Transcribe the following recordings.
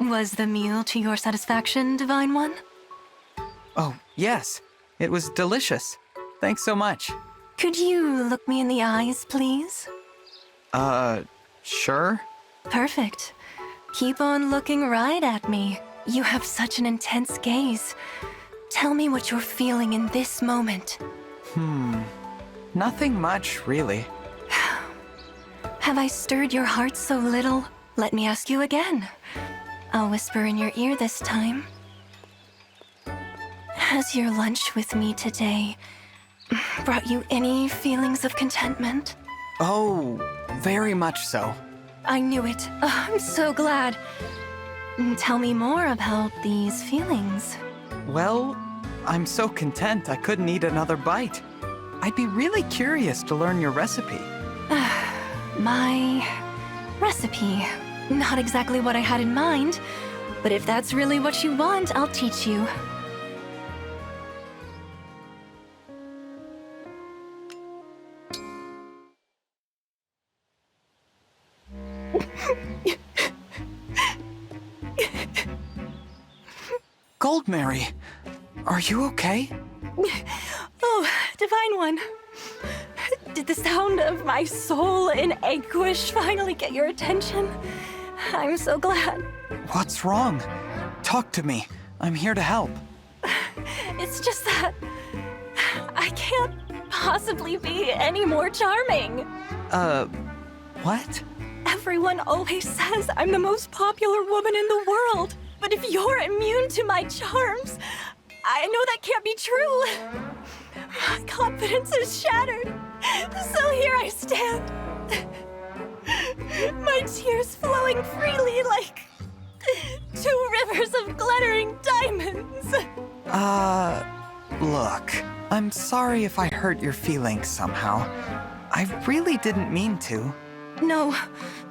Was the meal to your satisfaction, Divine One? Oh, yes. It was delicious. Thanks so much. Could you look me in the eyes, please? Sure? Perfect. Keep on looking right at me. You have such an intense gaze. Tell me what you're feeling in this moment. Nothing much, really. Have I stirred your heart so little? Let me ask you again. I'll whisper in your ear this time. Has your lunch with me today brought you any feelings of contentment? Oh, very much so. I knew it. I'm so glad. Tell me more about these feelings. Well, I'm so content I couldn't eat another bite. I'd be really curious to learn your recipe. My recipe. Not exactly what I had in mind, but if that's really what you want, I'll teach you. Goldmary, are you okay? Oh, Divine One. Did the sound of my soul in anguish finally get your attention? I'm so glad. What's wrong? Talk to me. I'm here to help. It's just that I can't possibly be any more charming. What? Everyone always says I'm the most popular woman in the world. But if you're immune to my charms, I know that can't be true. My confidence is shattered. So here I stand. My tears flowing freely like 2 rivers of glittering diamonds. Look. I'm sorry if I hurt your feelings somehow. I really didn't mean to. No,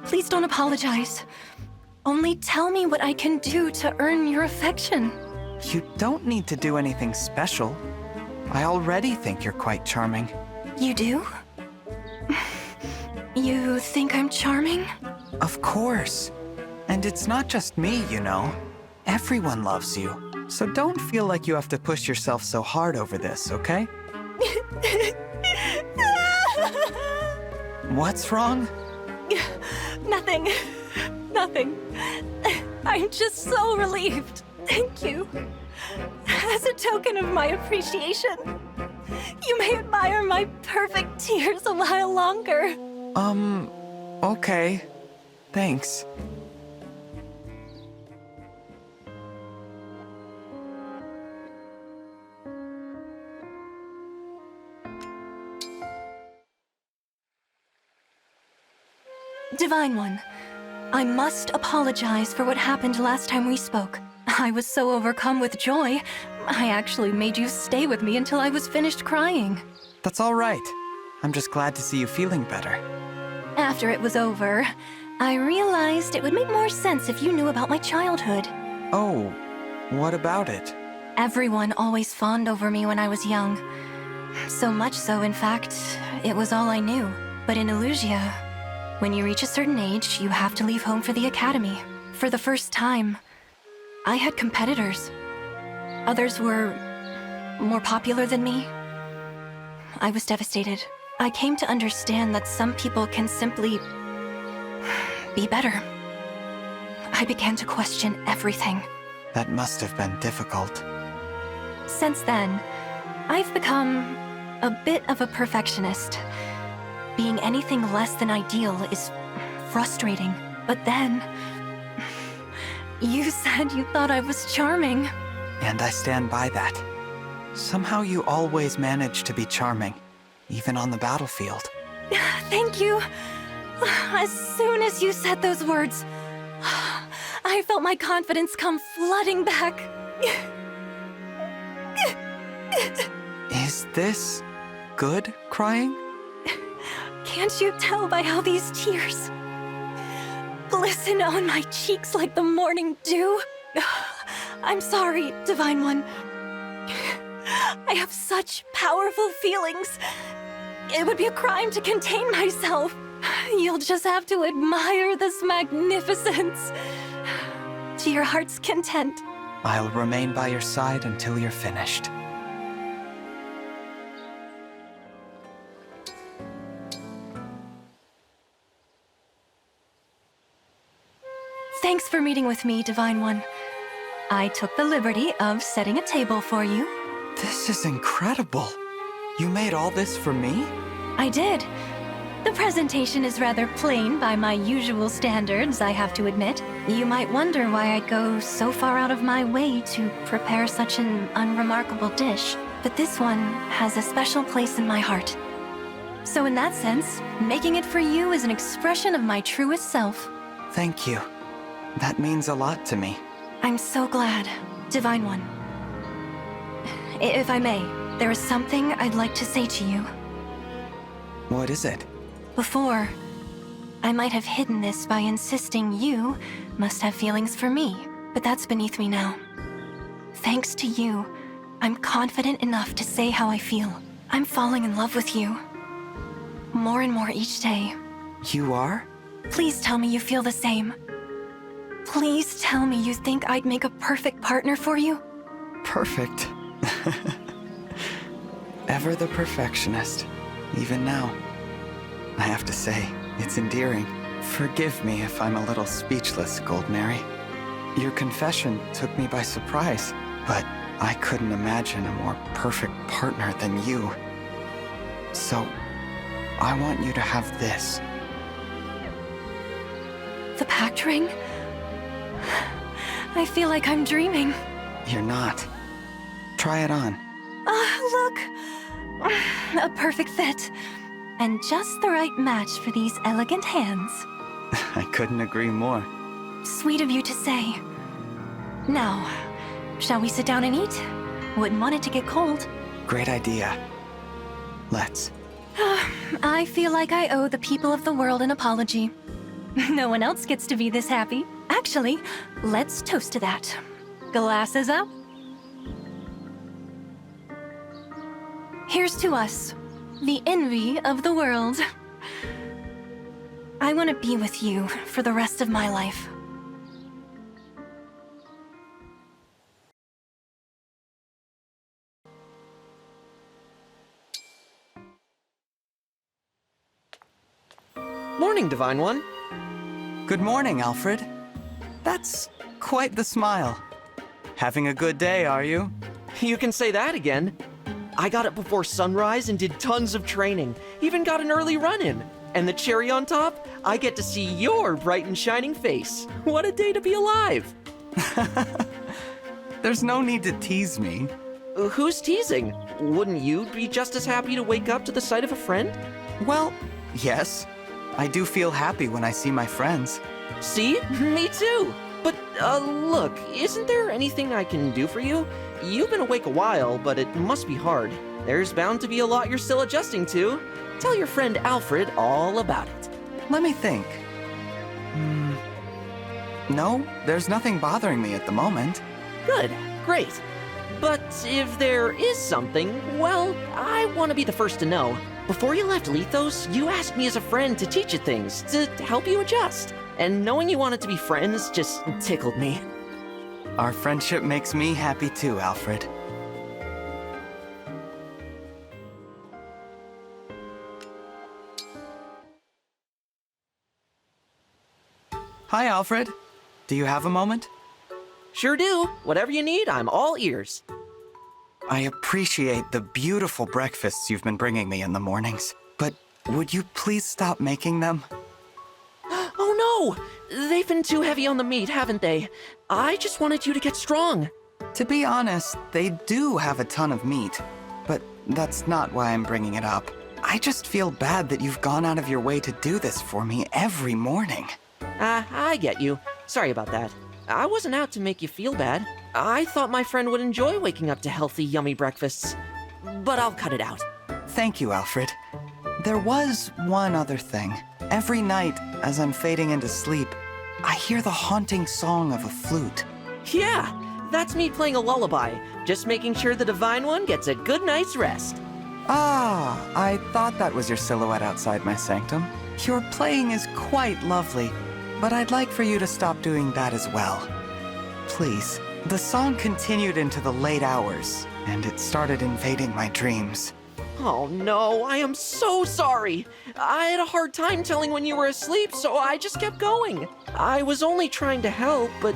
please don't apologize. Only tell me what I can do to earn your affection. You don't need to do anything special. I already think you're quite charming. You do? You think I'm charming? Of course. And it's not just me, you know. Everyone loves you. So don't feel like you have to push yourself so hard over this, okay? What's wrong? Nothing. Nothing. I'm just so relieved. Thank you. As a token of my appreciation, you may admire my perfect tears a while longer. Okay. Thanks. Divine One, I must apologize for what happened last time we spoke. I was so overcome with joy, I actually made you stay with me until I was finished crying. That's all right. I'm just glad to see you feeling better. After it was over, I realized it would make more sense if you knew about my childhood. Oh, what about it? Everyone always fawned over me when I was young. So much so, in fact, it was all I knew. But in Elusia, when you reach a certain age, you have to leave home for the academy. For the first time, I had competitors. Others were more popular than me. I was devastated. I came to understand that some people can simply be better. I began to question everything. That must have been difficult. Since then, I've become a bit of a perfectionist. Being anything less than ideal is frustrating. But then, you said you thought I was charming. And I stand by that. Somehow you always manage to be charming, even on the battlefield. Thank you. As soon as you said those words, I felt my confidence come flooding back. Is this good crying? Can't you tell by how these tears glisten on my cheeks like the morning dew? I'm sorry, Divine One. I have such powerful feelings. It would be a crime to contain myself. You'll just have to admire this magnificence. to your heart's content. I'll remain by your side until you're finished. Thanks for meeting with me, Divine One. I took the liberty of setting a table for you. This is incredible. You made all this for me? I did. The presentation is rather plain by my usual standards, I have to admit. You might wonder why I'd go so far out of my way to prepare such an unremarkable dish, but this one has a special place in my heart. So in that sense, making it for you is an expression of my truest self. Thank you. That means a lot to me. I'm so glad, Divine One. If I may, there is something I'd like to say to you. What is it? Before, I might have hidden this by insisting you must have feelings for me, but that's beneath me now. Thanks to you, I'm confident enough to say how I feel. I'm falling in love with you. More and more each day. You are? Please tell me you feel the same. Please tell me you think I'd make a perfect partner for you. Perfect. Ever the perfectionist, even now. I have to say, it's endearing. Forgive me if I'm a little speechless, Gold Mary. Your confession took me by surprise, but I couldn't imagine a more perfect partner than you. So, I want you to have this. The pact ring? I feel like I'm dreaming. You're not. Try it on. Look! A perfect fit. And just the right match for these elegant hands. I couldn't agree more. Sweet of you to say. Now, shall we sit down and eat? Wouldn't want it to get cold. Great idea. Let's. I feel like I owe the people of the world an apology. No one else gets to be this happy. Actually, let's toast to that. Glasses up. Here's to us, the envy of the world. I want to be with you for the rest of my life. Morning, Divine One. Good morning, Alfred. That's quite the smile. Having a good day, are you? You can say that again. I got up before sunrise and did tons of training. Even got an early run-in. And the cherry on top, I get to see your bright and shining face. What a day to be alive. There's no need to tease me. Who's teasing? Wouldn't you be just as happy to wake up to the sight of a friend? Well, yes. I do feel happy when I see my friends. See? Me too. But, look, isn't there anything I can do for you? You've been awake a while, but it must be hard. There's bound to be a lot you're still adjusting to. Tell your friend Alfred all about it. Let me think. No, there's nothing bothering me at the moment. Good, great. But if there is something, well, I want to be the first to know. Before you left Lethos, you asked me as a friend to teach you things, to help you adjust. And knowing you wanted to be friends just tickled me. Our friendship makes me happy too, Alfred. Hi, Alfred. Do you have a moment? Sure do. Whatever you need, I'm all ears. I appreciate the beautiful breakfasts you've been bringing me in the mornings, but would you please stop making them? Oh no! They've been too heavy on the meat, haven't they? I just wanted you to get strong. To be honest, they do have a ton of meat, but that's not why I'm bringing it up. I just feel bad that you've gone out of your way to do this for me every morning. I get you. Sorry about that. I wasn't out to make you feel bad. I thought my friend would enjoy waking up to healthy, yummy breakfasts. But I'll cut it out. Thank you, Alfred. There was one other thing. Every night, as I'm fading into sleep, I hear the haunting song of a flute. Yeah, that's me playing a lullaby, just making sure the Divine One gets a good night's rest. Ah, I thought that was your silhouette outside my sanctum. Your playing is quite lovely, but I'd like for you to stop doing that as well. please. The song continued into the late hours, and it started invading my dreams. Oh no, I am so sorry. I had a hard time telling when you were asleep, so I just kept going. I was only trying to help, but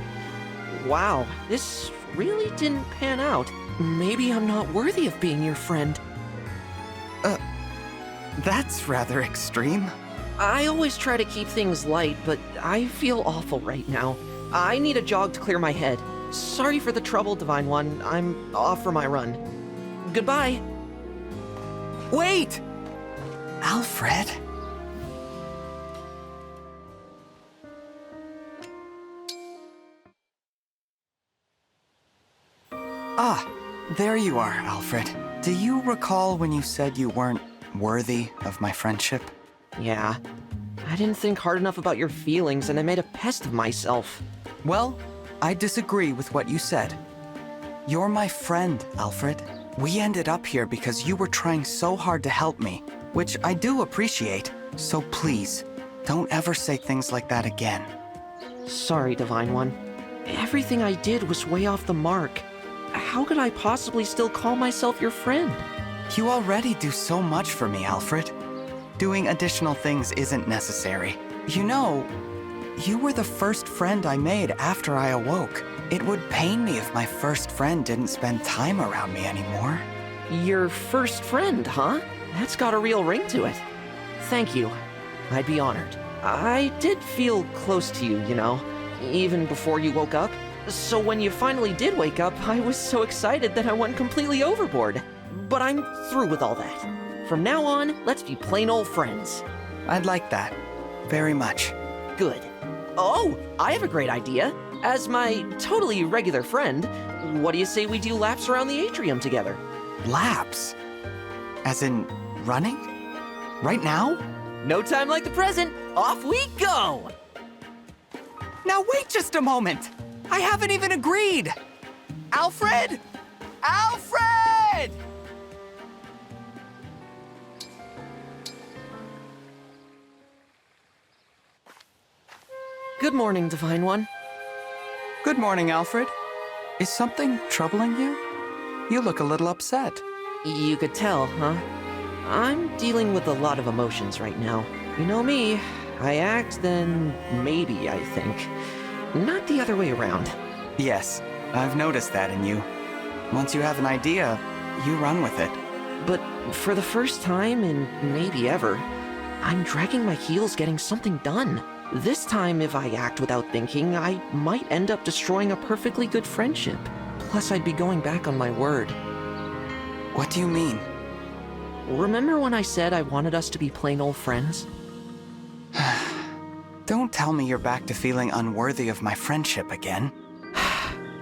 wow, this really didn't pan out. Maybe I'm not worthy of being your friend. That's rather extreme. I always try to keep things light, but I feel awful right now. I need a jog to clear my head. Sorry for the trouble, Divine One. I'm off for my run. Goodbye. Wait! Alfred? Ah, there you are, Alfred. Do you recall when you said you weren't worthy of my friendship? Yeah, I didn't think hard enough about your feelings and I made a pest of myself. Well, I disagree with what you said. You're my friend, Alfred. We ended up here because you were trying so hard to help me, which I do appreciate. So please, don't ever say things like that again. Sorry, Divine One. Everything I did was way off the mark. How could I possibly still call myself your friend? You already do so much for me, Alfred. Doing additional things isn't necessary. You know, you were the first friend I made after I awoke. It would pain me if my first friend didn't spend time around me anymore. Your first friend, huh? That's got a real ring to it. Thank you. I'd be honored. I did feel close to you, you know, even before you woke up. So when you finally did wake up, I was so excited that I went completely overboard. But I'm through with all that. From now on, let's be plain old friends. I'd like that. Very much. Good. Oh, I have a great idea. As my totally regular friend, what do you say we do laps around the atrium together? Laps? As in running? Right now? No time like the present. Off we go! Now wait just a moment! I haven't even agreed! Alfred? Alfred! Good morning, Divine One. Good morning, Alfred. Is something troubling you? You look a little upset. You could tell, huh? I'm dealing with a lot of emotions right now. You know me. I act, then maybe I think. Not the other way around. Yes, I've noticed that in you. Once you have an idea, you run with it. But for the first time in maybe ever, I'm dragging my heels getting something done. This time, if I act without thinking, I might end up destroying a perfectly good friendship. Plus, I'd be going back on my word. What do you mean? Remember when I said I wanted us to be plain old friends? Don't tell me you're back to feeling unworthy of my friendship again.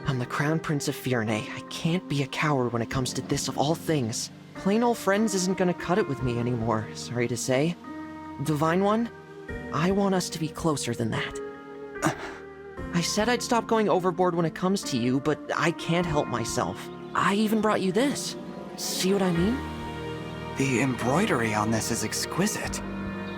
I'm the Crown Prince of Fierne. I can't be a coward when it comes to this of all things. Plain old friends isn't gonna cut it with me anymore, sorry to say. Divine One, I want us to be closer than that. I said I'd stop going overboard when it comes to you, but I can't help myself. I even brought you this. See what I mean? The embroidery on this is exquisite.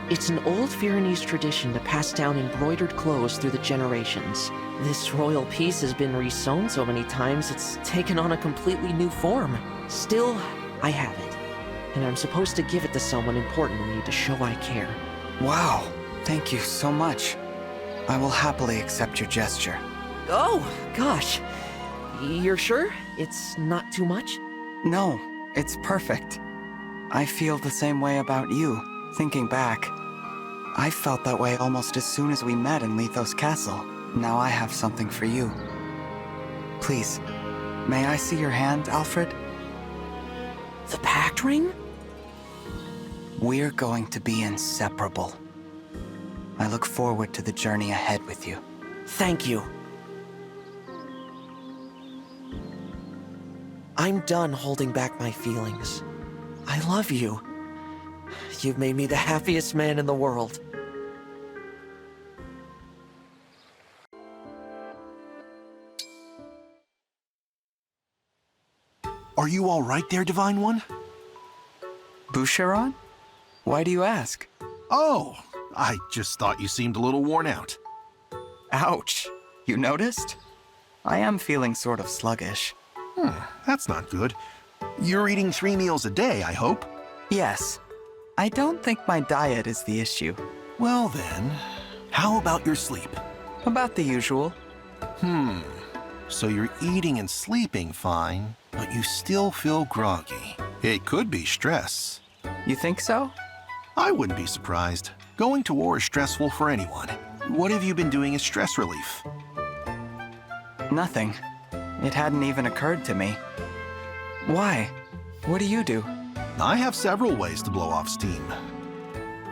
It's an old Firenese tradition to pass down embroidered clothes through the generations. This royal piece has been resewn so many times it's taken on a completely new form. Still, I have it. And I'm supposed to give it to someone important to me to show I care. Wow, thank you so much. I will happily accept your gesture. Oh, gosh. You're sure? It's not too much? No, it's perfect. I feel the same way about you, thinking back. I felt that way almost as soon as we met in Lethos Castle. Now I have something for you. Please, may I see your hand, Alfred? The pact ring? We're going to be inseparable. I look forward to the journey ahead with you. Thank you. I'm done holding back my feelings. I love you. You've made me the happiest man in the world. Are you all right there, Divine One? Boucheron? Why do you ask? Oh, I just thought you seemed a little worn out. Ouch. You noticed? I am feeling sort of sluggish. That's not good. You're eating 3 meals a day, I hope? Yes. I don't think my diet is the issue. Well then, how about your sleep? About the usual. So you're eating and sleeping fine, but you still feel groggy. It could be stress. You think so? I wouldn't be surprised. Going to war is stressful for anyone. What have you been doing as stress relief? Nothing. It hadn't even occurred to me. Why? What do you do? I have several ways to blow off steam.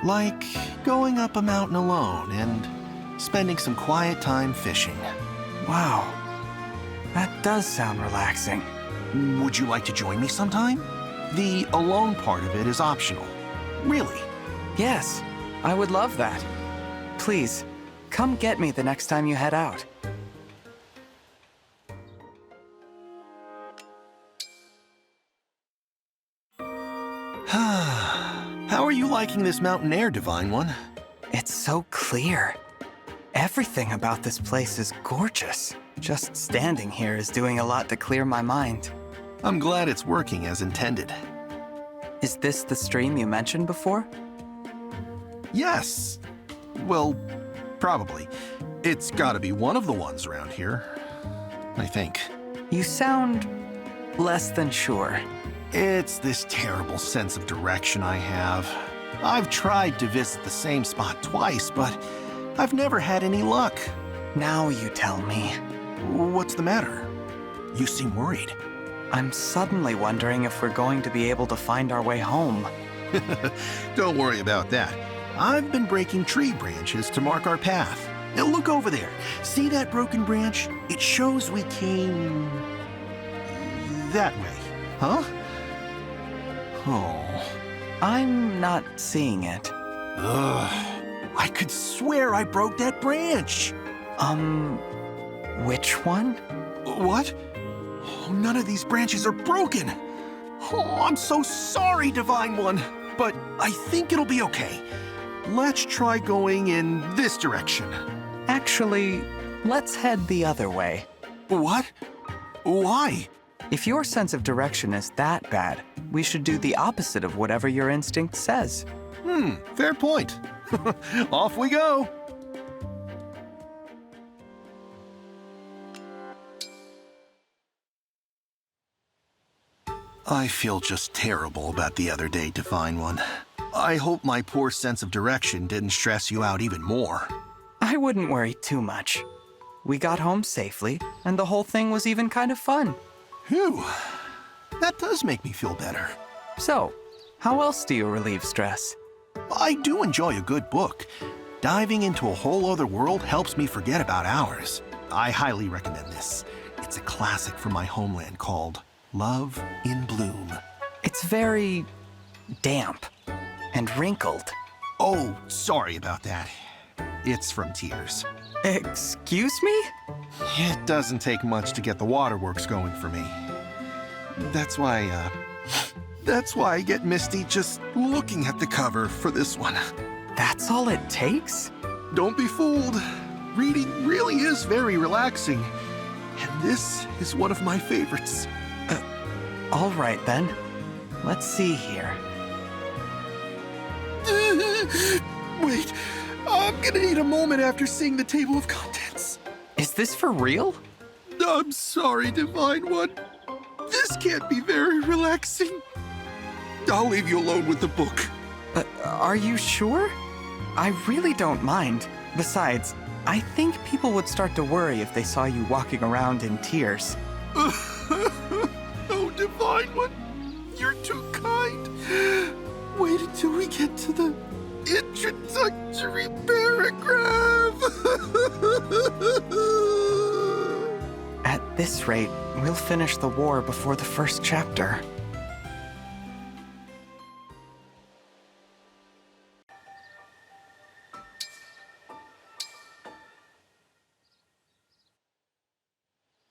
Like going up a mountain alone and spending some quiet time fishing. Wow. That does sound relaxing. Would you like to join me sometime? The alone part of it is optional. Really? Yes, I would love that. Please, come get me the next time you head out. How are you liking this mountain air, Divine One? It's so clear. Everything about this place is gorgeous. Just standing here is doing a lot to clear my mind. I'm glad it's working as intended. Is this the stream you mentioned before? Yes. Well, probably. It's gotta be one of the ones around here. I think. You sound less than sure. It's this terrible sense of direction I have. I've tried to visit the same spot twice, but I've never had any luck. Now you tell me. What's the matter? You seem worried. I'm suddenly wondering if we're going to be able to find our way home. Don't worry about that. I've been breaking tree branches to mark our path. Now look over there. See that broken branch? It shows we came that way, huh? Oh. I'm not seeing it. Ugh. I could swear I broke that branch. Which one? What? Oh, none of these branches are broken. Oh, I'm so sorry, Divine One. But I think it'll be okay. Let's try going in this direction. Actually, let's head the other way. What? Why? If your sense of direction is that bad, we should do the opposite of whatever your instinct says. Fair point. Off we go. I feel just terrible about the other day, Divine One. I hope my poor sense of direction didn't stress you out even more. I wouldn't worry too much. We got home safely, and the whole thing was even kind of fun. Phew. That does make me feel better. So, how else do you relieve stress? I do enjoy a good book. Diving into a whole other world helps me forget about ours. I highly recommend this. It's a classic from my homeland called Love in Bloom. It's very damp and wrinkled. Oh, sorry about that. It's from Tears. Excuse me? It doesn't take much to get the waterworks going for me. That's why I get misty just looking at the cover for this one. That's all it takes? Don't be fooled. Reading really is very relaxing. And this is one of my favorites. All right then. Let's see here. Wait, I'm gonna need a moment after seeing the table of contents. Is this for real? I'm sorry, Divine One. This can't be very relaxing. I'll leave you alone with the book. Are you sure? I really don't mind. Besides, I think people would start to worry if they saw you walking around in tears. Oh, Divine One, you're too kind. Wait until we get to the introductory paragraph. At this rate, we'll finish the war before the first chapter.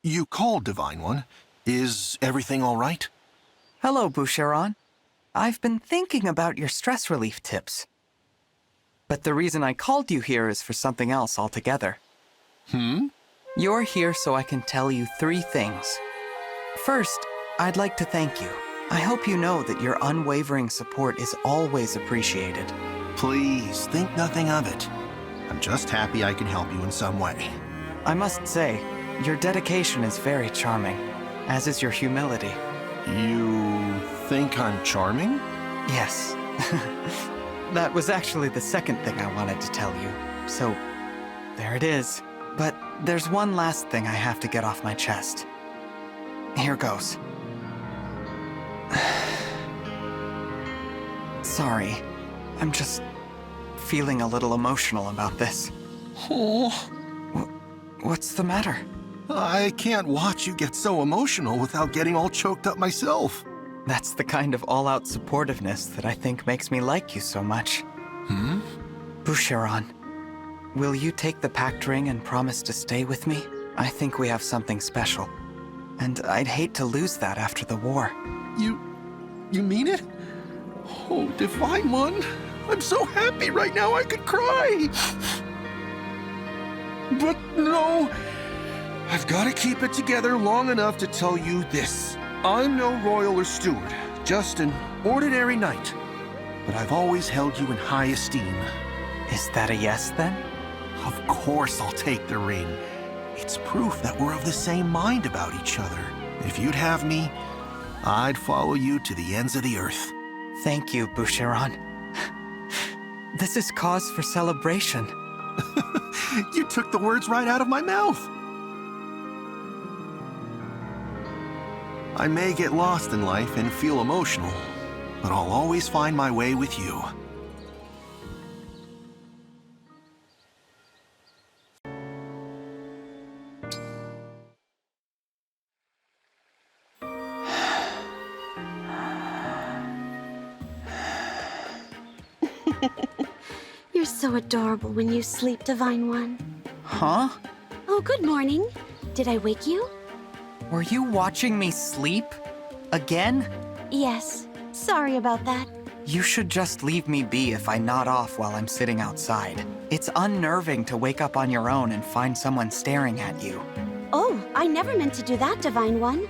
You called, Divine One. Is everything all right? Hello, Boucheron. I've been thinking about your stress relief tips. But the reason I called you here is for something else altogether. You're here so I can tell you 3 things. First, I'd like to thank you. I hope you know that your unwavering support is always appreciated. Please, think nothing of it. I'm just happy I can help you in some way. I must say, your dedication is very charming, as is your humility. You think I'm charming? Yes. That was actually the second thing I wanted to tell you. So, there it is. But there's one last thing I have to get off my chest. Here goes. Sorry. I'm just feeling a little emotional about this. Oh, What's the matter? I can't watch you get so emotional without getting all choked up myself. That's the kind of all-out supportiveness that I think makes me like you so much. Boucheron, will you take the pact ring and promise to stay with me? I think we have something special. And I'd hate to lose that after the war. You mean it? Oh, Divine One, I'm so happy right now I could cry. But no, I've got to keep it together long enough to tell you this. I'm no royal or steward, just an ordinary knight. But I've always held you in high esteem. Is that a yes, then? Of course I'll take the ring. It's proof that we're of the same mind about each other. If you'd have me, I'd follow you to the ends of the earth. Thank you, Boucheron. This is cause for celebration. You took the words right out of my mouth. I may get lost in life and feel emotional, but I'll always find my way with you. You're so adorable when you sleep, Divine One. Huh? Oh, good morning. Did I wake you? Were you watching me sleep? Again? Yes. Sorry about that. You should just leave me be if I nod off while I'm sitting outside. It's unnerving to wake up on your own and find someone staring at you. Oh, I never meant to do that, Divine One.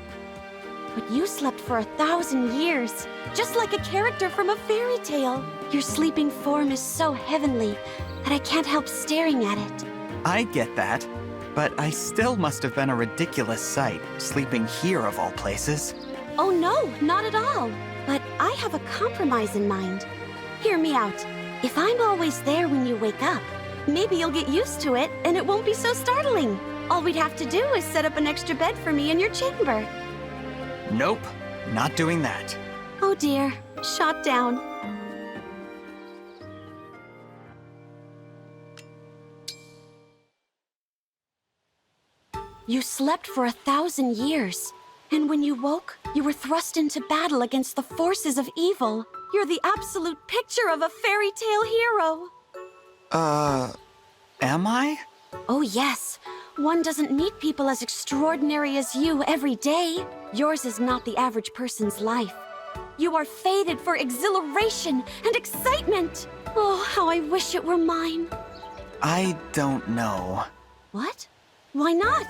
But you slept for 1,000 years, just like a character from a fairy tale. Your sleeping form is so heavenly that I can't help staring at it. I get that, but I still must have been a ridiculous sight, sleeping here of all places. Oh no, not at all. But I have a compromise in mind. Hear me out. If I'm always there when you wake up, maybe you'll get used to it and it won't be so startling. All we'd have to do is set up an extra bed for me in your chamber. Nope, not doing that. Oh dear, shot down. You slept for 1,000 years, and when you woke, you were thrust into battle against the forces of evil. You're the absolute picture of a fairy tale hero. Am I? Oh yes, one doesn't meet people as extraordinary as you every day. Yours is not the average person's life. You are fated for exhilaration and excitement. Oh, how I wish it were mine. I don't know. What? Why not?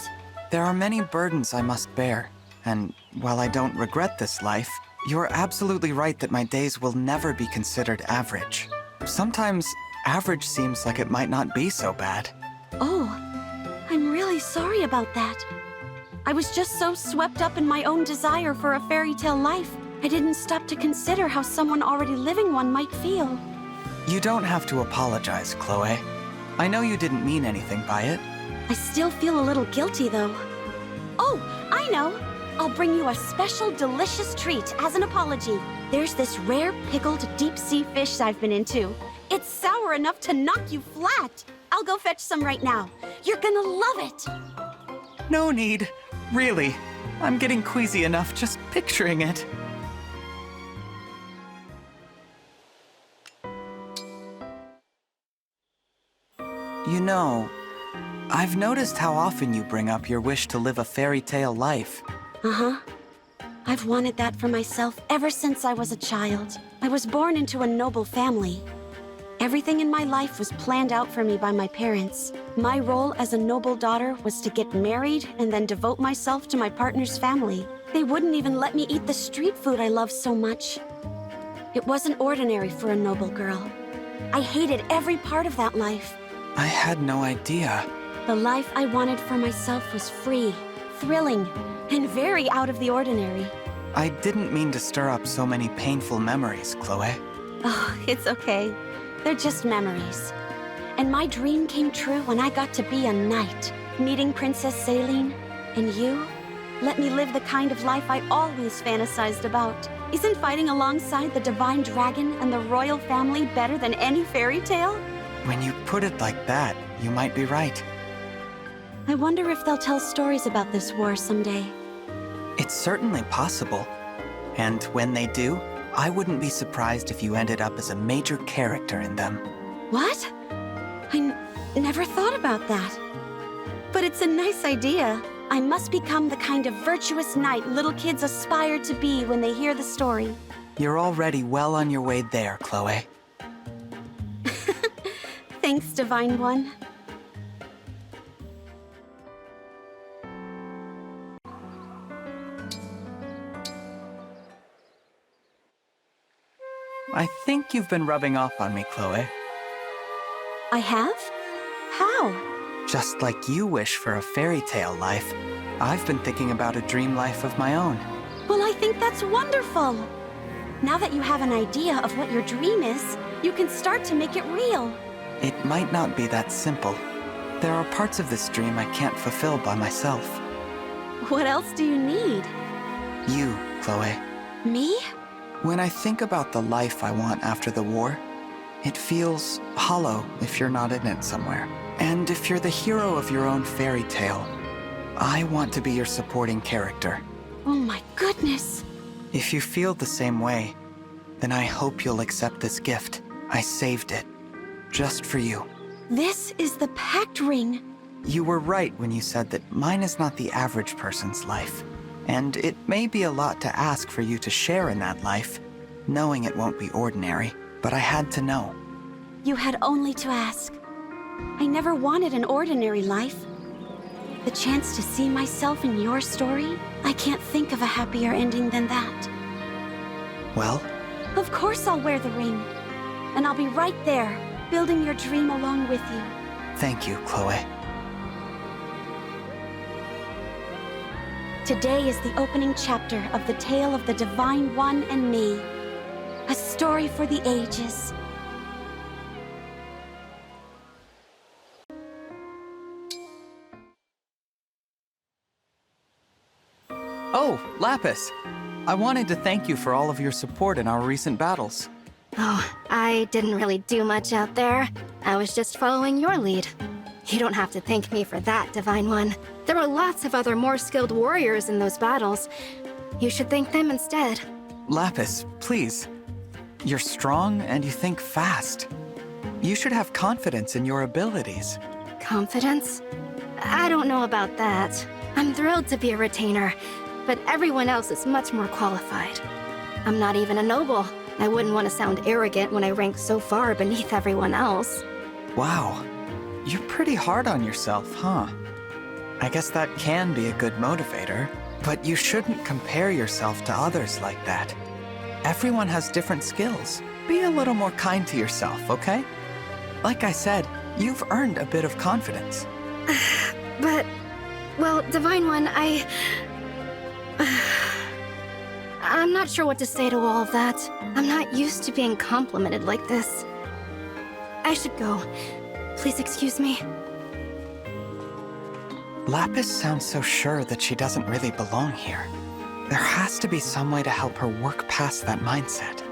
There are many burdens I must bear, and while I don't regret this life, you're absolutely right that my days will never be considered average. Sometimes, average seems like it might not be so bad. Oh, I'm really sorry about that. I was just so swept up in my own desire for a fairy tale life, I didn't stop to consider how someone already living one might feel. You don't have to apologize, Chloe. I know you didn't mean anything by it. I still feel a little guilty, though. Oh, I know! I'll bring you a special delicious treat as an apology. There's this rare pickled deep-sea fish I've been into. It's sour enough to knock you flat. I'll go fetch some right now. You're gonna love it! No need. Really. I'm getting queasy enough just picturing it. You know, I've noticed how often you bring up your wish to live a fairy tale life. Uh-huh. I've wanted that for myself ever since I was a child. I was born into a noble family. Everything in my life was planned out for me by my parents. My role as a noble daughter was to get married and then devote myself to my partner's family. They wouldn't even let me eat the street food I love so much. It wasn't ordinary for a noble girl. I hated every part of that life. I had no idea. The life I wanted for myself was free, thrilling, and very out of the ordinary. I didn't mean to stir up so many painful memories, Chloe. Oh, it's okay. They're just memories. And my dream came true when I got to be a knight, meeting Princess Saline. And you let me live the kind of life I always fantasized about. Isn't fighting alongside the divine dragon and the royal family better than any fairy tale? When you put it like that, you might be right. I wonder if they'll tell stories about this war someday. It's certainly possible. And when they do, I wouldn't be surprised if you ended up as a major character in them. What? I never thought about that. But it's a nice idea. I must become the kind of virtuous knight little kids aspire to be when they hear the story. You're already well on your way there, Chloe. Thanks, Divine One. I think you've been rubbing off on me, Chloe. I have? How? Just like you wish for a fairy tale life, I've been thinking about a dream life of my own. Well, I think that's wonderful. Now that you have an idea of what your dream is, you can start to make it real. It might not be that simple. There are parts of this dream I can't fulfill by myself. What else do you need? You, Chloe. Me? When I think about the life I want after the war, it feels hollow if you're not in it somewhere. And if you're the hero of your own fairy tale, I want to be your supporting character. Oh my goodness. If you feel the same way, then I hope you'll accept this gift. I saved it. Just for you. This is the pact ring. You were right when you said that mine is not the average person's life. And it may be a lot to ask for you to share in that life, knowing it won't be ordinary, but I had to know. You had only to ask. I never wanted an ordinary life. The chance to see myself in your story, I can't think of a happier ending than that. Well? Of course I'll wear the ring. And I'll be right there, building your dream along with you. Thank you, Chloe. Today is the opening chapter of the tale of the Divine One and me. A story for the ages. Oh, Lapis! I wanted to thank you for all of your support in our recent battles. Oh, I didn't really do much out there. I was just following your lead. You don't have to thank me for that, Divine One. There were lots of other more skilled warriors in those battles. You should thank them instead. Lapis, please. You're strong and you think fast. You should have confidence in your abilities. Confidence? I don't know about that. I'm thrilled to be a retainer, but everyone else is much more qualified. I'm not even a noble. I wouldn't want to sound arrogant when I rank so far beneath everyone else. Wow. You're pretty hard on yourself, huh? I guess that can be a good motivator, but you shouldn't compare yourself to others like that. Everyone has different skills. Be a little more kind to yourself, okay? Like I said, you've earned a bit of confidence. But, well, Divine One, I'm not sure what to say to all of that. I'm not used to being complimented like this. I should go. Please excuse me. Lapis sounds so sure that she doesn't really belong here. There has to be some way to help her work past that mindset.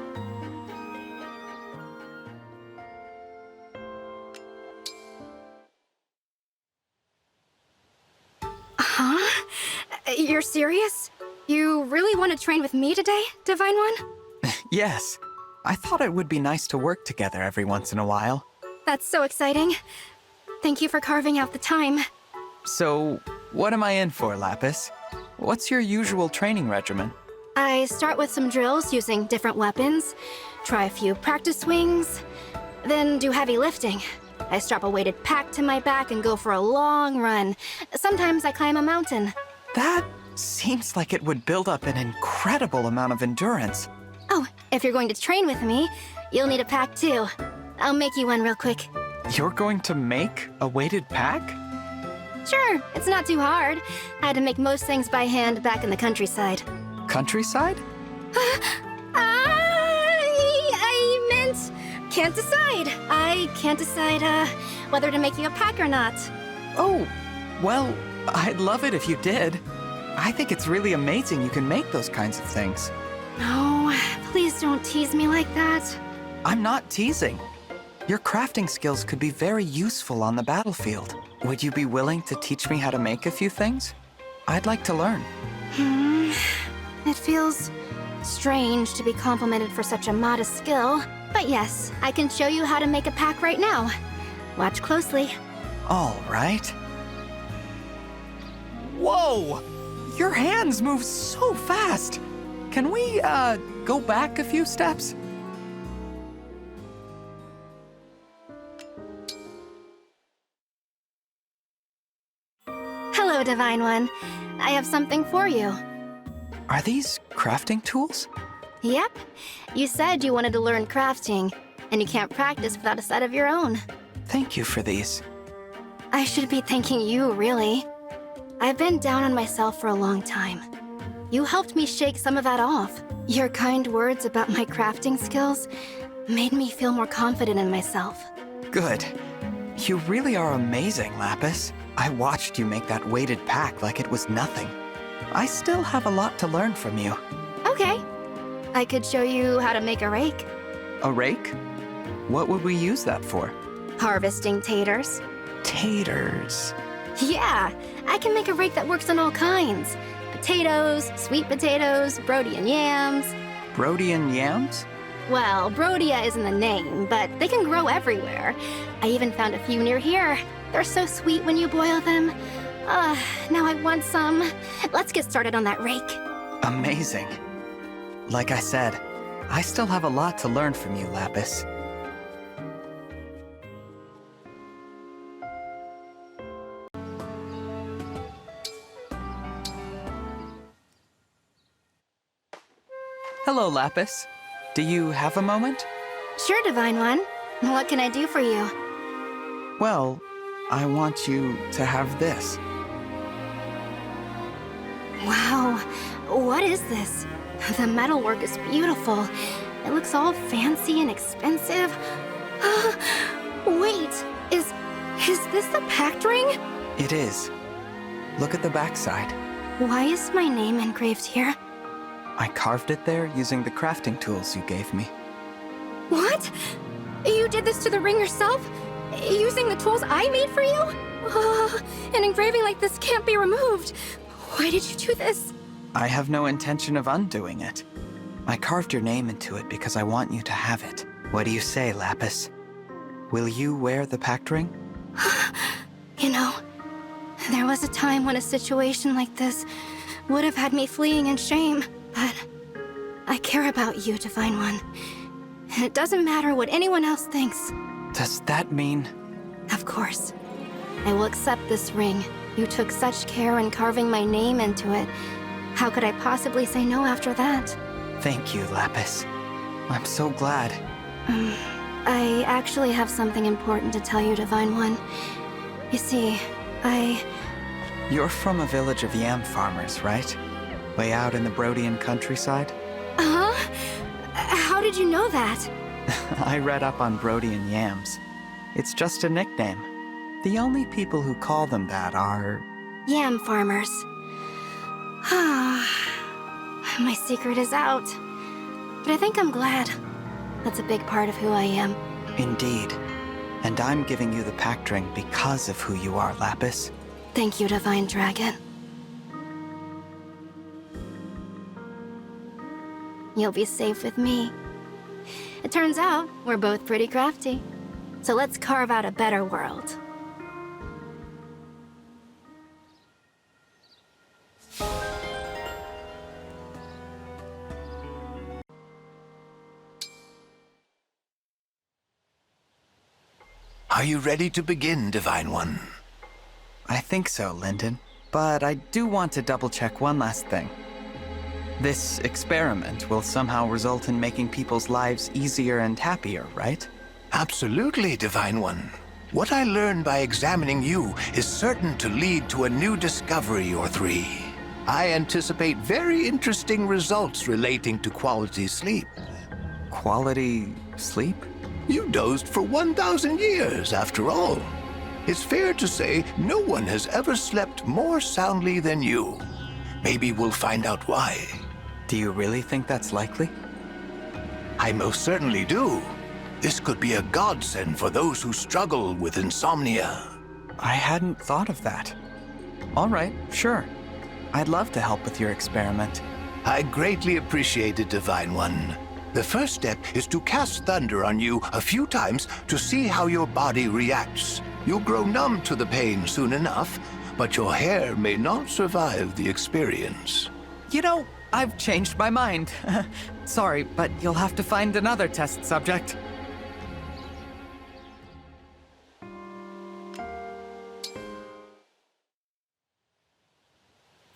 Huh? You're serious? You really want to train with me today, Divine One? Yes. I thought it would be nice to work together every once in a while. That's so exciting. Thank you for carving out the time. So, what am I in for, Lapis? What's your usual training regimen? I start with some drills using different weapons, try a few practice swings, then do heavy lifting. I strap a weighted pack to my back and go for a long run. Sometimes I climb a mountain. That seems like it would build up an incredible amount of endurance. Oh, if you're going to train with me, you'll need a pack too. I'll make you one real quick. You're going to make a weighted pack? Sure, it's not too hard. I had to make most things by hand back in the countryside. Countryside? I meant can't decide. I can't decide whether to make you a pack or not. Oh, well, I'd love it if you did. I think it's really amazing you can make those kinds of things. No, please don't tease me like that. I'm not teasing. Your crafting skills could be very useful on the battlefield. Would you be willing to teach me how to make a few things? I'd like to learn. It feels strange to be complimented for such a modest skill. But yes, I can show you how to make a pack right now. Watch closely. All right. Whoa! Your hands move so fast! Can we, go back a few steps? Hello, Divine One. I have something for you. Are these crafting tools? Yep. You said you wanted to learn crafting, and you can't practice without a set of your own. Thank you for these. I should be thanking you, really. I've been down on myself for a long time. You helped me shake some of that off. Your kind words about my crafting skills made me feel more confident in myself. Good. You really are amazing, Lapis. I watched you make that weighted pack like it was nothing. I still have a lot to learn from you. Okay. I could show you how to make a rake. A rake? What would we use that for? Harvesting taters. Taters. Yeah, I can make a rake that works on all kinds. Potatoes, sweet potatoes, Brodian yams. Brodian yams? Well, Brodia isn't the name, but they can grow everywhere. I even found a few near here. They're so sweet when you boil them. Now I want some. Let's get started on that rake. Amazing. Like I said, I still have a lot to learn from you, Lapis. Hello, Lapis. Do you have a moment? Sure, Divine One. What can I do for you? Well, I want you to have this. Wow, what is this? The metalwork is beautiful. It looks all fancy and expensive. Wait, is this the pact ring? It is. Look at the backside. Why is my name engraved here? I carved it there using the crafting tools you gave me. What? You did this to the ring yourself? Using the tools I made for you? An engraving like this can't be removed. Why did you do this? I have no intention of undoing it. I carved your name into it because I want you to have it. What do you say, Lapis? Will you wear the pact ring? You know, there was a time when a situation like this would have had me fleeing in shame, but I care about you, Divine One. And it doesn't matter what anyone else thinks. Does that mean... Of course. I will accept this ring. You took such care in carving my name into it. How could I possibly say no after that? Thank you, Lapis. I'm so glad. I actually have something important to tell you, Divine One. You see, You're from a village of yam farmers, right? Way out in the Brodian countryside? Uh-huh? How did you know that? I read up on Brodian yams. It's just a nickname. The only people who call them that are... Yam farmers. My secret is out. But I think I'm glad. That's a big part of who I am. Indeed. And I'm giving you the pact ring because of who you are, Lapis. Thank you, Divine Dragon. You'll be safe with me. It turns out we're both pretty crafty. So let's carve out a better world. Are you ready to begin, Divine One? I think so, Lyndon. But I do want to double-check one last thing. This experiment will somehow result in making people's lives easier and happier, right? Absolutely, Divine One. What I learned by examining you is certain to lead to a new discovery or three. I anticipate very interesting results relating to quality sleep. Quality sleep? You dozed for 1,000 years, after all. It's fair to say no one has ever slept more soundly than you. Maybe we'll find out why. Do you really think that's likely? I most certainly do. This could be a godsend for those who struggle with insomnia. I hadn't thought of that. All right, sure. I'd love to help with your experiment. I greatly appreciate it, Divine One. The first step is to cast thunder on you a few times to see how your body reacts. You'll grow numb to the pain soon enough, but your hair may not survive the experience. You know, I've changed my mind. Sorry, but you'll have to find another test subject.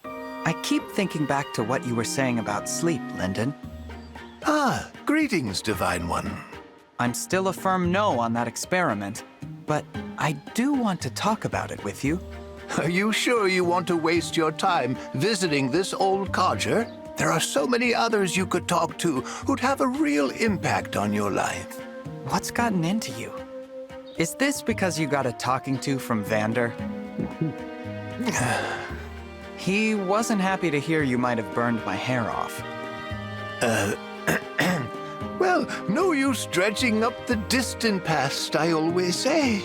I keep thinking back to what you were saying about sleep, Lyndon. Ah, greetings, Divine One. I'm still a firm no on that experiment, but I do want to talk about it with you. Are you sure you want to waste your time visiting this old codger? There are so many others you could talk to who'd have a real impact on your life. What's gotten into you? Is this because you got a talking to from Vander? He wasn't happy to hear you might have burned my hair off. Well, no use dredging up the distant past, I always say.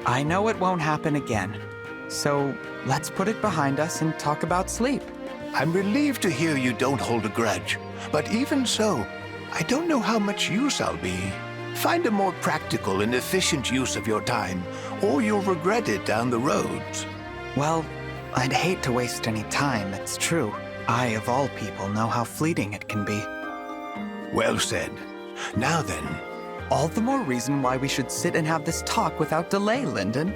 I know it won't happen again. So let's put it behind us and talk about sleep. I'm relieved to hear you don't hold a grudge, but even so, I don't know how much use I'll be. Find a more practical and efficient use of your time, or you'll regret it down the road. Well, I'd hate to waste any time, it's true. I, of all people, know how fleeting it can be. Well said. Now then. All the more reason why we should sit and have this talk without delay, Lyndon.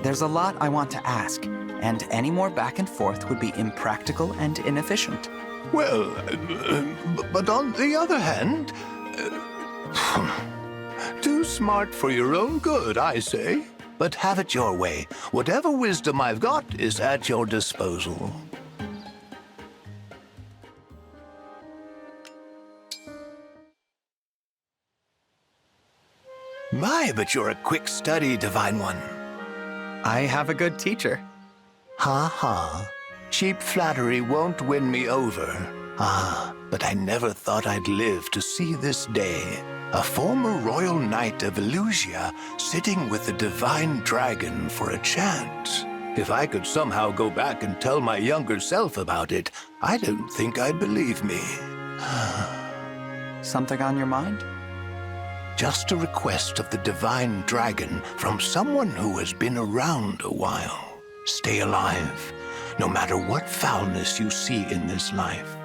There's a lot I want to ask, and any more back and forth would be impractical and inefficient. Well, but on the other hand, too smart for your own good, I say. But have it your way. Whatever wisdom I've got is at your disposal. My, but you're a quick study, Divine One. I have a good teacher. Ha ha. Cheap flattery won't win me over. Ah, but I never thought I'd live to see this day. A former royal knight of Elusia sitting with the divine dragon for a chance. If I could somehow go back and tell my younger self about it, I don't think I'd believe me. Something on your mind? Just a request of the divine dragon from someone who has been around a while. Stay alive, no matter what foulness you see in this life.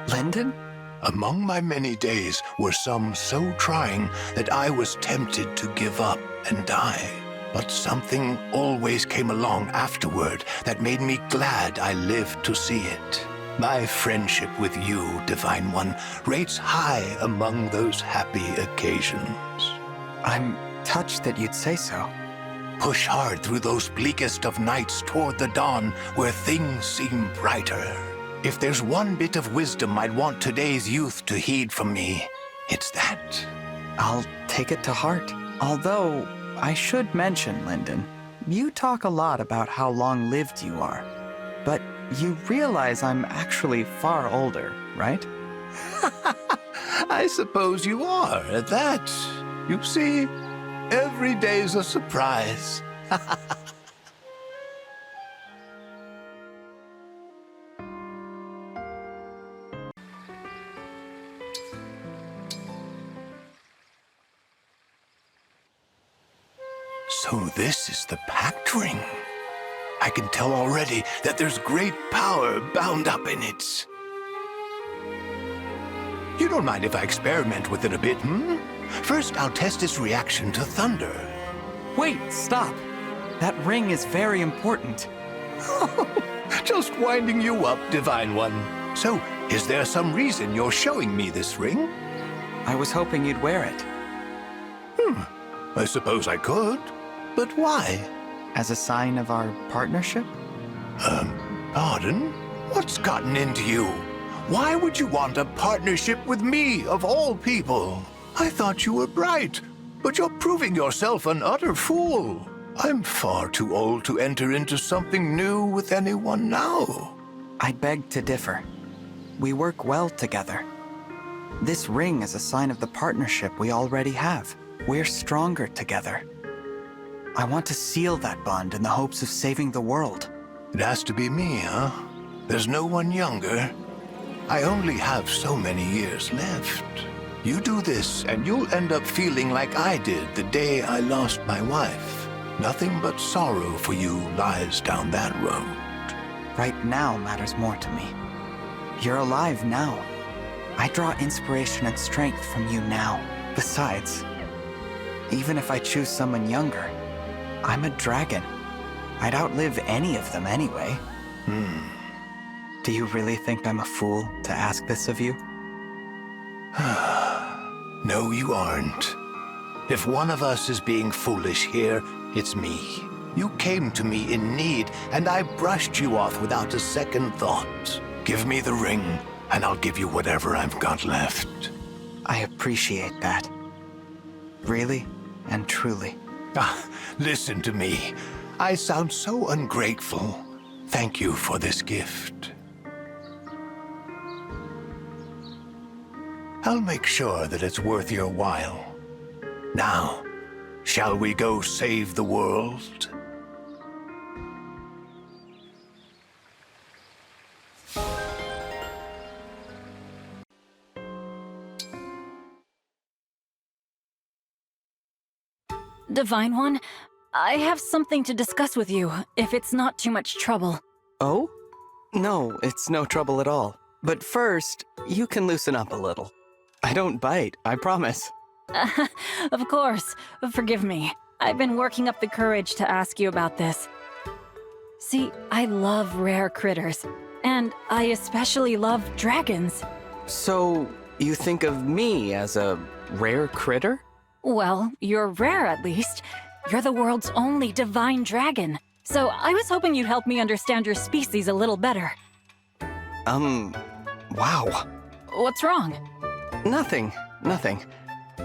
Lyndon? Among my many days were some so trying that I was tempted to give up and die. But something always came along afterward that made me glad I lived to see it. My friendship with you, Divine One, rates high among those happy occasions. I'm touched that you'd say so. Push hard through those bleakest of nights toward the dawn where things seem brighter. If there's one bit of wisdom I'd want today's youth to heed from me, it's that. I'll take it to heart. Although, I should mention, Lyndon, you talk a lot about how long-lived you are. But you realize I'm actually far older, right? I suppose you are, at that. You see, every day's a surprise. So this is the pact ring. I can tell already that there's great power bound up in it. You don't mind if I experiment with it a bit, hmm? First, I'll test its reaction to thunder. Wait, stop! That ring is very important. Just winding you up, Divine One. So, is there some reason you're showing me this ring? I was hoping you'd wear it. I suppose I could. But why? As a sign of our partnership? Pardon? What's gotten into you? Why would you want a partnership with me, of all people? I thought you were bright, but you're proving yourself an utter fool. I'm far too old to enter into something new with anyone now. I beg to differ. We work well together. This ring is a sign of the partnership we already have. We're stronger together. I want to seal that bond in the hopes of saving the world. It has to be me, huh? There's no one younger. I only have so many years left. You do this, and you'll end up feeling like I did the day I lost my wife. Nothing but sorrow for you lies down that road. Right now matters more to me. You're alive now. I draw inspiration and strength from you now. Besides, even if I choose someone younger, I'm a dragon. I'd outlive any of them anyway. Do you really think I'm a fool to ask this of you? No, you aren't. If one of us is being foolish here, it's me. You came to me in need, and I brushed you off without a second thought. Give me the ring, and I'll give you whatever I've got left. I appreciate that. Really and truly. Listen to me. I sound so ungrateful. Thank you for this gift. I'll make sure that it's worth your while. Now, shall we go save the world? Divine One, I have something to discuss with you, if it's not too much trouble. Oh? No, it's no trouble at all. But first, you can loosen up a little. I don't bite, I promise. Of course. Forgive me. I've been working up the courage to ask you about this. See, I love rare critters, and I especially love dragons. So, you think of me as a rare critter? Well, you're rare at least. You're the world's only divine dragon. So I was hoping you'd help me understand your species a little better. Wow. What's wrong? Nothing.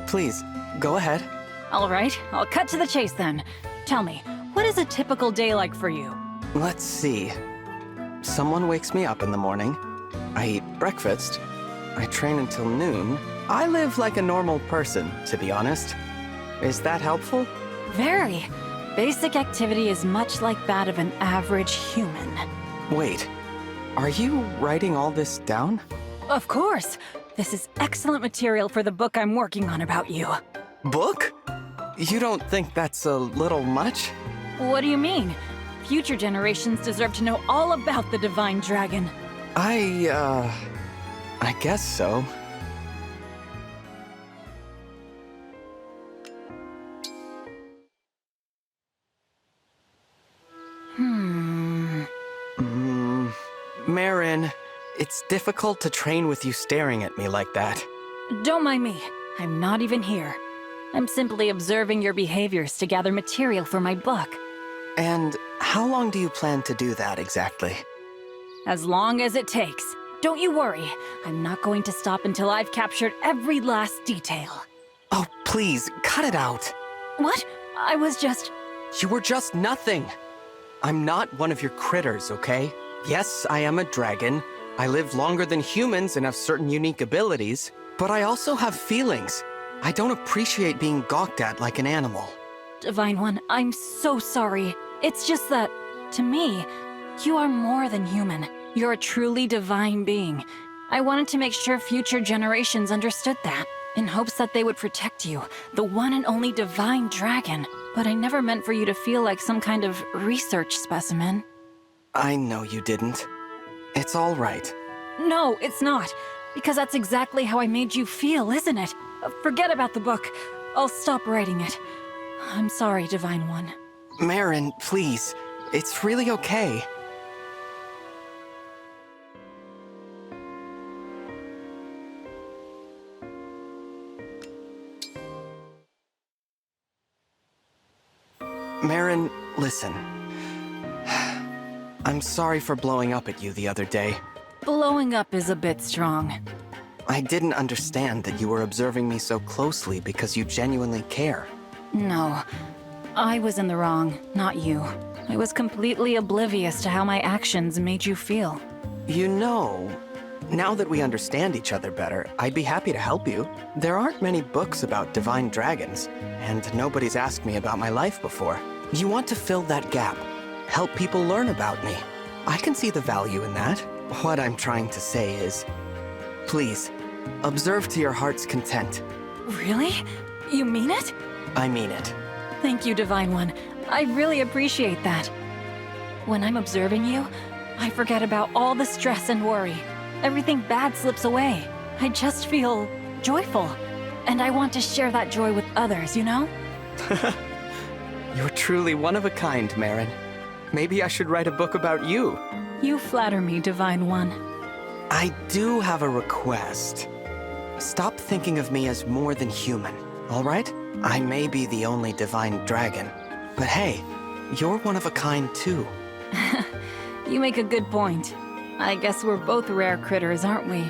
Please, go ahead. All right, I'll cut to the chase then. Tell me, what is a typical day like for you? Let's see. Someone wakes me up in the morning. I eat breakfast. I train until noon. I live like a normal person, to be honest. Is that helpful? Very. Basic activity is much like that of an average human. Wait, are you writing all this down? Of course. This is excellent material for the book I'm working on about you. Book? You don't think that's a little much? What do you mean? Future generations deserve to know all about the divine dragon. I guess so. Marin, it's difficult to train with you staring at me like that. Don't mind me. I'm not even here. I'm simply observing your behaviors to gather material for my book. And how long do you plan to do that exactly? As long as it takes. Don't you worry. I'm not going to stop until I've captured every last detail. Oh, please, cut it out. What? I was just... You were just nothing. I'm not one of your critters, okay? Yes, I am a dragon. I live longer than humans and have certain unique abilities, but I also have feelings. I don't appreciate being gawked at like an animal. Divine One, I'm so sorry. It's just that, to me, you are more than human. You're a truly divine being. I wanted to make sure future generations understood that, in hopes that they would protect you, the one and only divine dragon. But I never meant for you to feel like some kind of research specimen. I know you didn't. It's all right. No, it's not. Because that's exactly how I made you feel, isn't it? Forget about the book. I'll stop writing it. I'm sorry, Divine One. Marin, please. It's really okay. Marin, listen. I'm sorry for blowing up at you the other day. Blowing up is a bit strong. I didn't understand that you were observing me so closely because you genuinely care. No, I was in the wrong, not you. I was completely oblivious to how my actions made you feel. You know, now that we understand each other better, I'd be happy to help you. There aren't many books about divine dragons, and nobody's asked me about my life before. You want to fill that gap, help people learn about me. I can see the value in that. What I'm trying to say is, please, observe to your heart's content. Really? You mean it? I mean it. Thank you, Divine One. I really appreciate that. When I'm observing you, I forget about all the stress and worry. Everything bad slips away. I just feel joyful. And I want to share that joy with others, you know? You're truly one of a kind, Marin. Maybe I should write a book about you. You flatter me, Divine One. I do have a request. Stop thinking of me as more than human, all right? I may be the only divine dragon, but hey, you're one of a kind too. You make a good point. I guess we're both rare critters, aren't we?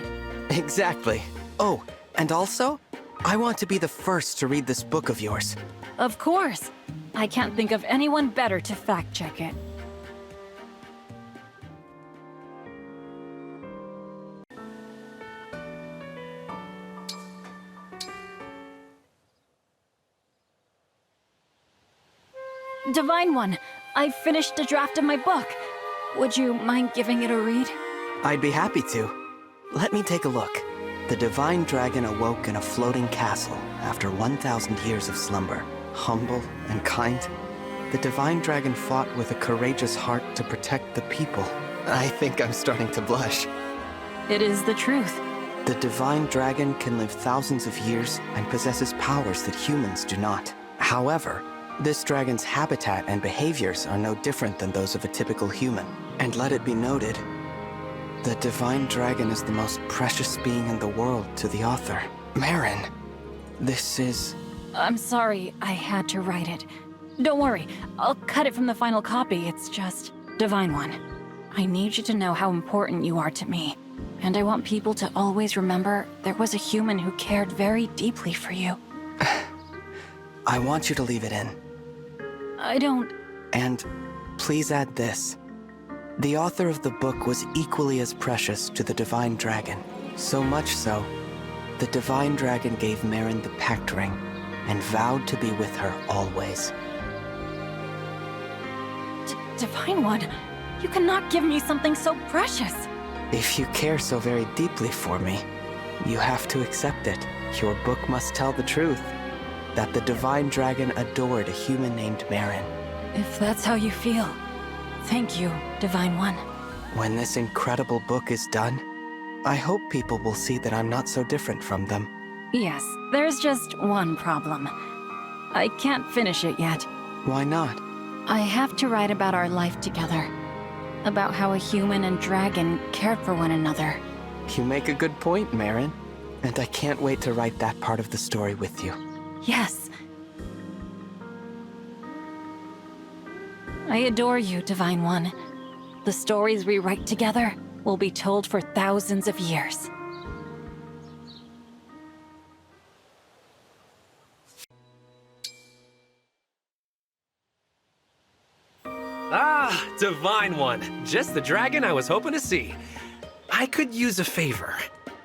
Exactly. Oh, and also, I want to be the first to read this book of yours. Of course. I can't think of anyone better to fact-check it. Divine One, I've finished a draft of my book. Would you mind giving it a read? I'd be happy to. Let me take a look. The divine dragon awoke in a floating castle after 1,000 years of slumber. Humble and kind, the divine dragon fought with a courageous heart to protect the people. I think I'm starting to blush. It is the truth. The divine dragon can live thousands of years and possesses powers that humans do not. However, this dragon's habitat and behaviors are no different than those of a typical human. And let it be noted, the divine dragon is the most precious being in the world to the author. Marin, this is... I'm sorry I had to write it. Don't worry, I'll cut it from the final copy. It's just... Divine One, I need you to know how important you are to me. And I want people to always remember there was a human who cared very deeply for you. I want you to leave it in. I don't... And please add this. The author of the book was equally as precious to the divine dragon. So much so, the divine dragon gave Marin the pact ring and vowed to be with her always. Divine One, you cannot give me something so precious. If you care so very deeply for me, you have to accept it. Your book must tell the truth. That the divine dragon adored a human named Marin. If that's how you feel, thank you, Divine One. When this incredible book is done, I hope people will see that I'm not so different from them. Yes, there's just one problem. I can't finish it yet. Why not? I have to write about our life together. About how a human and dragon cared for one another. You make a good point, Marin. And I can't wait to write that part of the story with you. Yes. I adore you, Divine One. The stories we write together will be told for thousands of years. Ah, Divine One. Just the dragon I was hoping to see. I could use a favor.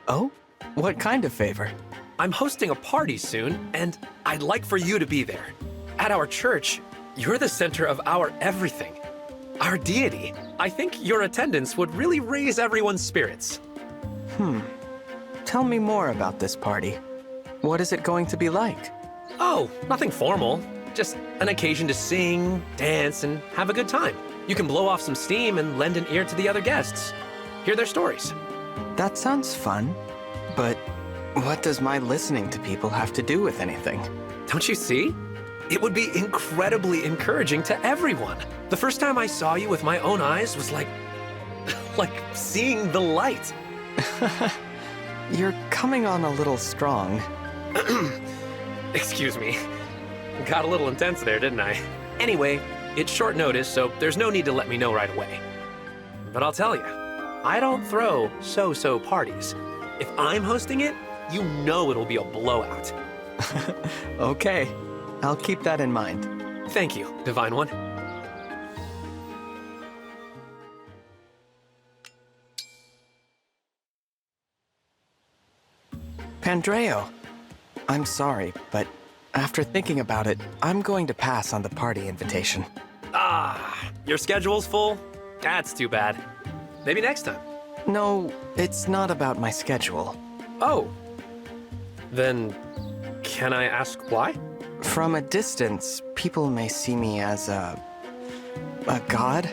Oh? What kind of favor? I'm hosting a party soon, and I'd like for you to be there. At our church, you're the center of our everything. Our deity. I think your attendance would really raise everyone's spirits. Tell me more about this party. What is it going to be like? Oh, nothing formal. Just an occasion to sing, dance, and have a good time. You can blow off some steam and lend an ear to the other guests. Hear their stories. That sounds fun, but what does my listening to people have to do with anything? Don't you see? It would be incredibly encouraging to everyone. The first time I saw you with my own eyes was like seeing the light. You're coming on a little strong. Excuse me. Got a little intense there, didn't I? Anyway, it's short notice, so there's no need to let me know right away. But I'll tell you, I don't throw so-so parties. If I'm hosting it, you know it'll be a blowout. Okay, I'll keep that in mind. Thank you, Divine One. Pandreo, I'm sorry, but after thinking about it, I'm going to pass on the party invitation. Ah, your schedule's full? That's too bad. Maybe next time. No, it's not about my schedule. Oh. Then, can I ask why? From a distance, people may see me as a god,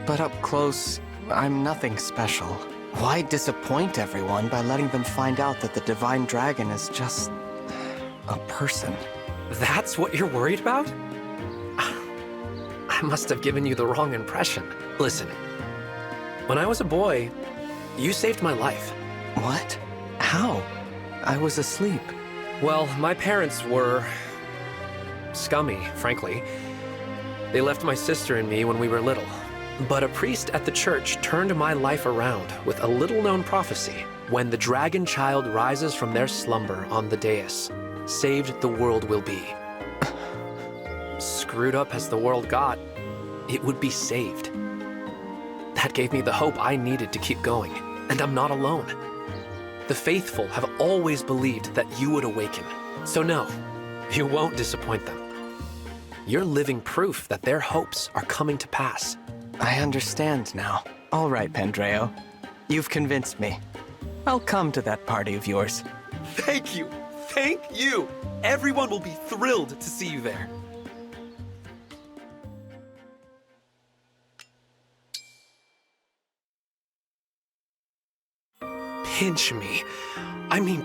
but up close, I'm nothing special. Why disappoint everyone by letting them find out that the Divine Dragon is just a person? That's what you're worried about? I must have given you the wrong impression. Listen, when I was a boy, you saved my life. What? How? I was asleep. Well, my parents were scummy, frankly. They left my sister and me when we were little. But a priest at the church turned my life around with a little-known prophecy. When the dragon child rises from their slumber on the dais, saved the world will be. Screwed up as the world got, it would be saved. That gave me the hope I needed to keep going, and I'm not alone. The faithful have always believed that you would awaken. So no, you won't disappoint them. You're living proof that their hopes are coming to pass. I understand now. All right, Pandreo. You've convinced me. I'll come to that party of yours. Thank you! Thank you! Everyone will be thrilled to see you there. Pinch me. I mean,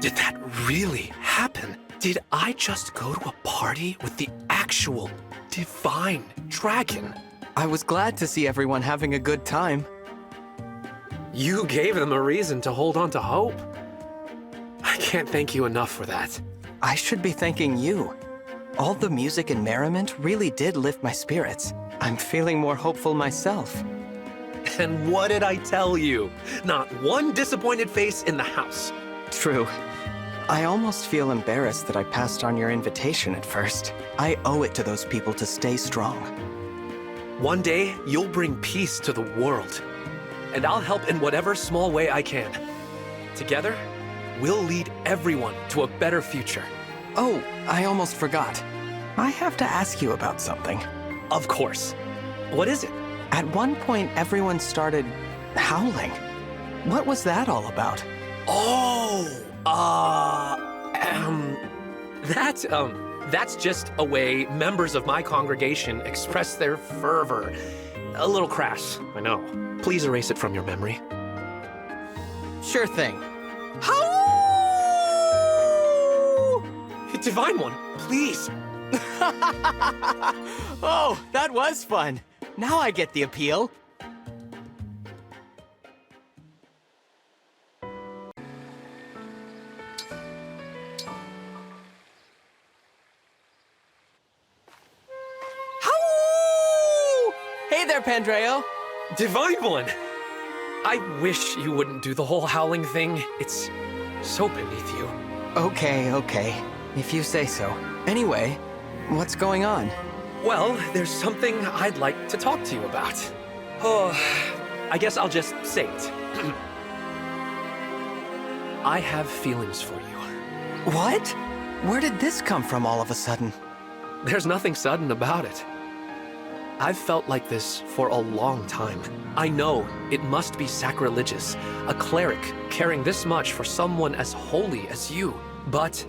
did that really happen? Did I just go to a party with the actual Divine Dragon? I was glad to see everyone having a good time. You gave them a reason to hold on to hope. I can't thank you enough for that. I should be thanking you. All the music and merriment really did lift my spirits. I'm feeling more hopeful myself. And what did I tell you? Not one disappointed face in the house. True. I almost feel embarrassed that I passed on your invitation at first. I owe it to those people to stay strong. One day, you'll bring peace to the world. And I'll help in whatever small way I can. Together, we'll lead everyone to a better future. Oh, I almost forgot. I have to ask you about something. Of course. What is it? At one point, everyone started howling. What was that all about? Oh, that's just a way members of my congregation express their fervor. A little crass, I know. Please erase it from your memory. Sure thing. How? Divine One, please. Oh, that was fun. Now I get the appeal. Hey there, Pandreo. Divine One! I wish you wouldn't do the whole howling thing. It's so beneath you. Okay. If you say so. Anyway, what's going on? Well, there's something I'd like to talk to you about. Oh, I guess I'll just say it. I have feelings for you. What? Where did this come from all of a sudden? There's nothing sudden about it. I've felt like this for a long time. I know it must be sacrilegious, a cleric caring this much for someone as holy as you. But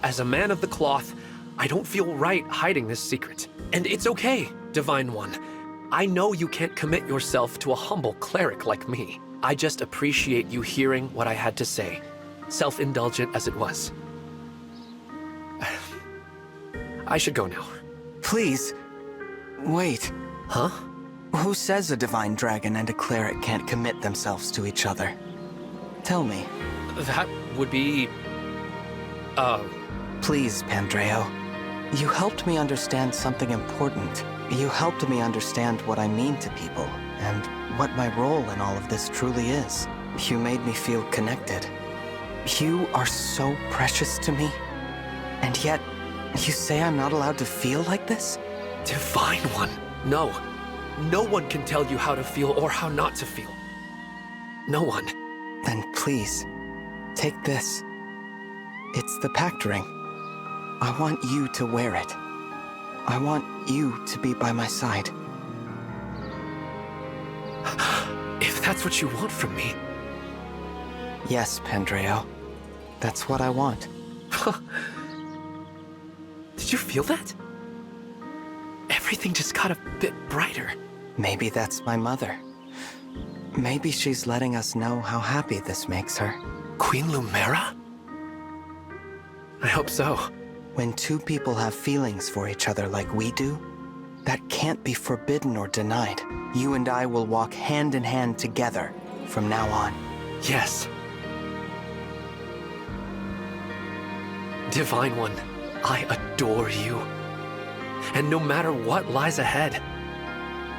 as a man of the cloth, I don't feel right hiding this secret. And it's okay, Divine One. I know you can't commit yourself to a humble cleric like me. I just appreciate you hearing what I had to say, self-indulgent as it was. I should go now. Please. Wait. Huh? Who says a divine dragon and a cleric can't commit themselves to each other? Tell me. That would be... Please, Pandreo. You helped me understand something important. You helped me understand what I mean to people, and what my role in all of this truly is. You made me feel connected. You are so precious to me. And yet, you say I'm not allowed to feel like this? Divine One. No. No one can tell you how to feel or how not to feel. No one. Then please, take this. It's the pact ring. I want you to wear it. I want you to be by my side. If that's what you want from me. Yes, Pandreo. That's what I want. Did you feel that? Everything just got a bit brighter. Maybe that's my mother. Maybe she's letting us know how happy this makes her. Queen Lumera? I hope so. When two people have feelings for each other like we do, that can't be forbidden or denied. You and I will walk hand in hand together from now on. Yes. Divine One, I adore you. And no matter what lies ahead,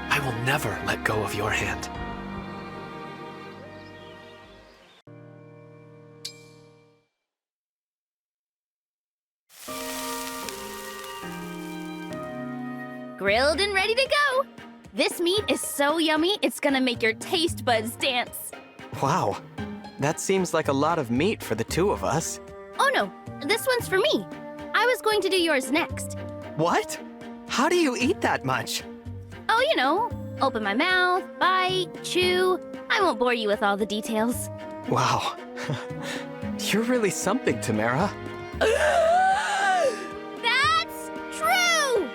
I will never let go of your hand. Grilled and ready to go! This meat is so yummy, it's gonna make your taste buds dance. Wow, that seems like a lot of meat for the two of us. Oh no, this one's for me. I was going to do yours next. What? How do you eat that much? Oh, you know, open my mouth, bite, chew. I won't bore you with all the details. Wow. You're really something, Tamara. That's true!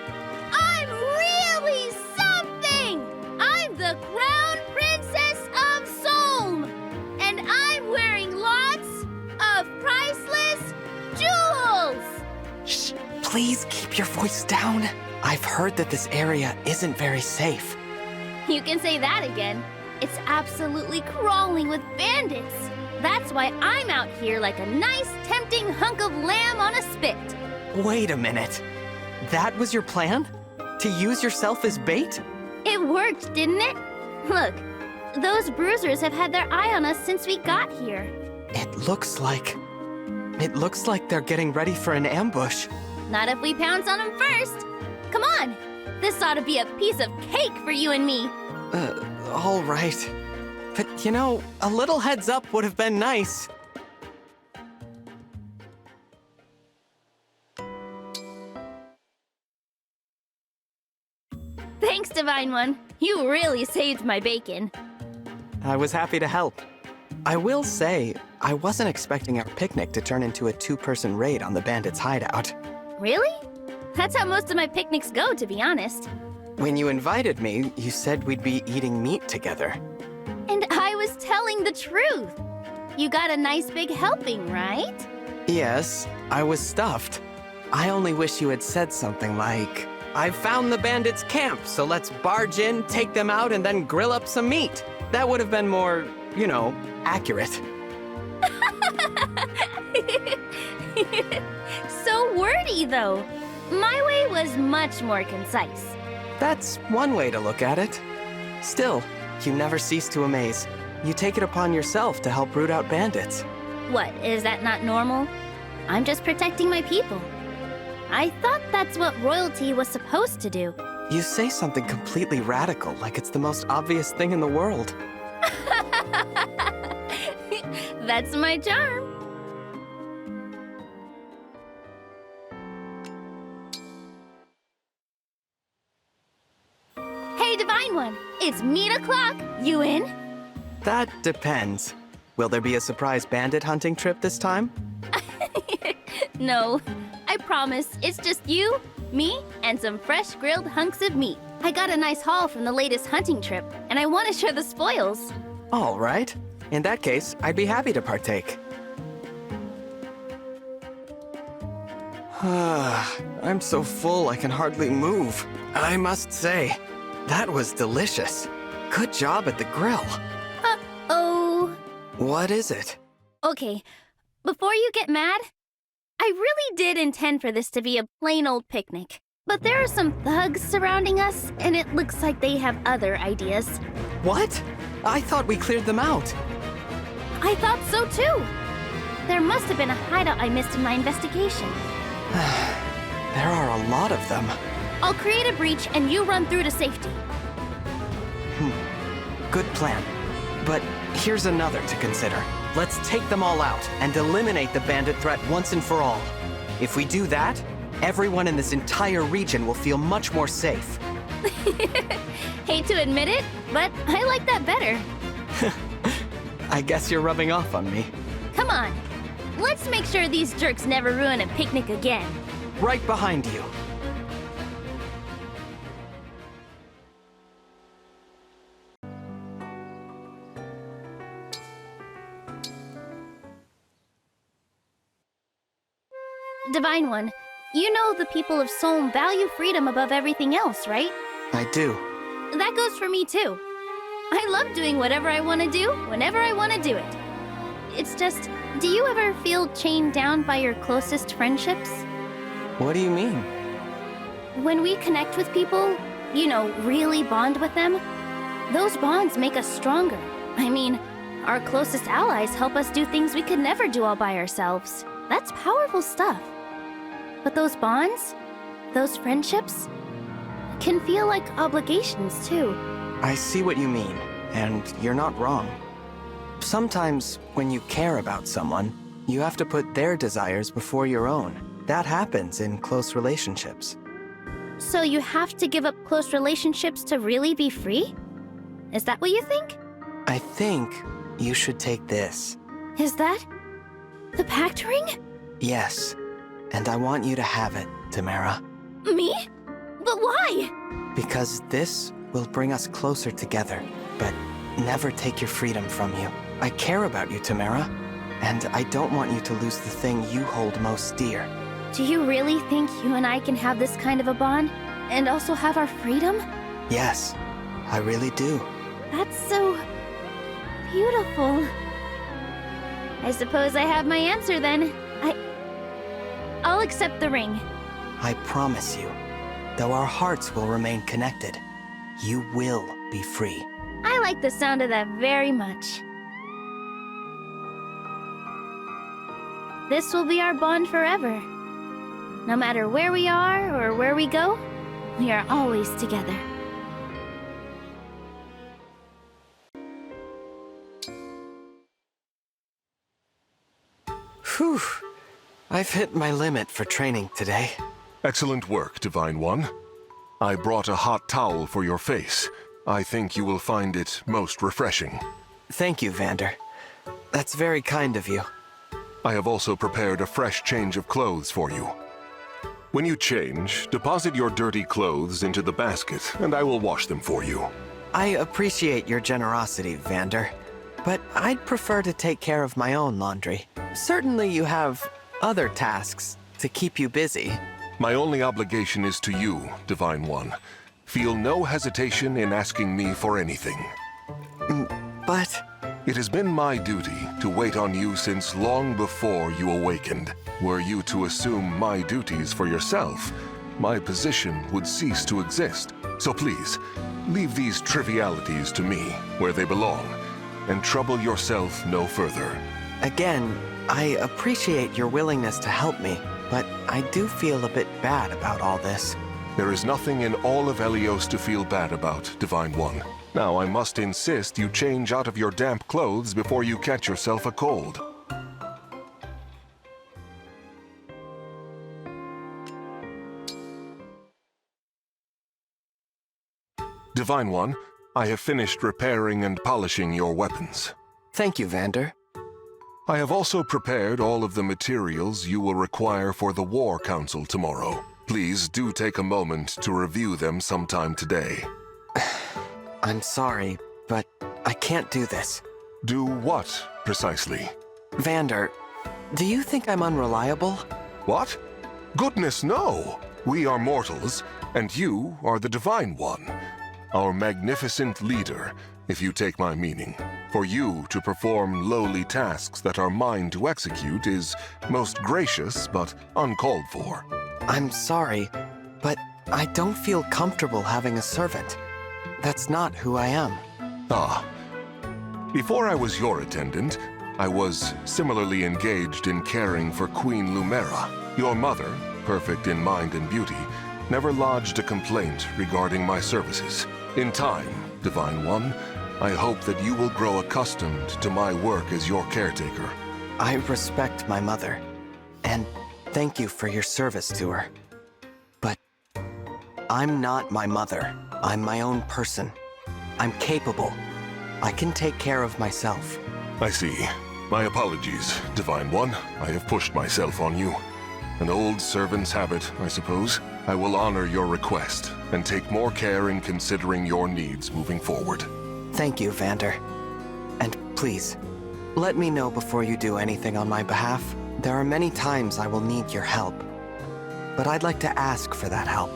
I'm really something! I'm the Crown Princess of Solm! And I'm wearing lots of priceless jewels! Shh, please keep your voice down. I've heard that this area isn't very safe. You can say that again. It's absolutely crawling with bandits. That's why I'm out here like a nice, tempting hunk of lamb on a spit. Wait a minute. That was your plan? To use yourself as bait? It worked, didn't it? Look, those bruisers have had their eye on us since we got here. It looks like they're getting ready for an ambush. Not if we pounce on them first. Come on! This ought to be a piece of cake for you and me. All right. But, you know, a little heads up would have been nice. Thanks, Divine One. You really saved my bacon. I was happy to help. I will say, I wasn't expecting our picnic to turn into a two-person raid on the bandits' hideout. Really? That's how most of my picnics go, to be honest. When you invited me, you said we'd be eating meat together. And I was telling the truth. You got a nice big helping, right? Yes, I was stuffed. I only wish you had said something like, "I've found the bandits' camp, so let's barge in, take them out, and then grill up some meat." That would have been more, you know, accurate. So wordy, though. My way was much more concise. That's one way to look at it. Still, you never cease to amaze. You take it upon yourself to help root out bandits. What, is that not normal? I'm just protecting my people. I thought that's what royalty was supposed to do. You say something completely radical, like it's the most obvious thing in the world. That's my charm. Hey, Divine One, it's meat o'clock. You in? That depends. Will there be a surprise bandit hunting trip this time? No, I promise. It's just you, me, and some fresh grilled hunks of meat. I got a nice haul from the latest hunting trip, and I want to share the spoils. All right. In that case, I'd be happy to partake. I'm so full I can hardly move. I must say, that was delicious. Good job at the grill. Oh. What is it? Okay, before you get mad, I really did intend for this to be a plain old picnic. But there are some thugs surrounding us, and it looks like they have other ideas. What? I thought we cleared them out. I thought so too. There must have been a hideout I missed in my investigation. There are a lot of them. I'll create a breach and you run through to safety. Good plan. But here's another to consider. Let's take them all out and eliminate the bandit threat once and for all. If we do that, everyone in this entire region will feel much more safe. Hate to admit it, but I like that better. I guess you're rubbing off on me. Come on, let's make sure these jerks never ruin a picnic again. Right behind you. Divine One, you know the people of Solm value freedom above everything else, right? I do. That goes for me too. I love doing whatever I want to do, whenever I want to do it. It's just, do you ever feel chained down by your closest friendships? What do you mean? When we connect with people, you know, really bond with them, those bonds make us stronger. I mean, our closest allies help us do things we could never do all by ourselves. That's powerful stuff. But those bonds, those friendships, can feel like obligations too. I see what you mean, and you're not wrong. Sometimes, when you care about someone, you have to put their desires before your own. That happens in close relationships. So you have to give up close relationships to really be free? Is that what you think? I think you should take this. Is that the pact ring? Yes, and I want you to have it, Tamara. Me? But why? Because this will bring us closer together, but never take your freedom from you. I care about you, Tamara, and I don't want you to lose the thing you hold most dear. Do you really think you and I can have this kind of a bond, and also have our freedom? Yes, I really do. That's so beautiful. I suppose I have my answer then. I'll accept the ring. I promise you, though our hearts will remain connected, you will be free. I like the sound of that very much. This will be our bond forever. No matter where we are or where we go, we are always together. Whew. I've hit my limit for training today. Excellent work, Divine One. I brought a hot towel for your face. I think you will find it most refreshing. Thank you, Vander. That's very kind of you. I have also prepared a fresh change of clothes for you. When you change, deposit your dirty clothes into the basket, and I will wash them for you. I appreciate your generosity, Vander, but I'd prefer to take care of my own laundry. Certainly you have other tasks to keep you busy. My only obligation is to you, Divine One. Feel no hesitation in asking me for anything. But... It has been my duty to wait on you since long before you awakened. Were you to assume my duties for yourself, my position would cease to exist. So please, leave these trivialities to me, where they belong, and trouble yourself no further. Again, I appreciate your willingness to help me, but I do feel a bit bad about all this. There is nothing in all of Helios to feel bad about, Divine One. Now I must insist you change out of your damp clothes before you catch yourself a cold. Divine One, I have finished repairing and polishing your weapons. Thank you, Vander. I have also prepared all of the materials you will require for the War Council tomorrow. Please do take a moment to review them sometime today. I'm sorry, but I can't do this. Do what, precisely? Vander, do you think I'm unreliable? What? Goodness, no! We are mortals, and you are the Divine One. Our magnificent leader, if you take my meaning. For you to perform lowly tasks that are mine to execute is most gracious, but uncalled for. I'm sorry, but I don't feel comfortable having a servant. That's not who I am. Ah. Before I was your attendant, I was similarly engaged in caring for Queen Lumera. Your mother, perfect in mind and beauty, never lodged a complaint regarding my services. In time, Divine One, I hope that you will grow accustomed to my work as your caretaker. I respect my mother, and thank you for your service to her. But I'm not my mother. I'm my own person. I'm capable. I can take care of myself. I see. My apologies, Divine One. I have pushed myself on you. An old servant's habit, I suppose. I will honor your request and take more care in considering your needs moving forward. Thank you, Vander. And please, let me know before you do anything on my behalf. There are many times I will need your help, but I'd like to ask for that help.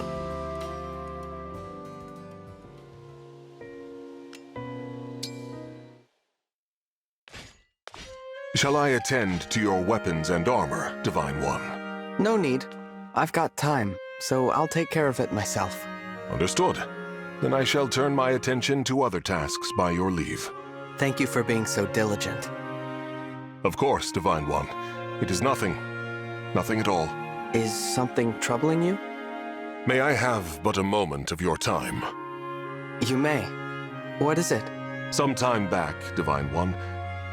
Shall I attend to your weapons and armor, Divine One? No need. I've got time, so I'll take care of it myself. Understood. Then I shall turn my attention to other tasks by your leave. Thank you for being so diligent. Of course, Divine One. It is nothing. Nothing at all. Is something troubling you? May I have but a moment of your time? You may. What is it? Some time back, Divine One,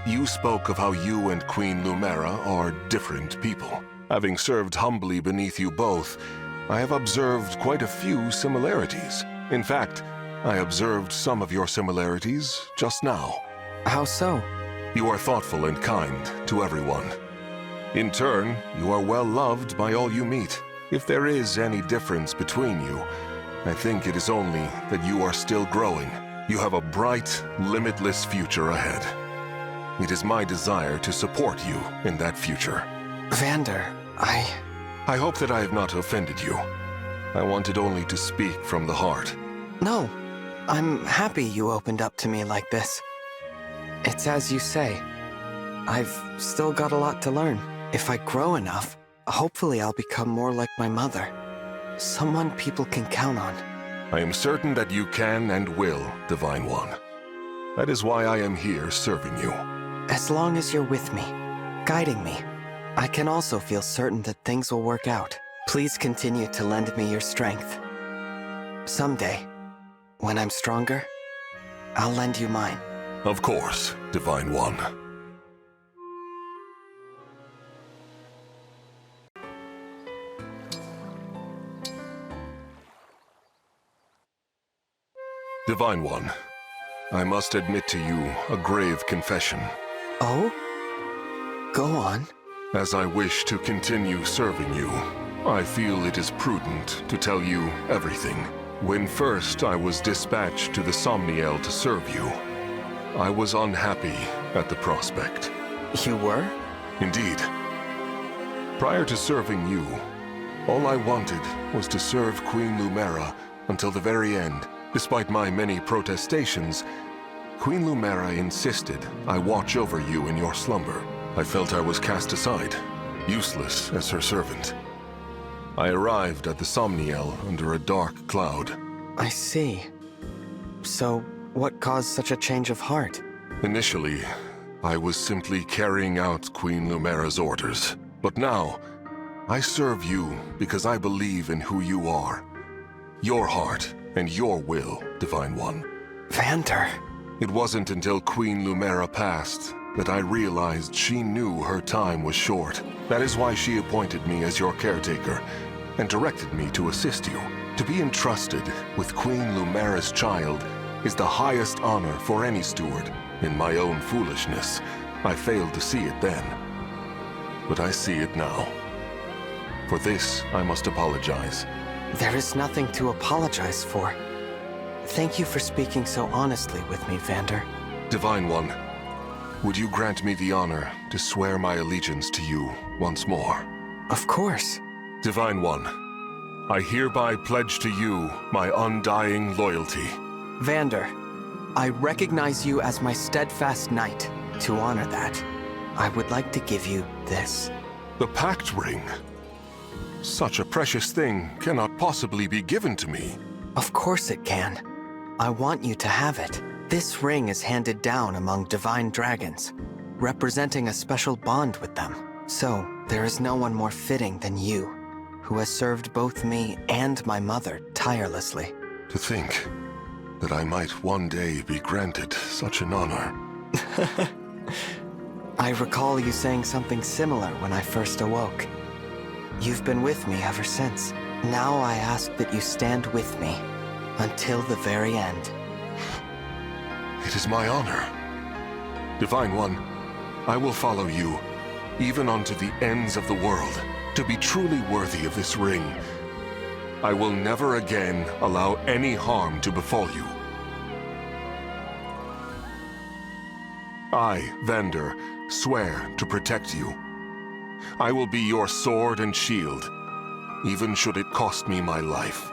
you spoke of how you and Queen Lumera are different people. Having served humbly beneath you both, I have observed quite a few similarities. In fact, I observed some of your similarities just now. How so? You are thoughtful and kind to everyone. In turn, you are well loved by all you meet. If there is any difference between you, I think it is only that you are still growing. You have a bright, limitless future ahead. It is my desire to support you in that future. Vander, I hope that I have not offended you. I wanted only to speak from the heart. No, I'm happy you opened up to me like this. It's as you say. I've still got a lot to learn. If I grow enough, hopefully I'll become more like my mother. Someone people can count on. I am certain that you can and will, Divine One. That is why I am here serving you. As long as you're with me, guiding me, I can also feel certain that things will work out. Please continue to lend me your strength. Someday, when I'm stronger, I'll lend you mine. Of course, Divine One. Divine One, I must admit to you a grave confession. Oh? Go on. As I wish to continue serving you, I feel it is prudent to tell you everything. When first I was dispatched to the Somniel to serve you, I was unhappy at the prospect. You were? Indeed. Prior to serving you, all I wanted was to serve Queen Lumera until the very end. Despite my many protestations, Queen Lumera insisted I watch over you in your slumber. I felt I was cast aside, useless as her servant. I arrived at the Somniel under a dark cloud. I see. So, what caused such a change of heart? Initially, I was simply carrying out Queen Lumera's orders. But now, I serve you because I believe in who you are. Your heart and your will, Divine One. Vander. It wasn't until Queen Lumera passed that I realized she knew her time was short. That is why she appointed me as your caretaker and directed me to assist you. To be entrusted with Queen Lumera's child is the highest honor for any steward. In my own foolishness, I failed to see it then. But I see it now. For this, I must apologize. There is nothing to apologize for. Thank you for speaking so honestly with me, Vander. Divine One, would you grant me the honor to swear my allegiance to you once more? Of course. Divine One, I hereby pledge to you my undying loyalty. Vander, I recognize you as my steadfast knight. To honor that, I would like to give you this. The Pact Ring. Such a precious thing cannot possibly be given to me. Of course it can. I want you to have it. This ring is handed down among divine dragons, representing a special bond with them. So, there is no one more fitting than you, who has served both me and my mother tirelessly. To think that I might one day be granted such an honor. I recall you saying something similar when I first awoke. You've been with me ever since. Now I ask that you stand with me until the very end. It is my honor. Divine One, I will follow you, even unto the ends of the world, to be truly worthy of this ring. I will never again allow any harm to befall you. I, Vander, swear to protect you. I will be your sword and shield, even should it cost me my life.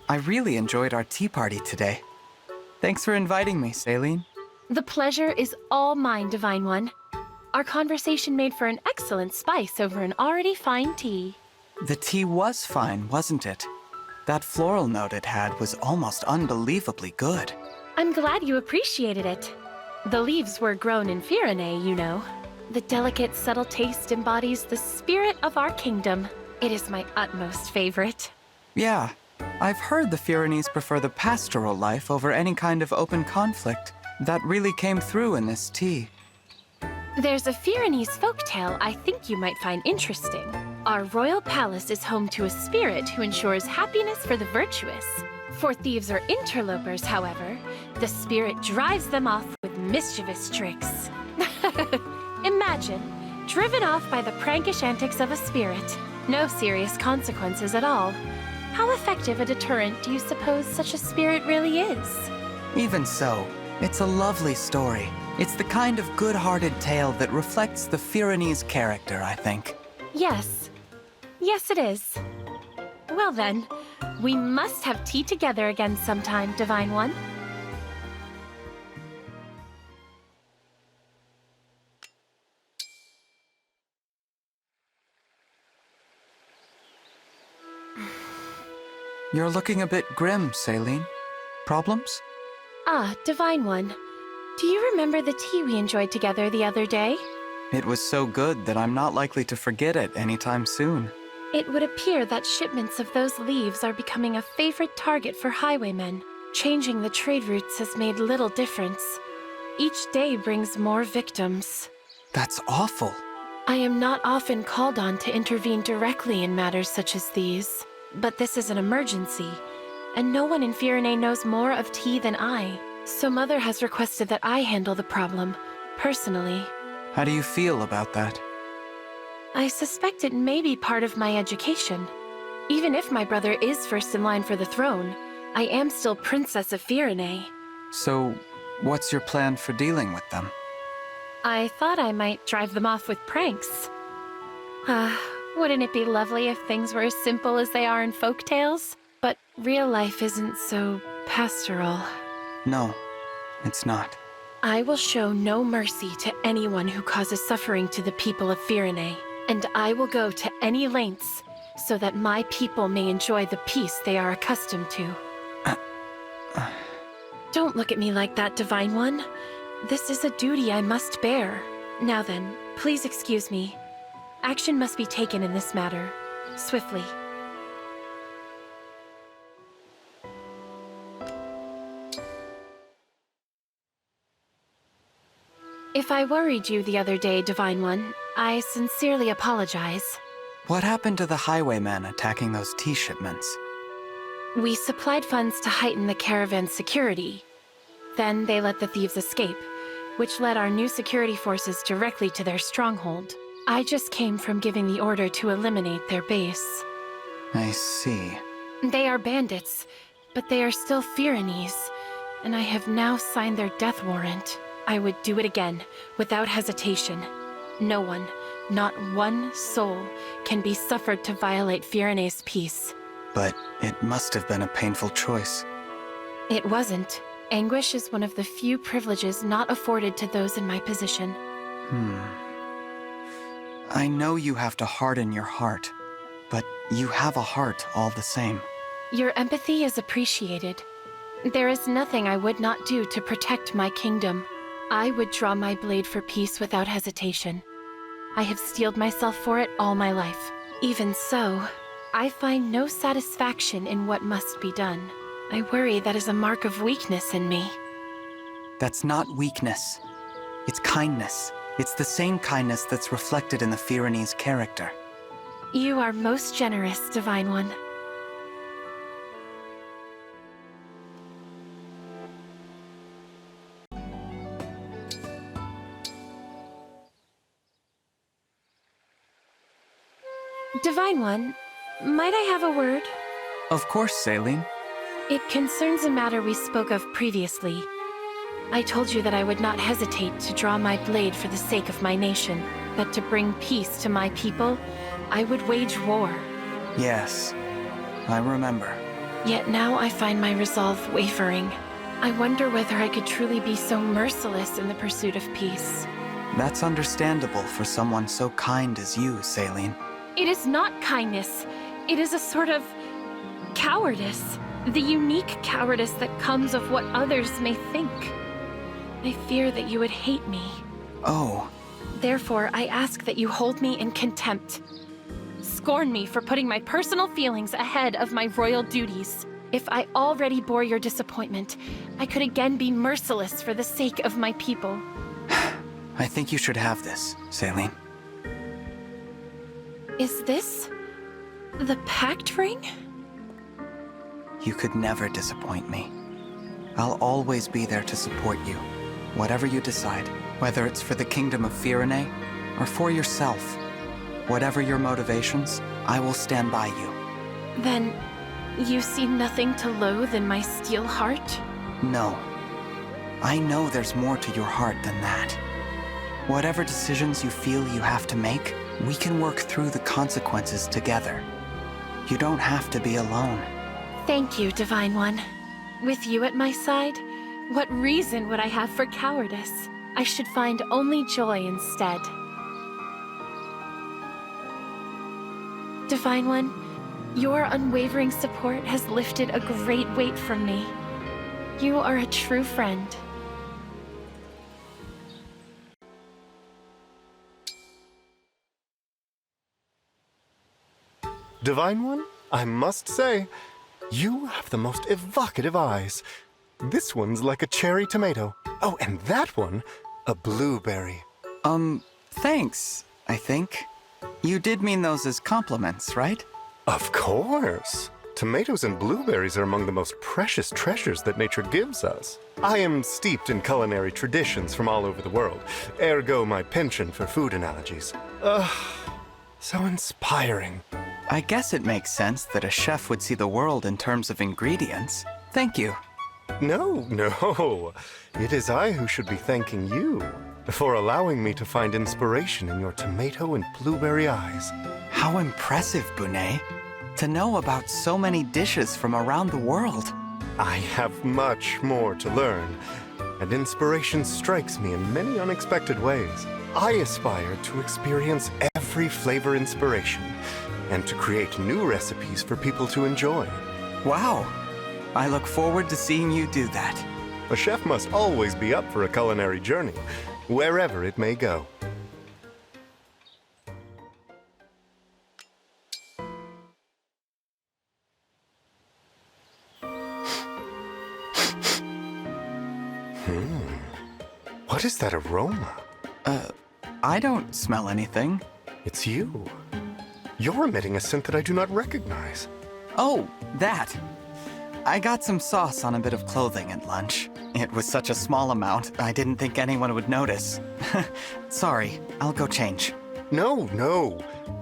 I really enjoyed our tea party today. Thanks for inviting me, Saline. The pleasure is all mine, Divine One. Our conversation made for an excellent spice over an already fine tea. The tea was fine, wasn't it? That floral note it had was almost unbelievably good. I'm glad you appreciated it. The leaves were grown in Firene, you know. The delicate, subtle taste embodies the spirit of our kingdom. It is my utmost favorite. Yeah, I've heard the Firenese prefer the pastoral life over any kind of open conflict. That really came through in this tea. There's a Firenese folktale I think you might find interesting. Our royal palace is home to a spirit who ensures happiness for the virtuous. For thieves or interlopers, however, the spirit drives them off with mischievous tricks. Imagine, driven off by the prankish antics of a spirit. No serious consequences at all. How effective a deterrent do you suppose such a spirit really is? Even so, it's a lovely story. It's the kind of good-hearted tale that reflects the Firenese character, I think. Yes. Yes, it is. Well then, we must have tea together again sometime, Divine One. You're looking a bit grim, Saline. Problems? Ah, Divine One. Do you remember the tea we enjoyed together the other day? It was so good that I'm not likely to forget it anytime soon. It would appear that shipments of those leaves are becoming a favorite target for highwaymen. Changing the trade routes has made little difference. Each day brings more victims. That's awful. I am not often called on to intervene directly in matters such as these. But this is an emergency, and no one in Firene knows more of tea than I. So Mother has requested that I handle the problem, personally. How do you feel about that? I suspect it may be part of my education. Even if my brother is first in line for the throne, I am still Princess of Firene. So, what's your plan for dealing with them? I thought I might drive them off with pranks. Wouldn't it be lovely if things were as simple as they are in folktales? But real life isn't so pastoral. No, it's not. I will show no mercy to anyone who causes suffering to the people of Firene, and I will go to any lengths so that my people may enjoy the peace they are accustomed to. Don't look at me like that, Divine One. This is a duty I must bear. Now then, please excuse me. Action must be taken in this matter, swiftly. If I worried you the other day, Divine One, I sincerely apologize. What happened to the highwaymen attacking those tea shipments? We supplied funds to heighten the caravan's security. Then they let the thieves escape, which led our new security forces directly to their stronghold. I just came from giving the order to eliminate their base. I see. They are bandits, But they are still Fyranese, and I have now signed their death warrant. I would do it again, without hesitation. No one, not one soul, can be suffered to violate Fyrane's peace. But it must have been a painful choice. It wasn't. Anguish is one of the few privileges not afforded to those in my position. I know you have to harden your heart, but you have a heart all the same. Your empathy is appreciated. There is nothing I would not do to protect my kingdom. I would draw my blade for peace without hesitation. I have steeled myself for it all my life. Even so, I find no satisfaction in what must be done. I worry that is a mark of weakness in me. That's not weakness. It's kindness. It's the same kindness that's reflected in the Fyranese character. You are most generous, Divine One. Divine One, might I have a word? Of course, Saline. It concerns a matter we spoke of previously. I told you that I would not hesitate to draw my blade for the sake of my nation, that to bring peace to my people, I would wage war. Yes, I remember. Yet now I find my resolve wavering. I wonder whether I could truly be so merciless in the pursuit of peace. That's understandable for someone so kind as you, Saline. It is not kindness. It is a sort of cowardice. The unique cowardice that comes of what others may think. I fear that you would hate me. Oh. Therefore, I ask that you hold me in contempt. Scorn me for putting my personal feelings ahead of my royal duties. If I already bore your disappointment, I could again be merciless for the sake of my people. I think you should have this, Saline. Is this the pact ring? You could never disappoint me. I'll always be there to support you, whatever you decide, whether it's for the kingdom of Fyrane or for yourself. Whatever your motivations, I will stand by you. Then, you see nothing to loathe in my steel heart? No. I know there's more to your heart than that. Whatever decisions you feel you have to make, we can work through the consequences together. You don't have to be alone. Thank you, Divine One. With you at my side, what reason would I have for cowardice? I should find only joy instead. Divine One, your unwavering support has lifted a great weight from me. You are a true friend. Divine One, I must say, you have the most evocative eyes. This one's like a cherry tomato. Oh, and that one, a blueberry. Thanks, I think. You did mean those as compliments, right? Of course. Tomatoes and blueberries are among the most precious treasures that nature gives us. I am steeped in culinary traditions from all over the world, ergo my penchant for food analogies. So inspiring. I guess it makes sense that a chef would see the world in terms of ingredients. Thank you. No. It is I who should be thanking you for allowing me to find inspiration in your tomato and blueberry eyes. How impressive, Bunet. To know about so many dishes from around the world. I have much more to learn, and inspiration strikes me in many unexpected ways. I aspire to experience every flavor inspiration, and to create new recipes for people to enjoy. Wow. I look forward to seeing you do that. A chef must always be up for a culinary journey, wherever it may go. What is that aroma? I don't smell anything. It's you. You're emitting a scent that I do not recognize. Oh, that. I got some sauce on a bit of clothing at lunch. It was such a small amount, I didn't think anyone would notice. Sorry, I'll go change. No.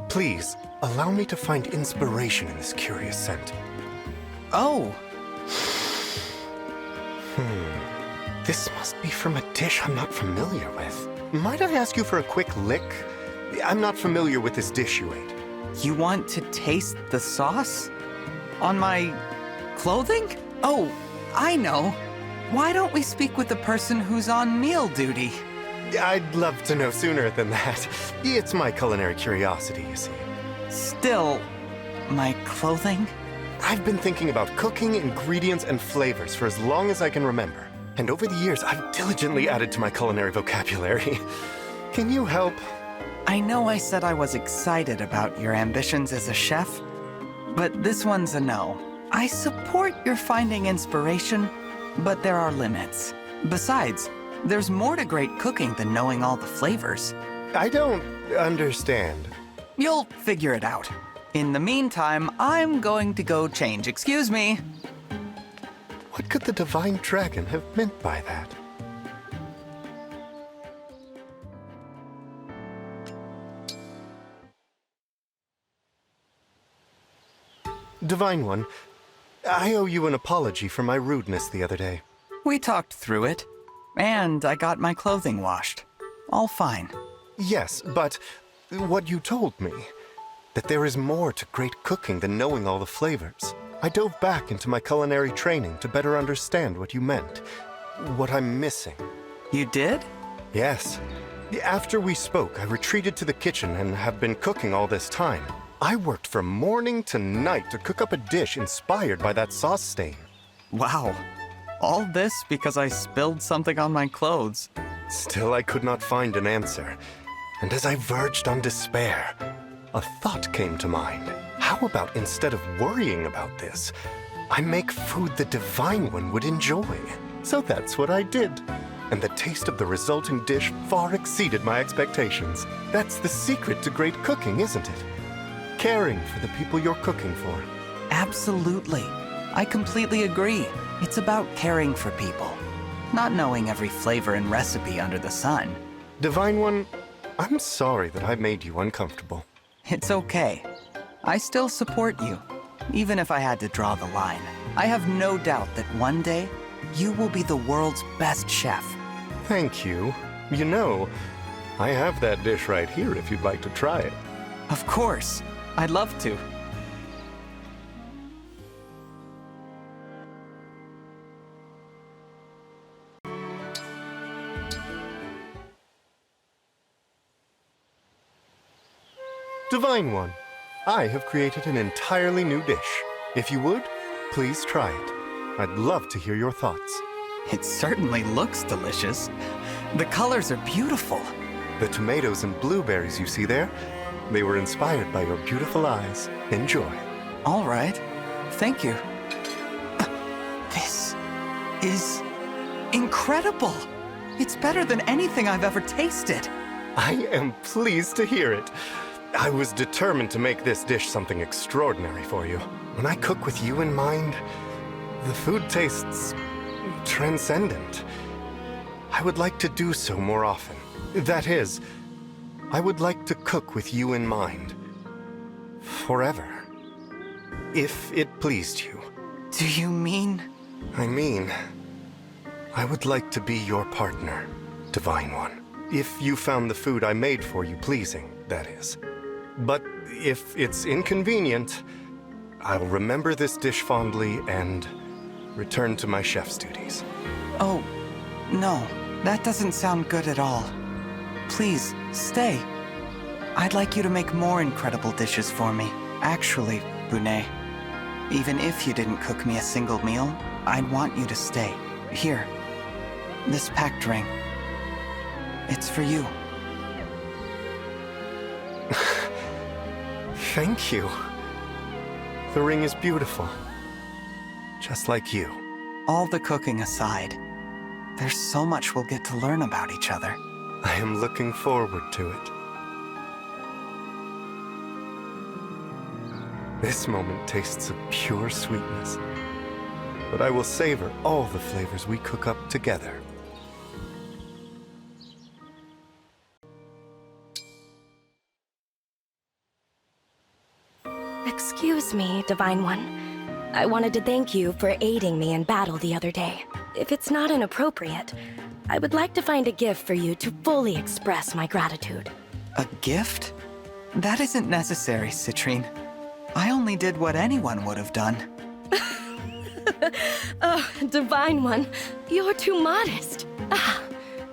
Please, allow me to find inspiration in this curious scent. Oh. This must be from a dish I'm not familiar with. Might I ask you for a quick lick? I'm not familiar with this dish you ate. You want to taste the sauce? On my clothing? Oh, I know. Why don't we speak with the person who's on meal duty? I'd love to know sooner than that. It's my culinary curiosity, you see. Still, my clothing? I've been thinking about cooking, ingredients, and flavors for as long as I can remember. And over the years, I've diligently added to my culinary vocabulary. Can you help? I know I said I was excited about your ambitions as a chef, but this one's a no. I support your finding inspiration, but there are limits. Besides, there's more to great cooking than knowing all the flavors. I don't understand. You'll figure it out. In the meantime, I'm going to go change. Excuse me. What could the Divine Dragon have meant by that? Divine One, I owe you an apology for my rudeness the other day. We talked through it, and I got my clothing washed. All fine. Yes, but what you told me, that there is more to great cooking than knowing all the flavors. I dove back into my culinary training to better understand what you meant, what I'm missing. You did? Yes. After we spoke, I retreated to the kitchen and have been cooking all this time. I worked from morning to night to cook up a dish inspired by that sauce stain. Wow. All this because I spilled something on my clothes. Still, I could not find an answer. And as I verged on despair, a thought came to mind. How about instead of worrying about this, I make food the Divine One would enjoy? So that's what I did. And the taste of the resulting dish far exceeded my expectations. That's the secret to great cooking, isn't it? Caring for the people you're cooking for. Absolutely. I completely agree. It's about caring for people, not knowing every flavor and recipe under the sun. Divine One, I'm sorry that I made you uncomfortable. It's okay. I still support you, even if I had to draw the line. I have no doubt that one day, you will be the world's best chef. Thank you. You know, I have that dish right here if you'd like to try it. Of course. I'd love to. Divine One, I have created an entirely new dish. If you would, please try it. I'd love to hear your thoughts. It certainly looks delicious. The colors are beautiful. The tomatoes and blueberries you see there, they were inspired by your beautiful eyes. Enjoy. All right. Thank you. This is incredible. It's better than anything I've ever tasted. I am pleased to hear it. I was determined to make this dish something extraordinary for you. When I cook with you in mind, the food tastes transcendent. I would like to do so more often. That is, I would like to cook with you in mind. Forever. If it pleased you. Do you mean? I mean, I would like to be your partner, Divine One. If you found the food I made for you pleasing, that is. But if it's inconvenient, I'll remember this dish fondly and return to my chef's duties. Oh, no. That doesn't sound good at all. Please, stay. I'd like you to make more incredible dishes for me. Actually, Bonet, even if you didn't cook me a single meal, I'd want you to stay. Here, this packed ring. It's for you. Thank you. The ring is beautiful. Just like you. All the cooking aside, there's so much we'll get to learn about each other. I am looking forward to it. This moment tastes of pure sweetness. But I will savor all the flavors we cook up together. Excuse me, Divine One. I wanted to thank you for aiding me in battle the other day. if it's not inappropriate, I would like to find a gift for you to fully express my gratitude. A gift? That isn't necessary, Citrine. I only did what anyone would have done. Oh, Divine One, you're too modest.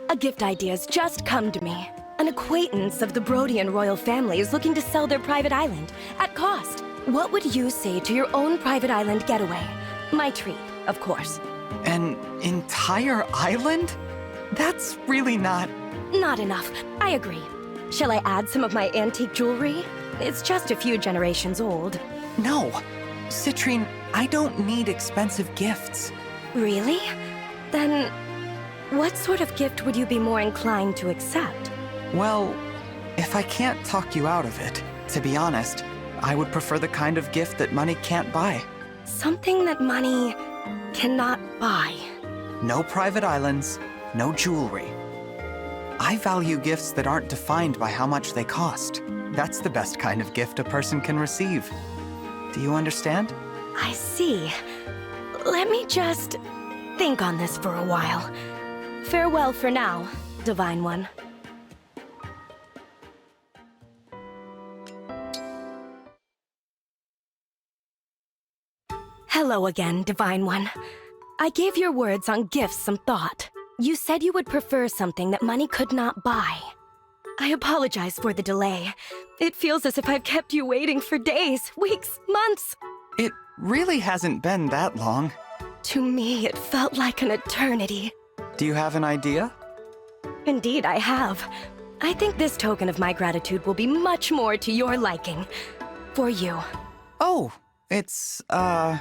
A gift idea's just come to me. An acquaintance of the Brodian royal family is looking to sell their private island at cost. What would you say to your own private island getaway? My treat, of course. An entire island? That's really not... Not enough. I agree. Shall I add some of my antique jewelry? It's just a few generations old. No. Citrine, I don't need expensive gifts. Really? Then, what sort of gift would you be more inclined to accept? Well, if I can't talk you out of it, to be honest, I would prefer the kind of gift that money can't buy. Something that money cannot buy. No private islands, no jewelry. I value gifts that aren't defined by how much they cost. That's the best kind of gift a person can receive. Do you understand? I see. Let me just think on this for a while. Farewell for now, Divine One. Hello again, Divine One. I gave your words on gifts some thought. You said you would prefer something that money could not buy. I apologize for the delay. It feels as if I've kept you waiting for days, weeks, months. It really hasn't been that long. To me, it felt like an eternity. Do you have an idea? Indeed, I have. I think this token of my gratitude will be much more to your liking. For you. Oh, it's a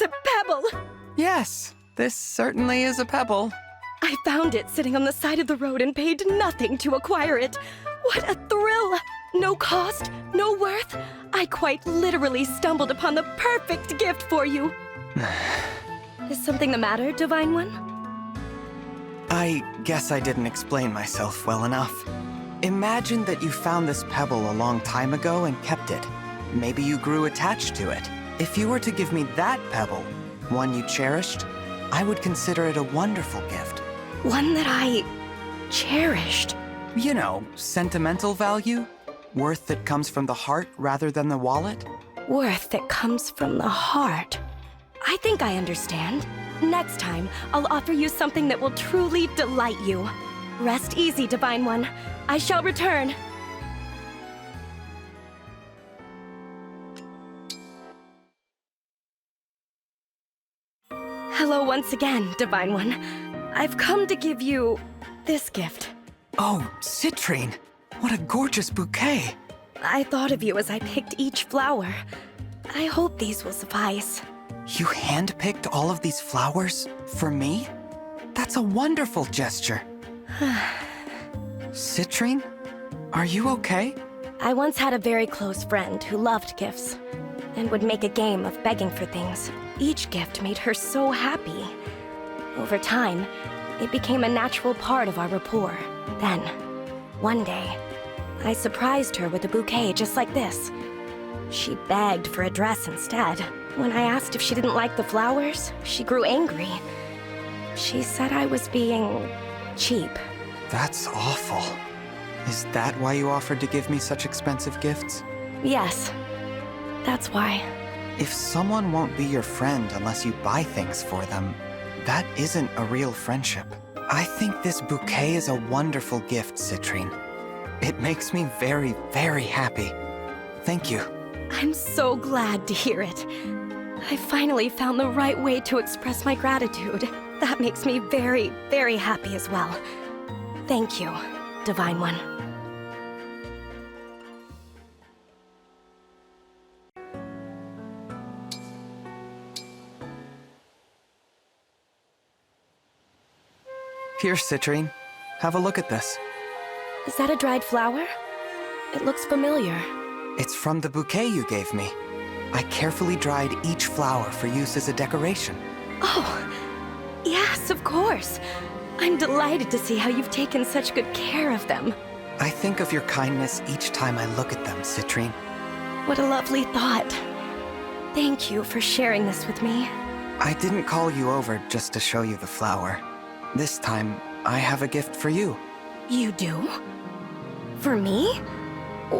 pebble! Yes, this certainly is a pebble. I found it sitting on the side of the road and paid nothing to acquire it. What a thrill! No cost, no worth. I quite literally stumbled upon the perfect gift for you. Is something the matter, Divine One? I guess I didn't explain myself well enough. Imagine that you found this pebble a long time ago and kept it. Maybe you grew attached to it. If you were to give me that pebble, one you cherished, I would consider it a wonderful gift. One that I cherished? You know, sentimental value? Worth that comes from the heart rather than the wallet? Worth that comes from the heart. I think I understand. Next time, I'll offer you something that will truly delight you. Rest easy, Divine One. I shall return. Hello once again, Divine One. I've come to give you this gift. Oh, Citrine! What a gorgeous bouquet! I thought of you as I picked each flower. I hope these will suffice. You handpicked all of these flowers? For me? That's a wonderful gesture. Citrine? Are you okay? I once had a very close friend who loved gifts and would make a game of begging for things. Each gift made her so happy. Over time, it became a natural part of our rapport. Then, one day, I surprised her with a bouquet just like this. She begged for a dress instead. When I asked if she didn't like the flowers, she grew angry. She said I was being cheap. That's awful. Is that why you offered to give me such expensive gifts? Yes, that's why. If someone won't be your friend unless you buy things for them, that isn't a real friendship. I think this bouquet is a wonderful gift, Citrine. It makes me very, very happy. Thank you. I'm so glad to hear it. I finally found the right way to express my gratitude. That makes me very, very happy as well. Thank you, Divine One. Here, Citrine. Have a look at this. Is that a dried flower? It looks familiar. It's from the bouquet you gave me. I carefully dried each flower for use as a decoration. Oh, yes, of course. I'm delighted to see how you've taken such good care of them. I think of your kindness each time I look at them, Citrine. What a lovely thought. Thank you for sharing this with me. I didn't call you over just to show you the flower. This time, I have a gift for you. You do? For me?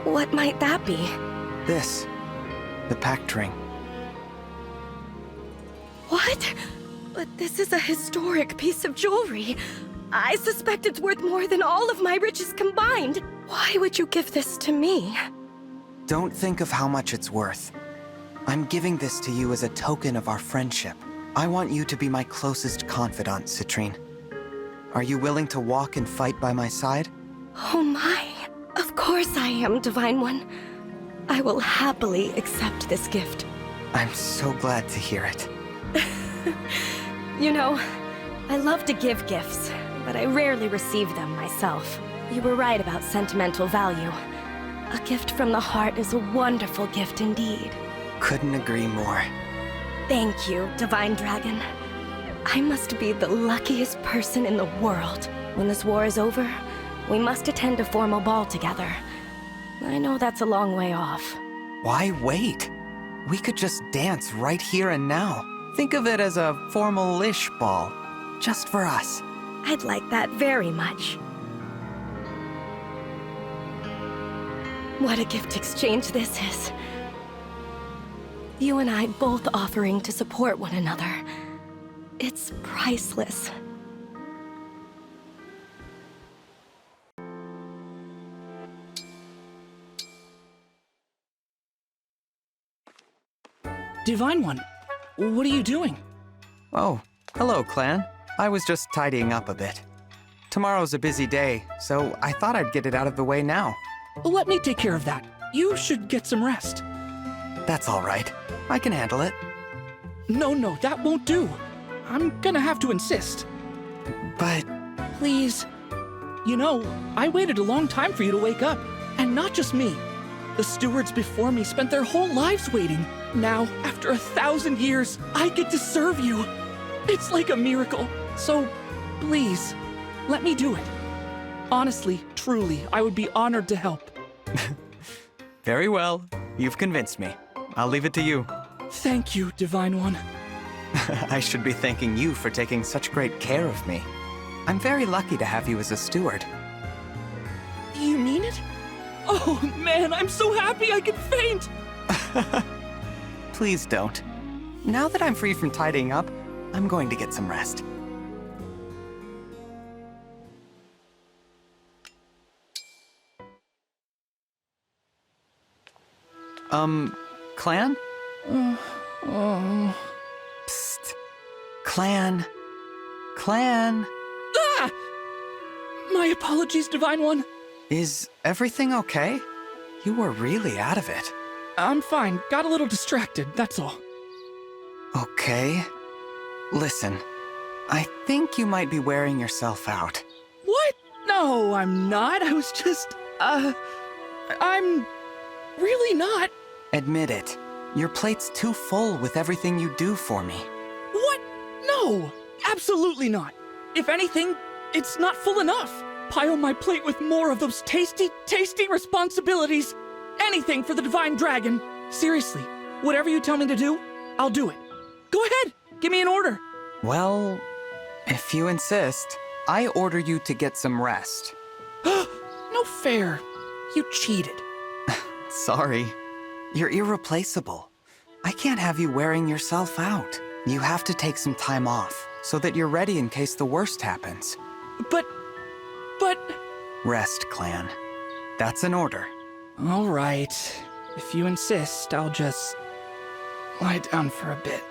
What might that be? This. The pact ring. What? But this is a historic piece of jewelry. I suspect it's worth more than all of my riches combined. Why would you give this to me? Don't think of how much it's worth. I'm giving this to you as a token of our friendship. I want you to be my closest confidant, Citrine. Are you willing to walk and fight by my side? Oh my. Of course I am, Divine One. I will happily accept this gift. I'm so glad to hear it. You know, I love to give gifts, but I rarely receive them myself. You were right about sentimental value. A gift from the heart is a wonderful gift indeed. Couldn't agree more. Thank you, Divine Dragon. I must be the luckiest person in the world. When this war is over, we must attend a formal ball together. I know that's a long way off. Why wait? We could just dance right here and now. Think of it as a formal-ish ball, just for us. I'd like that very much. What a gift exchange this is. You and I both offering to support one another. It's priceless. Divine One, what are you doing? Oh, hello, Clan. I was just tidying up a bit. Tomorrow's a busy day, so I thought I'd get it out of the way now. Let me take care of that. You should get some rest. That's all right. I can handle it. No, that won't do. I'm gonna have to insist. But... Please. You know, I waited a long time for you to wake up. And not just me. The stewards before me spent their whole lives waiting. Now, after 1,000 years, I get to serve you. It's like a miracle. So, please, let me do it. Honestly, truly, I would be honored to help. Very well. You've convinced me. I'll leave it to you. Thank you, Divine One. I should be thanking you for taking such great care of me. I'm very lucky to have you as a steward. You mean it? Oh, man, I'm so happy I can faint! Please don't. Now that I'm free from tidying up, I'm going to get some rest. Clan? Psst. Clan. Clan. Ah! My apologies, Divine One. Is everything okay? You were really out of it. I'm fine. Got a little distracted, that's all. Okay. Listen, I think you might be wearing yourself out. What? No, I'm not. I was just, I'm really not. Admit it. Your plate's too full with everything you do for me. What? No, absolutely not. If anything, it's not full enough. Pile my plate with more of those tasty, tasty responsibilities. Anything for the Divine Dragon. Seriously, whatever you tell me to do, I'll do it. Go ahead, give me an order. Well, if you insist, I order you to get some rest. No fair. You cheated. Sorry. You're irreplaceable. I can't have you wearing yourself out. You have to take some time off, so that you're ready in case the worst happens. But... Rest, Clan. That's an order. All right. If you insist, I'll just lie down for a bit.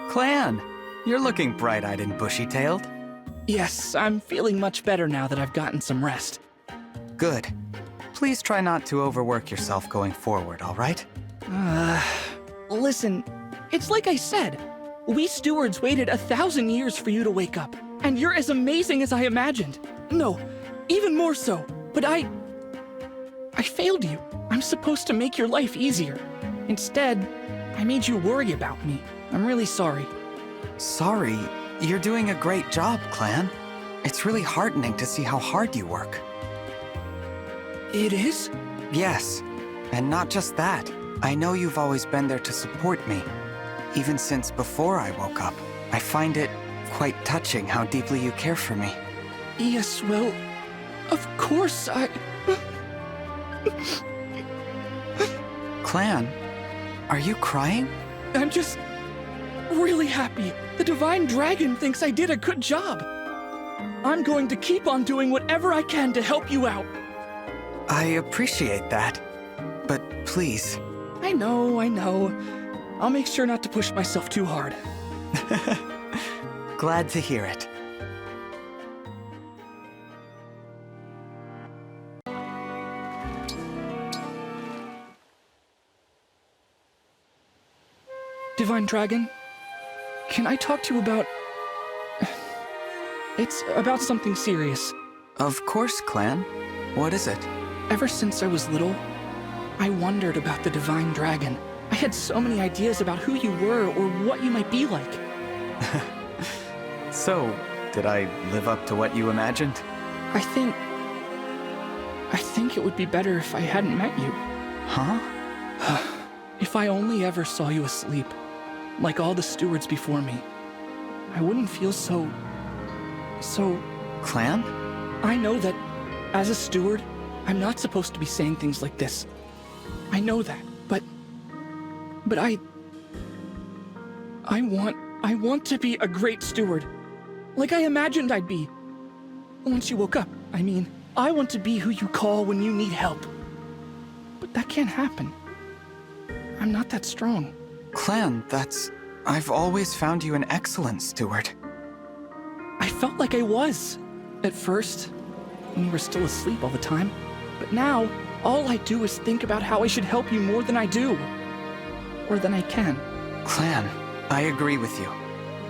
Clan, you're looking bright-eyed and bushy-tailed. Yes, I'm feeling much better now that I've gotten some rest. Good. Please try not to overwork yourself going forward, all right? Listen, it's like I said. We stewards waited 1,000 years for you to wake up, and you're as amazing as I imagined. No, even more so. But I failed you. I'm supposed to make your life easier. Instead, I made you worry about me. I'm really sorry. Sorry? You're doing a great job, Clan. It's really heartening to see how hard you work. It is? Yes. And not just that. I know you've always been there to support me, even since before I woke up. I find it quite touching how deeply you care for me. Yes, well, of course I... Clan, are you crying? I'm just really happy. The Divine Dragon thinks I did a good job. I'm going to keep on doing whatever I can to help you out. I appreciate that, but please. I know. I'll make sure not to push myself too hard. Glad to hear it. Divine Dragon, can I talk to you about... It's about something serious. Of course, Clan. What is it? Ever since I was little, I wondered about the Divine Dragon. I had so many ideas about who you were or what you might be like. So, did I live up to what you imagined? I think it would be better if I hadn't met you. Huh? If I only ever saw you asleep, like all the stewards before me, I wouldn't feel so... Clan? I know that, as a steward, I'm not supposed to be saying things like this. I know that, but I want to be a great steward. Like I imagined I'd be. Once you woke up, I mean, I want to be who you call when you need help. But that can't happen. I'm not that strong. Clan, I've always found you an excellent steward. I felt like I was, at first, when you were still asleep all the time. But now, all I do is think about how I should help you more than I do. Or than I can. Clan, I agree with you.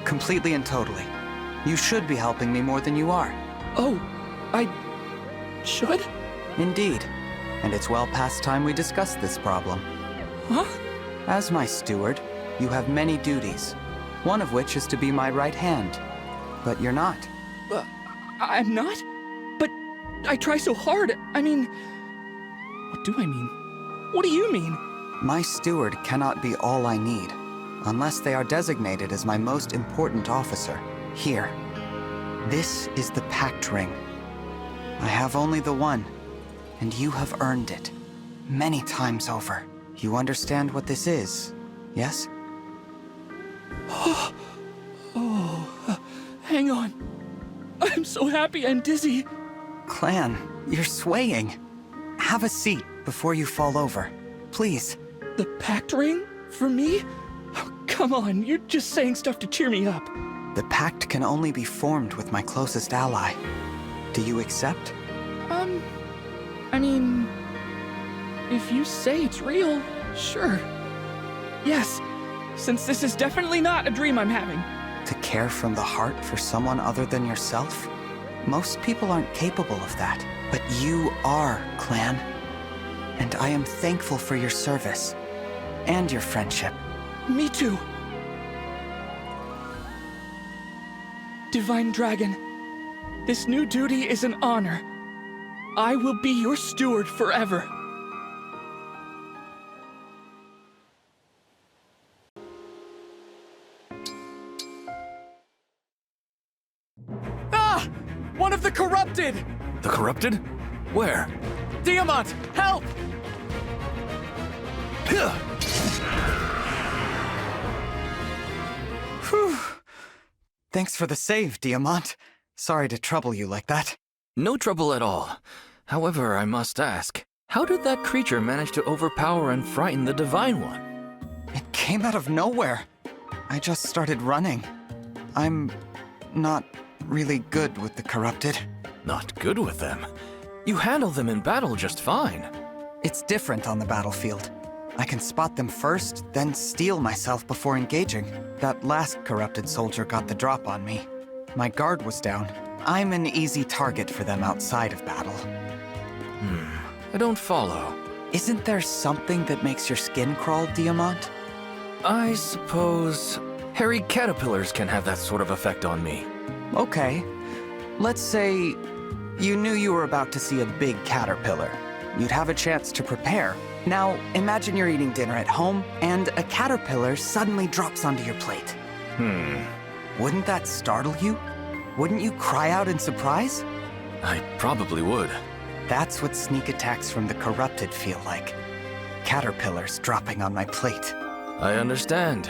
Completely and totally. You should be helping me more than you are. Oh, I... should? Indeed. And it's well past time we discuss this problem. Huh? As my steward, you have many duties, one of which is to be my right hand. But you're not. I'm not? But I try so hard. I mean... What do I mean? What do you mean? My steward cannot be all I need, unless they are designated as my most important officer. Here. This is the Pact Ring. I have only the one, and you have earned it. Many times over. You understand what this is, yes? Hang on. I'm so happy I'm dizzy. Clan, you're swaying. Have a seat before you fall over. Please. The Pact Ring? For me? Oh, come on, you're just saying stuff to cheer me up. The pact can only be formed with my closest ally. Do you accept? I mean... If you say it's real, sure. Yes, since this is definitely not a dream I'm having. To care from the heart for someone other than yourself? Most people aren't capable of that, but you are, Clan. And I am thankful for your service, and your friendship. Me too. Divine Dragon, this new duty is an honor. I will be your steward forever. Ah! One of the corrupted! The corrupted? Where? Diamant, help! Whew. Thanks for the save, Diamant. Sorry to trouble you like that. No trouble at all. However, I must ask, how did that creature manage to overpower and frighten the Divine One? It came out of nowhere. I just started running. I'm not really good with the corrupted. Not good with them? You handle them in battle just fine. It's different on the battlefield. I can spot them first, then steel myself before engaging. That last corrupted soldier got the drop on me. My guard was down. I'm an easy target for them outside of battle. I don't follow. Isn't there something that makes your skin crawl, Diamant? I suppose hairy caterpillars can have that sort of effect on me. Okay. Let's say you knew you were about to see a big caterpillar. you'd have a chance to prepare. Now, imagine you're eating dinner at home, and a caterpillar suddenly drops onto your plate. Wouldn't that startle you? Wouldn't you cry out in surprise? I probably would. That's what sneak attacks from the corrupted feel like. Caterpillars dropping on my plate. I understand.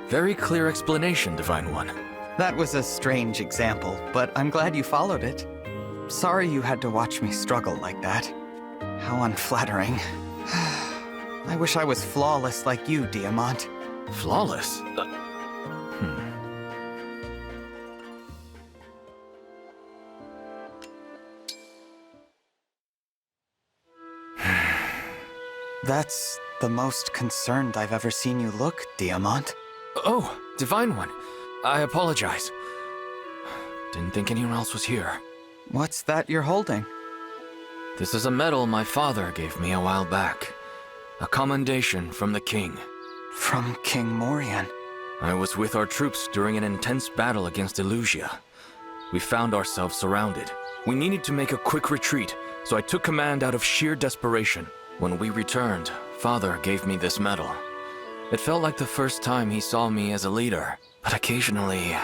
Very clear explanation, Divine One. That was a strange example, but I'm glad you followed it. Sorry you had to watch me struggle like that. How unflattering. I wish I was flawless like you, Diamant. Flawless? That's the most concerned I've ever seen you look, Diamant. Oh, Divine One. I apologize. Didn't think anyone else was here. What's that you're holding? This is a medal my father gave me a while back. A commendation from the king. From King Morian. I was with our troops during an intense battle against Elusia. We found ourselves surrounded. We needed to make a quick retreat, so I took command out of sheer desperation. When we returned, Father gave me this medal. It felt like the first time he saw me as a leader, but occasionally,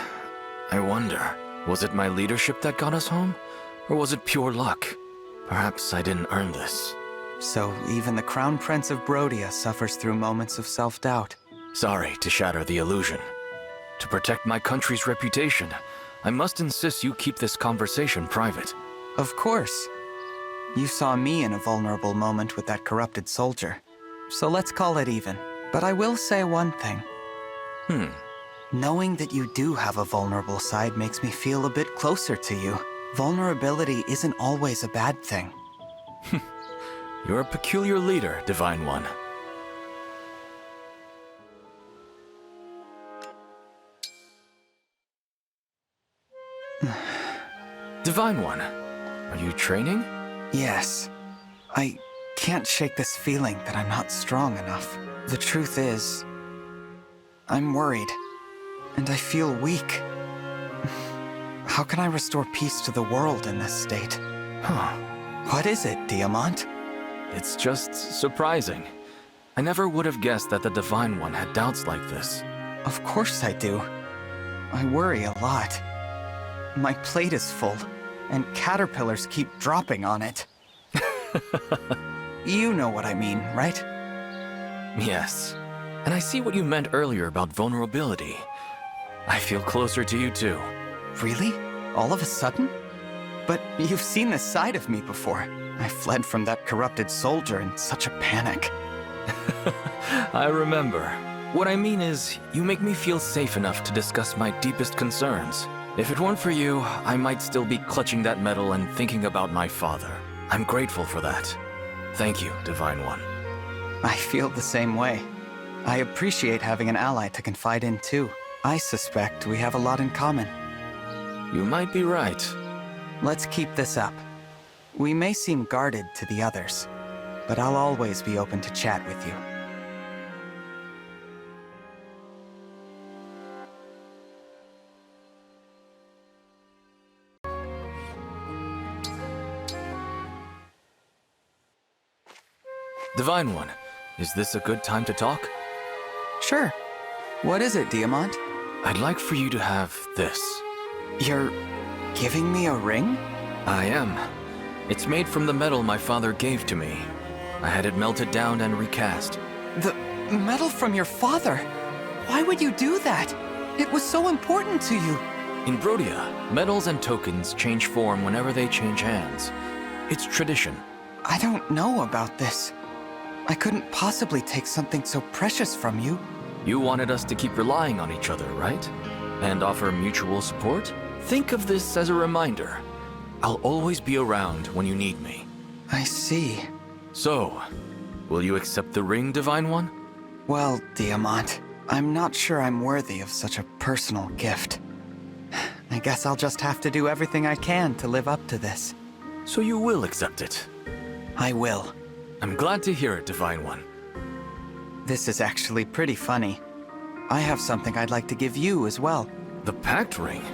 I wonder, was it my leadership that got us home? Or was it pure luck? Perhaps I didn't earn this. So even the Crown Prince of Brodia suffers through moments of self-doubt. Sorry to shatter the illusion. To protect my country's reputation, I must insist you keep this conversation private. Of course. You saw me in a vulnerable moment with that corrupted soldier. So let's call it even. But I will say one thing. Knowing that you do have a vulnerable side makes me feel a bit closer to you. Vulnerability isn't always a bad thing. You're a peculiar leader, Divine One. Divine One, are you training? Yes. I can't shake this feeling that I'm not strong enough. The truth is, I'm worried, and I feel weak. How can I restore peace to the world in this state? What is it, Diamant? It's just surprising. I never would have guessed that the Divine One had doubts like this. Of course I do. I worry a lot. My plate is full, and caterpillars keep dropping on it. You know what I mean, right? Yes. And I see what you meant earlier about vulnerability. I feel closer to you too. Really? All of a sudden? But you've seen this side of me before. I fled from that corrupted soldier in such a panic. I remember. What I mean is, you make me feel safe enough to discuss my deepest concerns. If it weren't for you, I might still be clutching that medal and thinking about my father. I'm grateful for that. Thank you, Divine One. I feel the same way. I appreciate having an ally to confide in too. I suspect we have a lot in common. You might be right. Let's keep this up. We may seem guarded to the others, but I'll always be open to chat with you. Divine One, is this a good time to talk? Sure. What is it, Diamant? I'd like for you to have this. You're giving me a ring? I am. It's made from the metal my father gave to me. I had it melted down and recast. The metal from your father? Why would you do that? It was so important to you. In Brodia, metals and tokens change form whenever they change hands. It's tradition. I don't know about this. I couldn't possibly take something so precious from you. You wanted us to keep relying on each other, right? And offer mutual support? Think of this as a reminder. I'll always be around when you need me. I see. So, will you accept the ring, Divine One? Well, Diamant, I'm not sure I'm worthy of such a personal gift. I guess I'll just have to do everything I can to live up to this. So you will accept it? I will. I'm glad to hear it, Divine One. This is actually pretty funny. I have something I'd like to give you as well. The Pact Ring?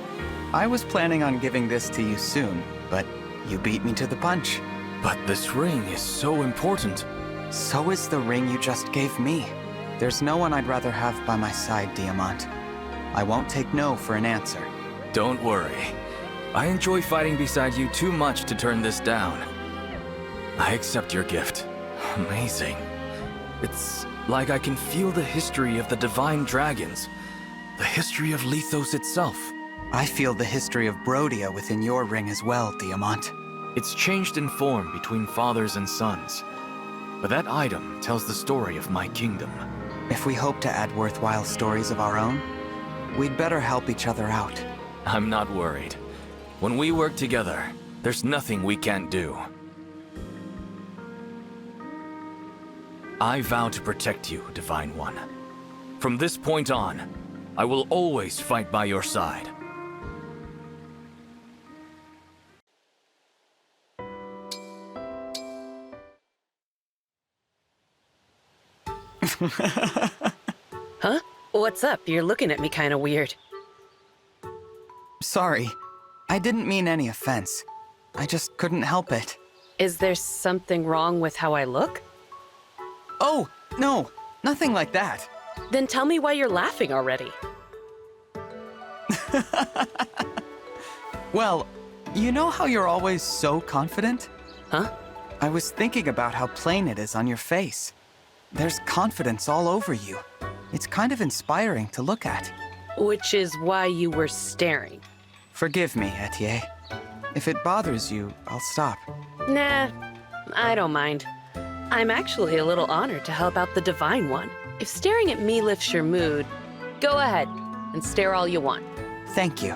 I was planning on giving this to you soon, but you beat me to the punch. But this ring is so important. So is the ring you just gave me. There's no one I'd rather have by my side, Diamant. I won't take no for an answer. Don't worry. I enjoy fighting beside you too much to turn this down. I accept your gift. Amazing. It's like I can feel the history of the divine dragons. The history of Lethos itself. I feel the history of Brodia within your ring as well, Diamant. It's changed in form between fathers and sons. But that item tells the story of my kingdom. If we hope to add worthwhile stories of our own, we'd better help each other out. I'm not worried. When we work together, there's nothing we can't do. I vow to protect you, Divine One. From this point on, I will always fight by your side. Huh? What's up? You're looking at me kinda weird. Sorry. I didn't mean any offense. I just couldn't help it. Is there something wrong with how I look? Oh, no. Nothing like that. Then tell me why you're laughing already. Well, you know how you're always so confident? Huh? I was thinking about how plain it is on your face. There's confidence all over you. It's kind of inspiring to look at. Which is why you were staring. Forgive me, Etienne. If it bothers you, I'll stop. Nah, I don't mind. I'm actually a little honored to help out the Divine One. If staring at me lifts your mood, go ahead and stare all you want. Thank you.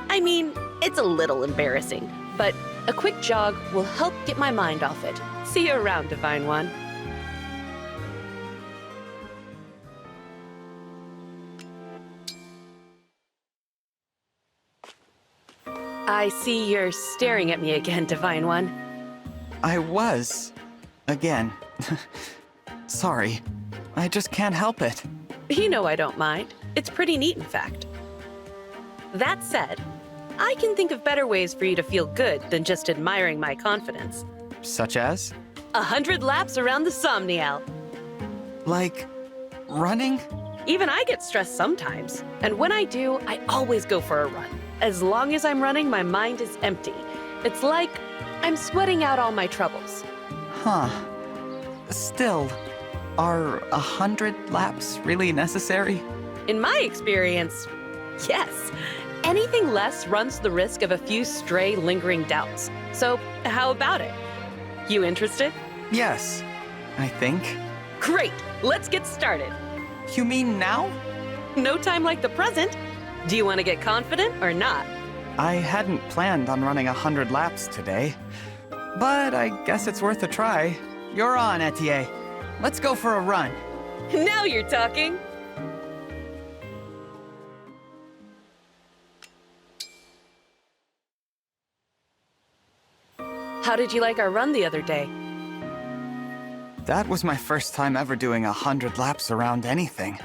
I mean, it's a little embarrassing, but a quick jog will help get my mind off it. See you around, Divine One. I see you're staring at me again, Divine One. I was. Again. Sorry. I just can't help it. You know I don't mind. It's pretty neat, in fact. That said, I can think of better ways for you to feel good than just admiring my confidence. Such as? 100 laps around the Somniel. Like, running? Even I get stressed sometimes. And when I do, I always go for a run. As long as I'm running, my mind is empty. It's like I'm sweating out all my troubles. Huh. Still, are 100 laps really necessary? In my experience, yes. Anything less runs the risk of a few stray, lingering doubts. So, how about it? You interested? Yes, I think. Great! Let's get started. You mean now? No time like the present. Do you want to get confident or not? I hadn't planned on running 100 laps today, but I guess it's worth a try. You're on, Etienne. Let's go for a run. Now you're talking. How did you like our run the other day? That was my first time ever doing 100 laps around anything.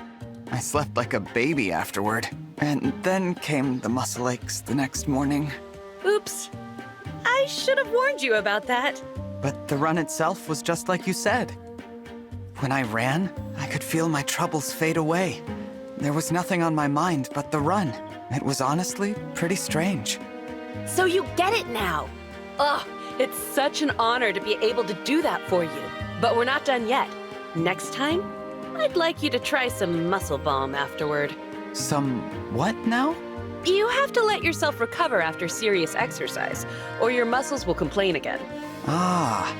I slept like a baby afterward, and then came the muscle aches the next morning. Oops. I should have warned you about that. But the run itself was just like you said. When I ran, I could feel my troubles fade away. There was nothing on my mind but the run. It was honestly pretty strange. So you get it now. Ugh, it's such an honor to be able to do that for you. But we're not done yet. Next time, I'd like you to try some muscle balm afterward. Some what now? You have to let yourself recover after serious exercise, or your muscles will complain again. Ah,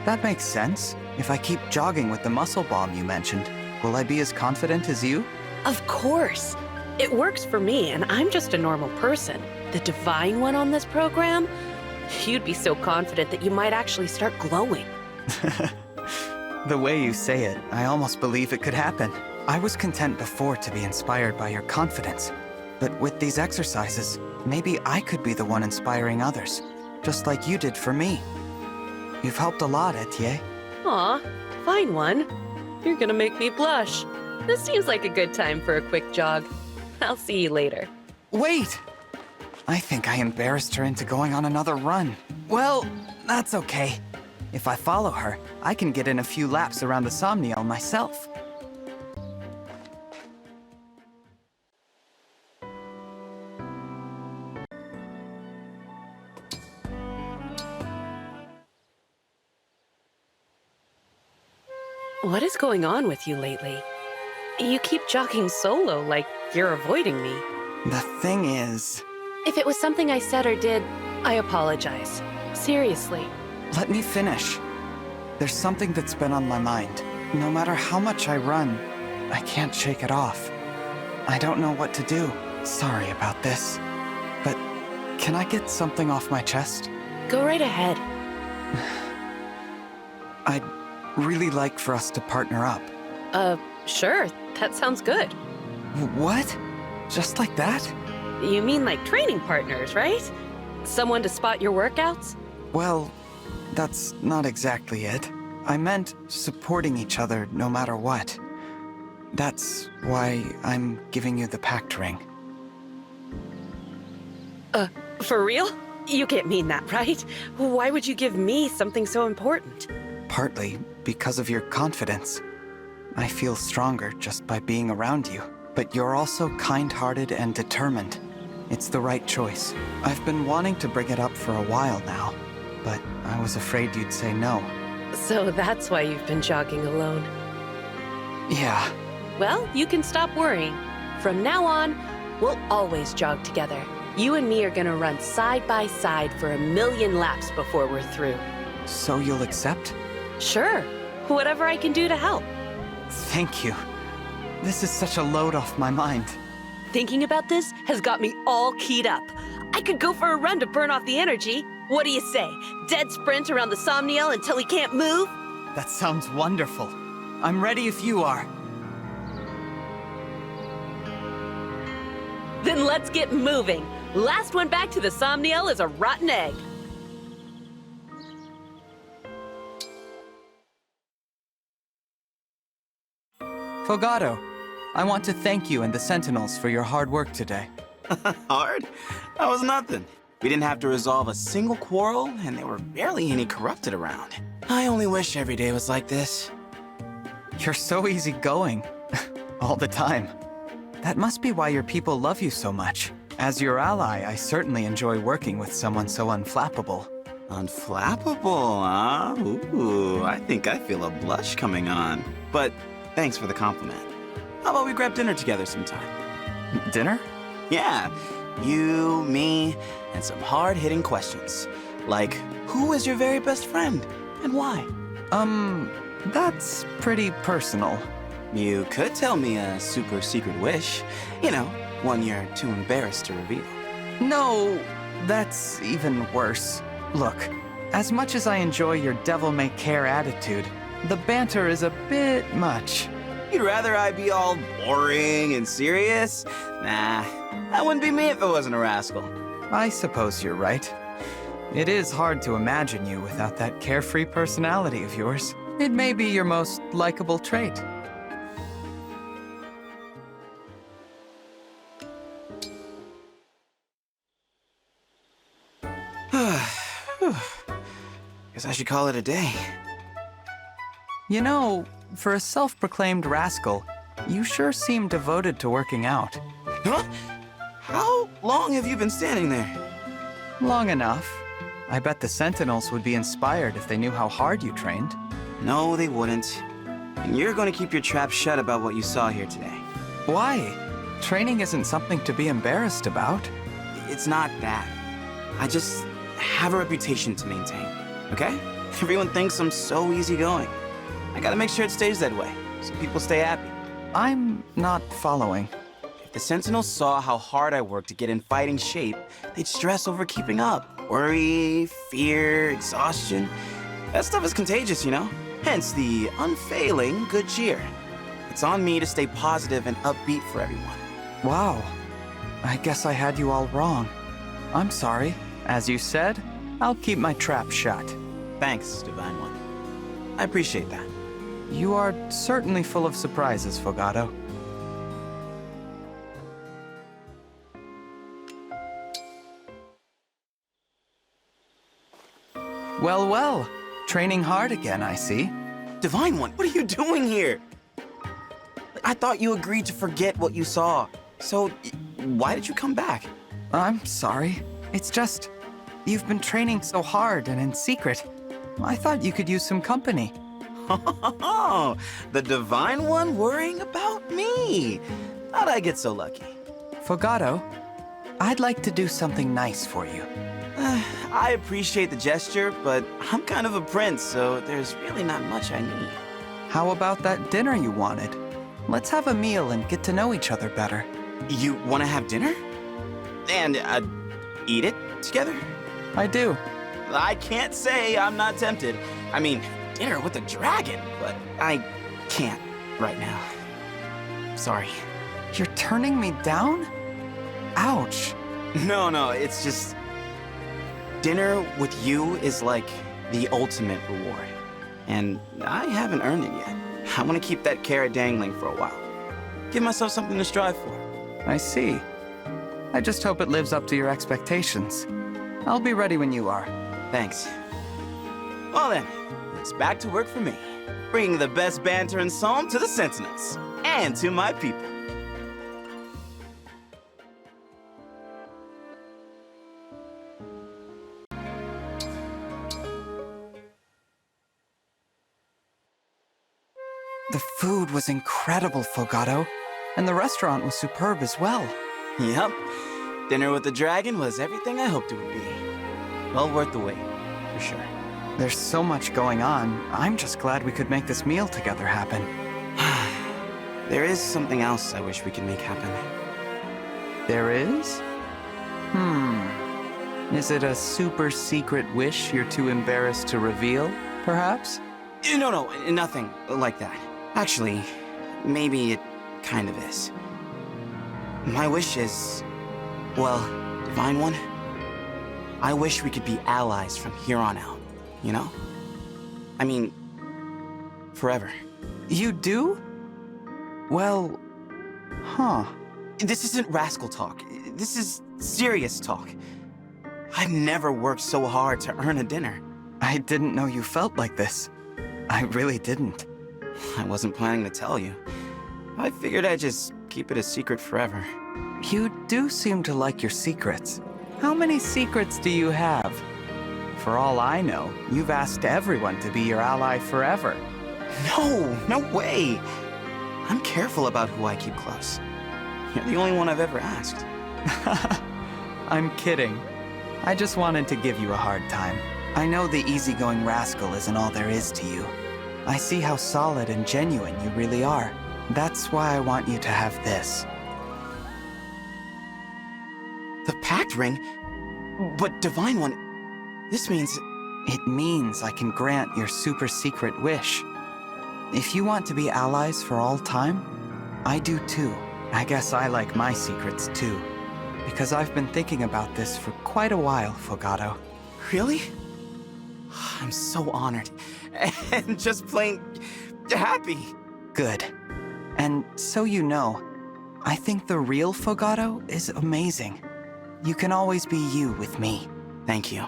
that makes sense. If I keep jogging with the muscle balm you mentioned, will I be as confident as you? Of course. It works for me, and I'm just a normal person. The Divine One on this program? You'd be so confident that you might actually start glowing. The way you say it, I almost believe it could happen. I was content before to be inspired by your confidence. But with these exercises, maybe I could be the one inspiring others, just like you did for me. You've helped a lot, Etienne. Aw, Divine One. You're gonna make me blush. This seems like a good time for a quick jog. I'll see you later. Wait! I think I embarrassed her into going on another run. Well, that's okay. If I follow her, I can get in a few laps around the Somniel myself. What is going on with you lately? You keep jogging solo like you're avoiding me. The thing is... If it was something I said or did, I apologize. Seriously. Let me finish. There's something that's been on my mind. No matter how much I run, I can't shake it off. I don't know what to do. Sorry about this. But can I get something off my chest? Go right ahead. I'd really like for us to partner up. Sure. That sounds good. What? Just like that? You mean like training partners, right? Someone to spot your workouts? Well, that's not exactly it. I meant supporting each other no matter what. That's why I'm giving you the pact ring. For real? You can't mean that, right? Why would you give me something so important? Partly because of your confidence. I feel stronger just by being around you. But you're also kind-hearted and determined. It's the right choice. I've been wanting to bring it up for a while now, but I was afraid you'd say no. So that's why you've been jogging alone. Yeah. Well, you can stop worrying. From now on, we'll always jog together. You and me are gonna run side by side for 1,000,000 laps before we're through. So you'll accept? Sure. Whatever I can do to help. Thank you. This is such a load off my mind. Thinking about this has got me all keyed up. I could go for a run to burn off the energy. What do you say? Dead sprint around the Somniel until he can't move? That sounds wonderful. I'm ready if you are. Then let's get moving. Last one back to the Somniel is a rotten egg. Fogado, I want to thank you and the Sentinels for your hard work today. Hard? That was nothing. We didn't have to resolve a single quarrel, and there were barely any corrupted around. I only wish every day was like this. You're so easygoing. All the time. That must be why your people love you so much. As your ally, I certainly enjoy working with someone so unflappable. Unflappable, huh? Ooh, I think I feel a blush coming on. But thanks for the compliment. How about we grab dinner together sometime? Dinner? Yeah. You, me, and some hard-hitting questions. Like, who is your very best friend, and why? That's pretty personal. You could tell me a super secret wish. You know, one you're too embarrassed to reveal. No, that's even worse. Look, as much as I enjoy your devil-may-care attitude, the banter is a bit much. You'd rather I be all boring and serious? Nah, that wouldn't be me if I wasn't a rascal. I suppose you're right. It is hard to imagine you without that carefree personality of yours. It may be your most likable trait. Guess I should call it a day. You know, for a self-proclaimed rascal, you sure seem devoted to working out. Huh? How long have you been standing there? Long enough. I bet the Sentinels would be inspired if they knew how hard you trained. No, they wouldn't. And you're going to keep your trap shut about what you saw here today. Why? Training isn't something to be embarrassed about. It's not that. I just have a reputation to maintain, okay? Everyone thinks I'm so easygoing. I gotta make sure it stays that way, so people stay happy. I'm not following. If the Sentinels saw how hard I work to get in fighting shape, they'd stress over keeping up. Worry, fear, exhaustion. That stuff is contagious, you know? Hence the unfailing good cheer. It's on me to stay positive and upbeat for everyone. Wow. I guess I had you all wrong. I'm sorry. As you said, I'll keep my trap shut. Thanks, Divine One. I appreciate that. You are certainly full of surprises, Fogado. Well, well. Training hard again, I see. Divine One, what are you doing here? I thought you agreed to forget what you saw. So, why did you come back? I'm sorry. It's just, you've been training so hard and in secret. I thought you could use some company. Oh, the Divine One worrying about me. How'd I get so lucky? Fogado, I'd like to do something nice for you. I appreciate the gesture, but I'm kind of a prince, so there's really not much I need. How about that dinner you wanted? Let's have a meal and get to know each other better. You want to have dinner? And eat it together? I do. I can't say I'm not tempted. I mean, dinner with a dragon, but I can't right now. Sorry. You're turning me down? Ouch. No, it's just... Dinner with you is like the ultimate reward. And I haven't earned it yet. I want to keep that carrot dangling for a while. Give myself something to strive for. I see. I just hope it lives up to your expectations. I'll be ready when you are. Thanks. Well then, it's back to work for me. Bringing the best banter and song to the Sentinels. And to my people. The food was incredible, Fogado. And the restaurant was superb as well. Yep. Dinner with the dragon was everything I hoped it would be. Well worth the wait, for sure. There's so much going on. I'm just glad we could make this meal together happen. There is something else I wish we could make happen. There is? Is it a super secret wish you're too embarrassed to reveal, perhaps? No, nothing like that. Actually, maybe it kind of is. My wish is... well, Divine One, I wish we could be allies from here on out, you know? I mean, forever. You do? Well, This isn't rascal talk. This is serious talk. I've never worked so hard to earn a dinner. I didn't know you felt like this. I really didn't. I wasn't planning to tell you. I figured I'd just keep it a secret forever. You do seem to like your secrets. How many secrets do you have? For all I know, you've asked everyone to be your ally forever. No way. I'm careful about who I keep close. You're the only one I've ever asked. I'm kidding. I just wanted to give you a hard time. I know the easygoing rascal isn't all there is to you. I see how solid and genuine you really are. That's why I want you to have this. The Pact Ring? But Divine One, this means... It means I can grant your super secret wish. If you want to be allies for all time, I do too. I guess I like my secrets too. Because I've been thinking about this for quite a while, Fogado. Really? I'm so honored. And just plain... happy. Good. And so you know, I think the real Fogado is amazing. You can always be you with me. Thank you.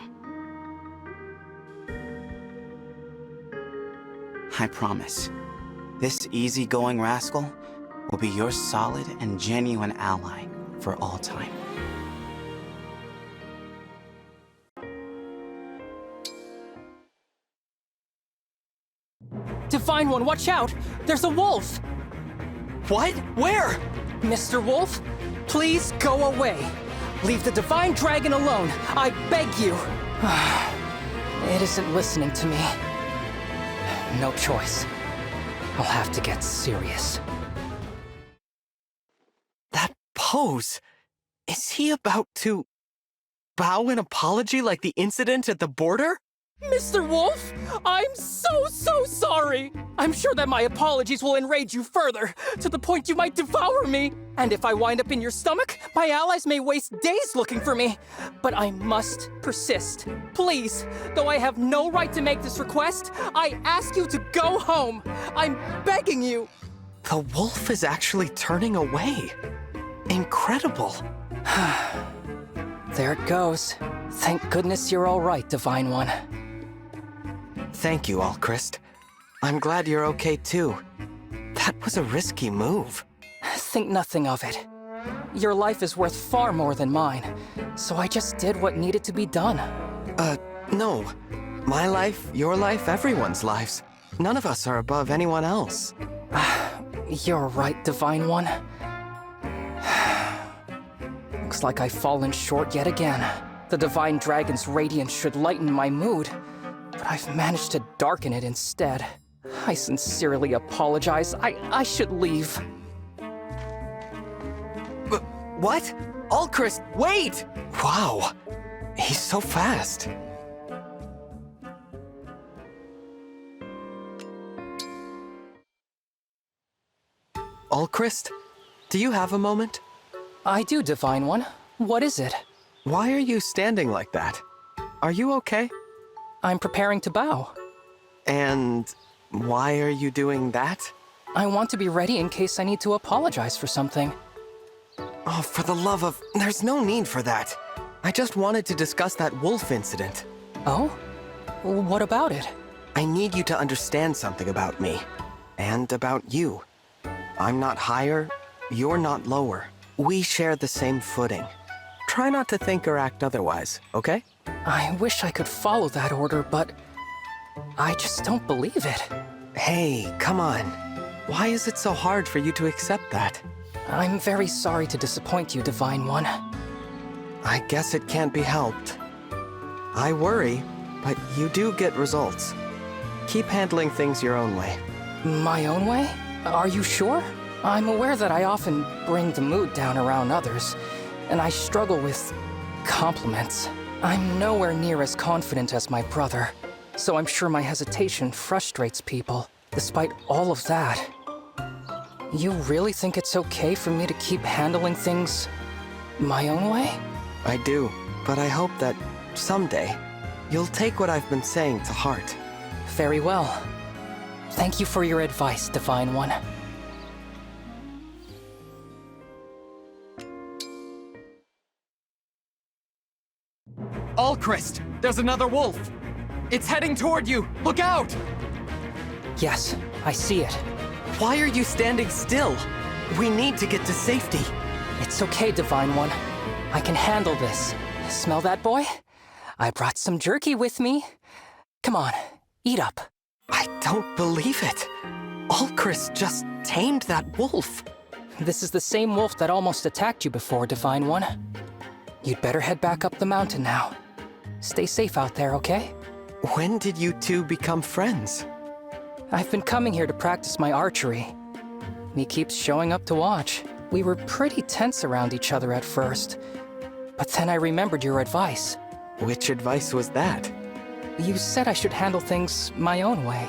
I promise. This easygoing rascal will be your solid and genuine ally for all time. Divine One, watch out! There's a wolf! What? Where? Mr. Wolf, please go away. Leave the Divine Dragon alone. I beg you. It isn't listening to me. No choice. I'll have to get serious. That pose! Is he about to bow in apology like the incident at the border? Mr. Wolf, I'm so sorry. I'm sure that my apologies will enrage you further, to the point you might devour me. And if I wind up in your stomach, my allies may waste days looking for me. But I must persist. Please, though I have no right to make this request, I ask you to go home. I'm begging you. The wolf is actually turning away. Incredible. There it goes. Thank goodness you're all right, Divine One. Thank you, Alchrist. I'm glad you're okay too. That was a risky move. Think nothing of it. Your life is worth far more than mine, so I just did what needed to be done. No. My life, your life, everyone's lives. None of us are above anyone else. You're right, Divine One. Looks like I've fallen short yet again. The Divine Dragon's radiance should lighten my mood, but I've managed to darken it instead. I sincerely apologize. I should leave. What? Alchrist, wait! Wow, he's so fast. Alchrist, do you have a moment? I do, Divine One. What is it? Why are you standing like that? Are you okay? I'm preparing to bow. And why are you doing that? I want to be ready in case I need to apologize for something. Oh, for the love of... There's no need for that. I just wanted to discuss that wolf incident. Oh? What about it? I need you to understand something about me. And about you. I'm not higher, you're not lower. We share the same footing. Try not to think or act otherwise, okay? I wish I could follow that order, but I just don't believe it. Hey, come on. Why is it so hard for you to accept that? I'm very sorry to disappoint you, Divine One. I guess it can't be helped. I worry, but you do get results. Keep handling things your own way. My own way? Are you sure? I'm aware that I often bring the mood down around others, and I struggle with compliments. I'm nowhere near as confident as my brother, so I'm sure my hesitation frustrates people. Despite all of that, you really think it's okay for me to keep handling things my own way? I do, but I hope that someday you'll take what I've been saying to heart. Very well. Thank you for your advice, Divine One. Alchrist, there's another wolf. It's heading toward you. Look out! Yes, I see it. Why are you standing still? We need to get to safety. It's okay, Divine One. I can handle this. Smell that, boy? I brought some jerky with me. Come on, eat up. I don't believe it. Alchrist just tamed that wolf. This is the same wolf that almost attacked you before, Divine One. You'd better head back up the mountain now. Stay safe out there, okay? When did you two become friends? I've been coming here to practice my archery. He keeps showing up to watch. We were pretty tense around each other at first, but then I remembered your advice. Which advice was that? You said I should handle things my own way.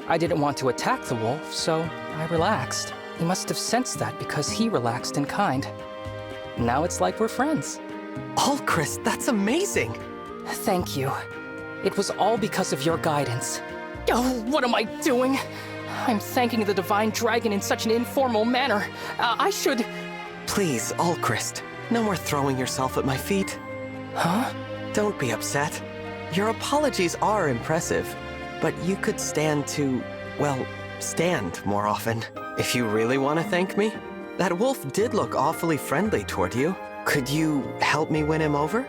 I didn't want to attack the wolf, so I relaxed. He must have sensed that because he relaxed in kind. Now it's like we're friends. Alchrist, that's amazing! Thank you. It was all because of your guidance. Oh, what am I doing? I'm thanking the Divine Dragon in such an informal manner. I should... Please, Alchrist, no more throwing yourself at my feet. Huh? Don't be upset. Your apologies are impressive, but you could stand to, well, stand more often. If you really want to thank me, that wolf did look awfully friendly toward you. Could you help me win him over?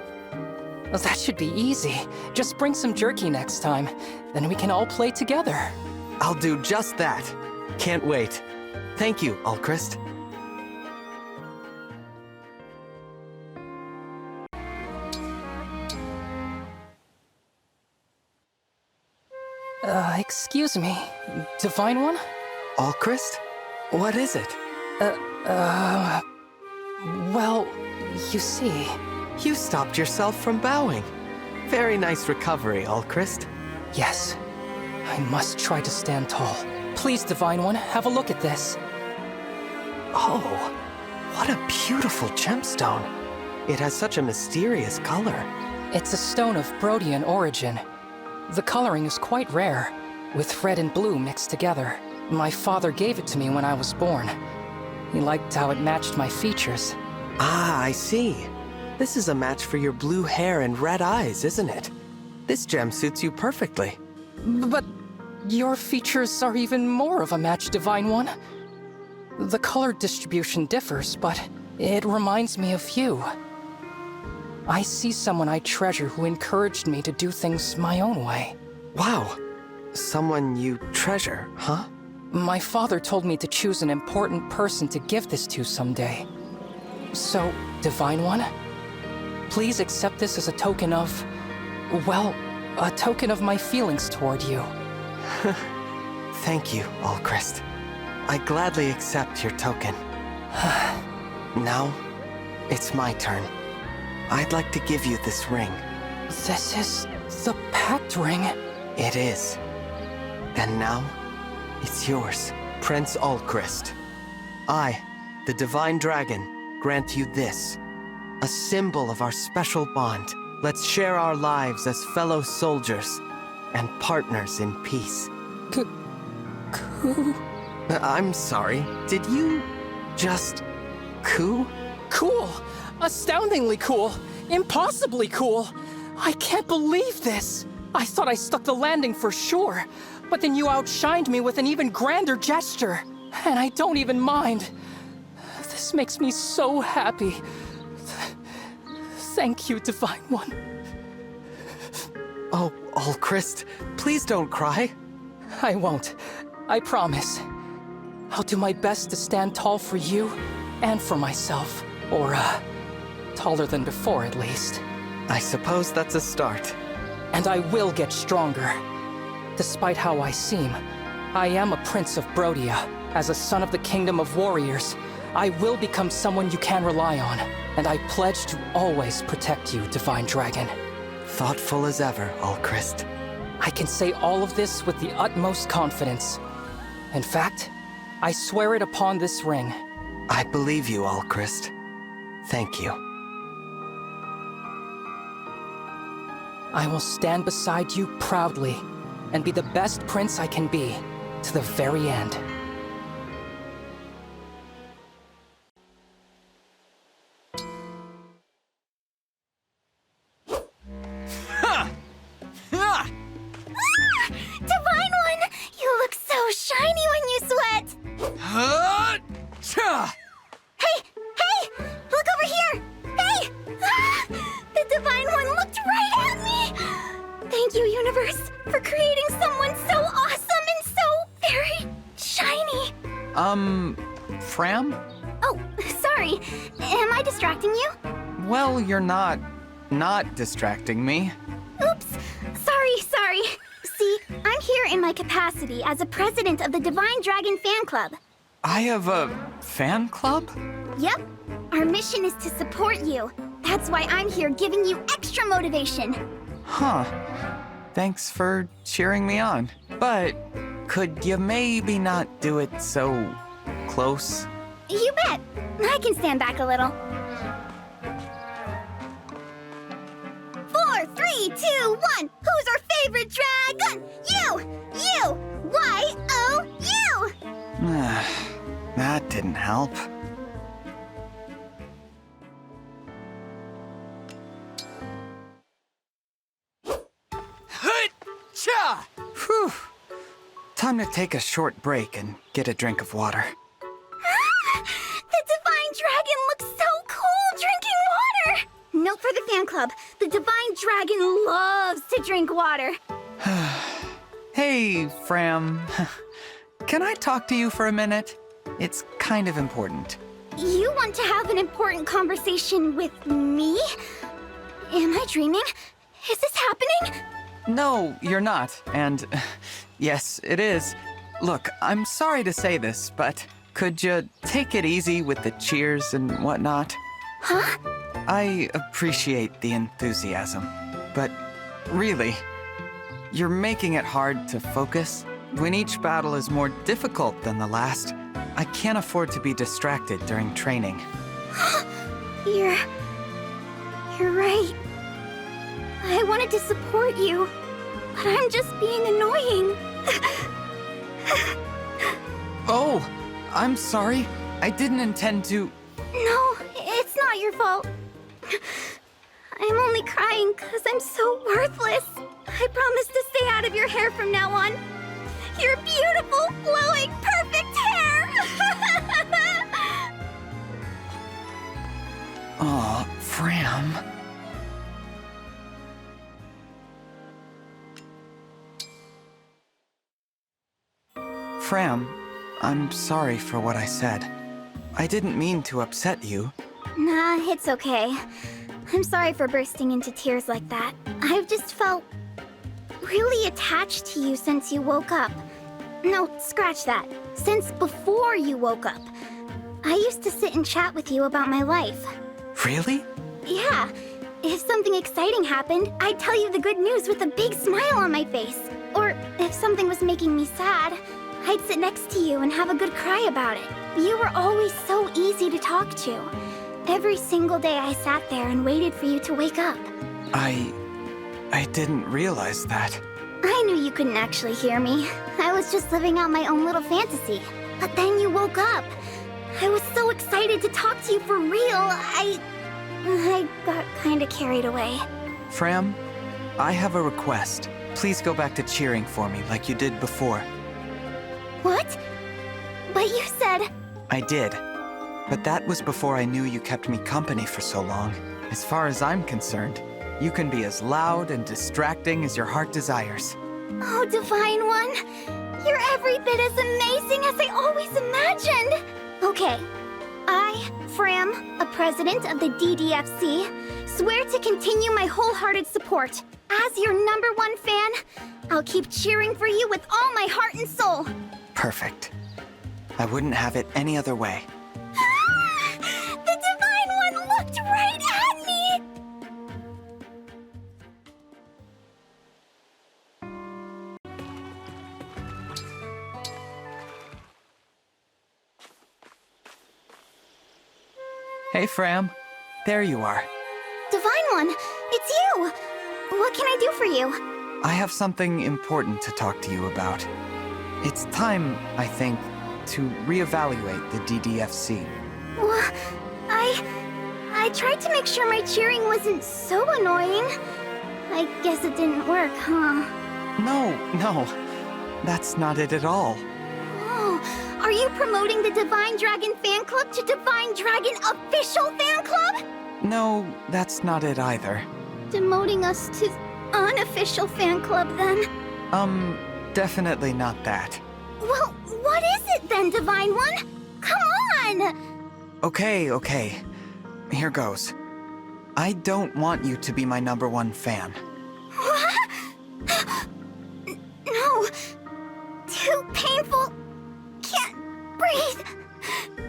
Well, that should be easy. Just bring some jerky next time, then we can all play together. I'll do just that. Can't wait. Thank you, Alchrist. Excuse me, Divine One? Alchrist? What is it? Well, you see... You stopped yourself from bowing. Very nice recovery, Alchrist. Yes. I must try to stand tall. Please, Divine One, have a look at this. Oh, what a beautiful gemstone. It has such a mysterious color. It's a stone of Brodian origin. The coloring is quite rare, with red and blue mixed together. My father gave it to me when I was born. He liked how it matched my features. Ah, I see. This is a match for your blue hair and red eyes, isn't it? This gem suits you perfectly. But your features are even more of a match, Divine One. The color distribution differs, but it reminds me of you. I see someone I treasure who encouraged me to do things my own way. Wow. Someone you treasure, huh? My father told me to choose an important person to give this to someday. So, Divine One, please accept this as a token of, well, a token of my feelings toward you. Thank you, Alchrist. I gladly accept your token. Now, it's my turn. I'd like to give you this ring. This is the pact ring. It is. And now, it's yours, Prince Alchrist. I, the Divine Dragon, grant you this. A symbol of our special bond. Let's share our lives as fellow soldiers and partners in peace. Coo? I'm sorry. Did you just coo? Cool! Astoundingly cool! Impossibly cool! I can't believe this! I thought I stuck the landing for sure, but then you outshined me with an even grander gesture. And I don't even mind. This makes me so happy. Thank you, Divine One. Oh, Alchrist, please don't cry. I won't. I promise. I'll do my best to stand tall for you and for myself. Or, taller than before, at least. I suppose that's a start. And I will get stronger. Despite how I seem, I am a Prince of Brodia. As a son of the Kingdom of Warriors, I will become someone you can rely on. And I pledge to always protect you, Divine Dragon. Thoughtful as ever, Alchrist. I can say all of this with the utmost confidence. In fact, I swear it upon this ring. I believe you, Alchrist. Thank you. I will stand beside you proudly and be the best prince I can be to the very end. Divine One! You look so shiny when you sweat! Hey! Hey! Look over here! Hey! The Divine One looked right at me! Thank you, Universe, for creating someone so awesome and so very shiny. Fram? Oh, sorry. Am I distracting you? Well, you're not distracting me. Oops. Sorry. See, I'm here in my capacity as a president of the Divine Dragon Fan Club. I have a fan club? Yep. Our mission is to support you. That's why I'm here giving you extra motivation. Huh. Thanks for cheering me on. But could you maybe not do it so close? You bet. I can stand back a little. 4, 3, 2, 1. Who's our favorite dragon? You! Y-O-U! That didn't help. Whew. Time to take a short break and get a drink of water. The Divine Dragon looks so cool drinking water! Note for the fan club. The Divine Dragon loves to drink water. Hey, Fram. Can I talk to you for a minute? It's kind of important. You want to have an important conversation with me? Am I dreaming? Is this happening? No, you're not. And yes, it is. Look, I'm sorry to say this, but could you take it easy with the cheers and whatnot? Huh? I appreciate the enthusiasm, but really, you're making it hard to focus. When each battle is more difficult than the last, I can't afford to be distracted during training. You're right. I wanted to support you, but I'm just being annoying. Oh, I'm sorry. I didn't intend to... No, it's not your fault. I'm only crying because I'm so worthless. I promise to stay out of your hair from now on. Your beautiful, flowing, perfect hair! Aw, Fram. Fram, I'm sorry for what I said. I didn't mean to upset you. Nah, it's okay. I'm sorry for bursting into tears like that. I've just felt really attached to you since you woke up. No, scratch that. Since before you woke up. I used to sit and chat with you about my life. Really? Yeah. If something exciting happened, I'd tell you the good news with a big smile on my face. Or if something was making me sad, I'd sit next to you and have a good cry about it. You were always so easy to talk to. Every single day I sat there and waited for you to wake up. I didn't realize that. I knew you couldn't actually hear me. I was just living out my own little fantasy. But then you woke up. I was so excited to talk to you for real. I got kinda carried away. Fram, I have a request. Please go back to cheering for me like you did before. What? But you said... I did. But that was before I knew you kept me company for so long. As far as I'm concerned, you can be as loud and distracting as your heart desires. Oh, Divine One. You're every bit as amazing as I always imagined. Okay. I, Fram, a president of the DDFC, swear to continue my wholehearted support. As your #1 fan, I'll keep cheering for you with all my heart and soul. Perfect. I wouldn't have it any other way. The Divine One looked right at me! Hey, Fram. There you are. Divine One, it's you! What can I do for you? I have something important to talk to you about. It's time, I think, to reevaluate the DDFC. Well, I tried to make sure my cheering wasn't so annoying. I guess it didn't work, huh? No, that's not it at all. Oh, are you promoting the Divine Dragon Fan Club to Divine Dragon Official Fan Club? No, that's not it either. Demoting us to Unofficial Fan Club, then? Definitely not that. Well, what is it then, Divine One? Come on! Okay. Here goes. I don't want you to be my #1 fan. What? No. Too painful. Can't breathe.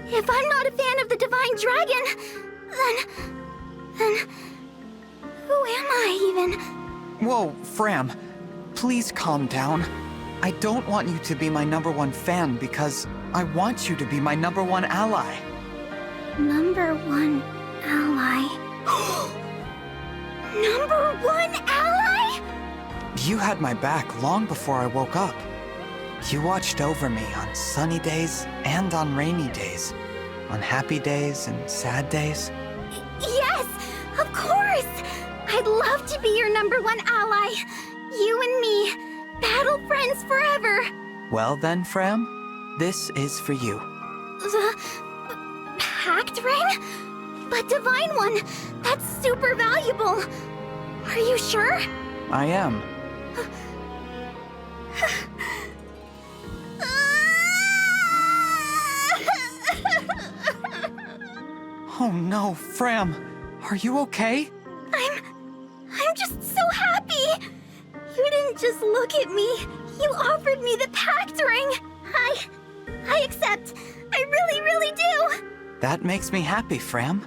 If I'm not a fan of the Divine Dragon, then... Who am I, even? Whoa, Fram. Please calm down. I don't want you to be my #1 fan because I want you to be my #1 ally. #1 ally? #1 ally? You had my back long before I woke up. You watched over me on sunny days and on rainy days. On happy days and sad days. Yes, of course! I'd love to be your #1 ally. You and me, battle friends forever. Well then, Fram, this is for you. The pact ring? But Divine One, that's super valuable. Are you sure? I am. Oh no, Fram, are you okay? I'm just so happy! You didn't just look at me, you offered me the pact ring! I accept. I really do! That makes me happy, Fram.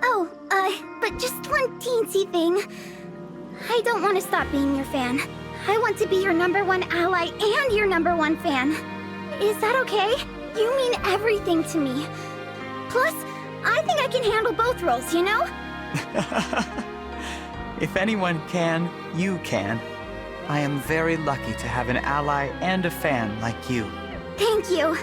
Oh, but just one teensy thing. I don't want to stop being your fan. I want to be your #1 ally and your #1 fan. Is that okay? You mean everything to me. Plus, I think I can handle both roles, you know? If anyone can, you can. I am very lucky to have an ally and a fan like you. Thank you.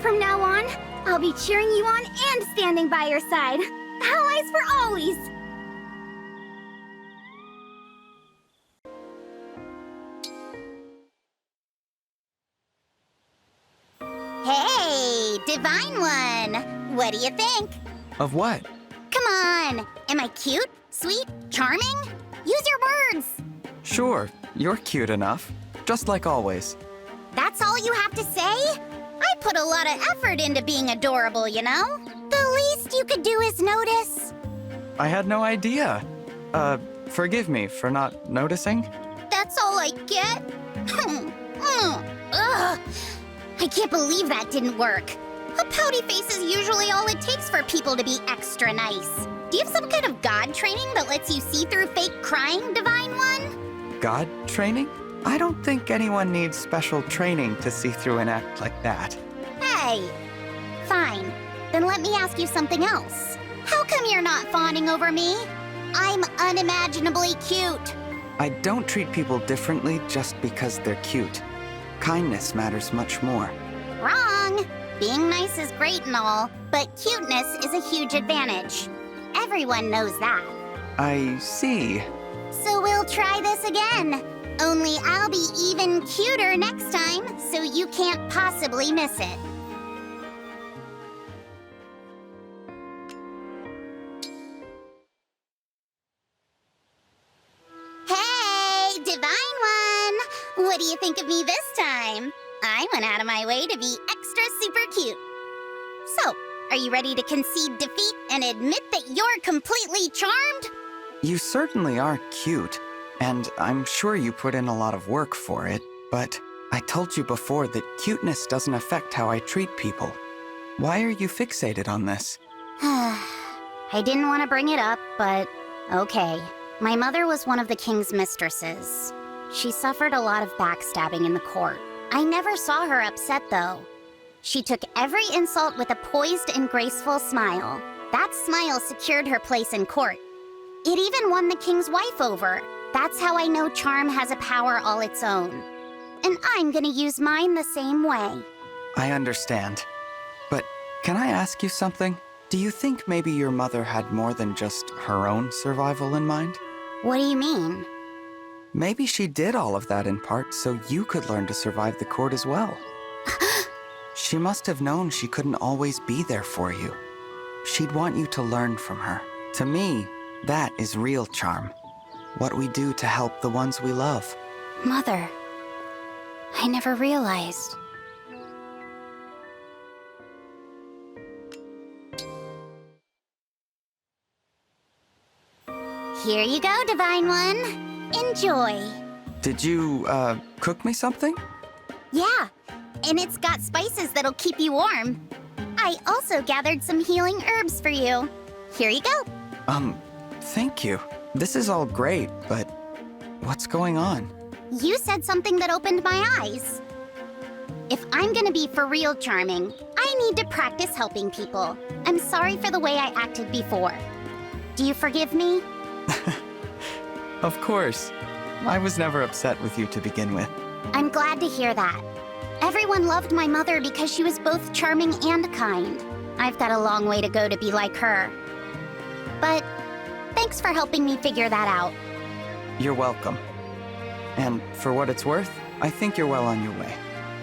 From now on, I'll I'll be cheering you on and standing by your side. Allies for always! Hey, Divine One! What do you think? Of what? Come on! Am I cute? Sweet? Charming? Use your words! Sure, you're cute enough. Just like always. That's all you have to say? I put a lot of effort into being adorable, you know? The least you could do is notice. I had no idea. Forgive me for not noticing. That's all I get? Ugh. I can't believe that didn't work. A pouty face is usually all it takes for people to be extra nice. Do you have some kind of god training that lets you see through fake crying, Divine One? God training? I don't think anyone needs special training to see through an act like that. Hey! Fine. Then let me ask you something else. How come you're not fawning over me? I'm unimaginably cute. I don't treat people differently just because they're cute. Kindness matters much more. Wrong! Being nice is great and all, but cuteness is a huge advantage. Everyone knows that. I see. So we'll try this again. Only I'll be even cuter next time, so you can't possibly miss it. Hey, Divine One! What do you think of me this time? I went out of my way to be extra super cute. So, are you ready to concede defeat and admit that you're completely charmed? You certainly are cute, and I'm sure you put in a lot of work for it, but I told you before that cuteness doesn't affect how I treat people. Why are you fixated on this? I didn't want to bring it up, but okay. My mother was one of the king's mistresses. She suffered a lot of backstabbing in the court. I never saw her upset, though. She took every insult with a poised and graceful smile. That smile secured her place in court. It even won the king's wife over. That's how I know charm has a power all its own. And I'm gonna use mine the same way. I understand. But can I ask you something? Do you think maybe your mother had more than just her own survival in mind? What do you mean? Maybe she did all of that in part so you could learn to survive the court as well. She must have known she couldn't always be there for you. She'd want you to learn from her. To me, that is real charm. What we do to help the ones we love. Mother, I never realized. Here you go, Divine One. Enjoy. Did you, cook me something? Yeah, and it's got spices that'll keep you warm. I also gathered some healing herbs for you. Here you go. Thank you. This is all great, but what's going on? You said something that opened my eyes. If I'm gonna be for real charming, I need to practice helping people. I'm sorry for the way I acted before. Do you forgive me? Of course. I was never upset with you to begin with. I'm glad to hear that. Everyone loved my mother because she was both charming and kind. I've got a long way to go to be like her. But thanks for helping me figure that out. You're welcome. And for what it's worth, I think you're well on your way.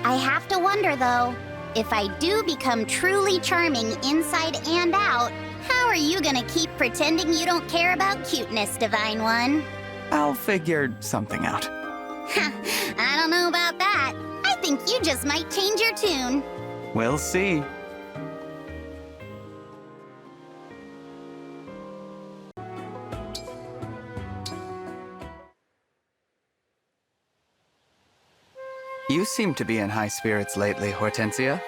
I have to wonder, though, if I do become truly charming inside and out, how are you gonna keep pretending you don't care about cuteness, Divine One? I'll figure something out. I don't know about that. I think you just might change your tune. We'll see. You seem to be in high spirits lately, Hortensia.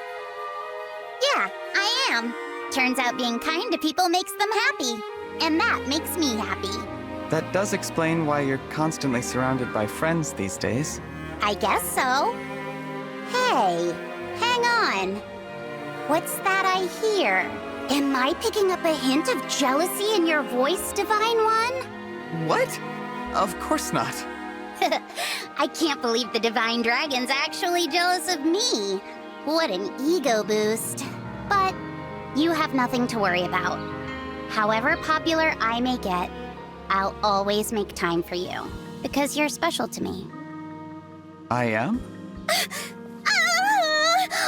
Yeah, I am. Turns out being kind to people makes them happy. And that makes me happy. That does explain why you're constantly surrounded by friends these days. I guess so. Hey, hang on. What's that I hear? Am I picking up a hint of jealousy in your voice, Divine One? What? Of course not. I can't believe the Divine Dragon's actually jealous of me. What an ego boost. But You have nothing to worry about. However popular I may get, I'll always make time for you. Because you're special to me. I am?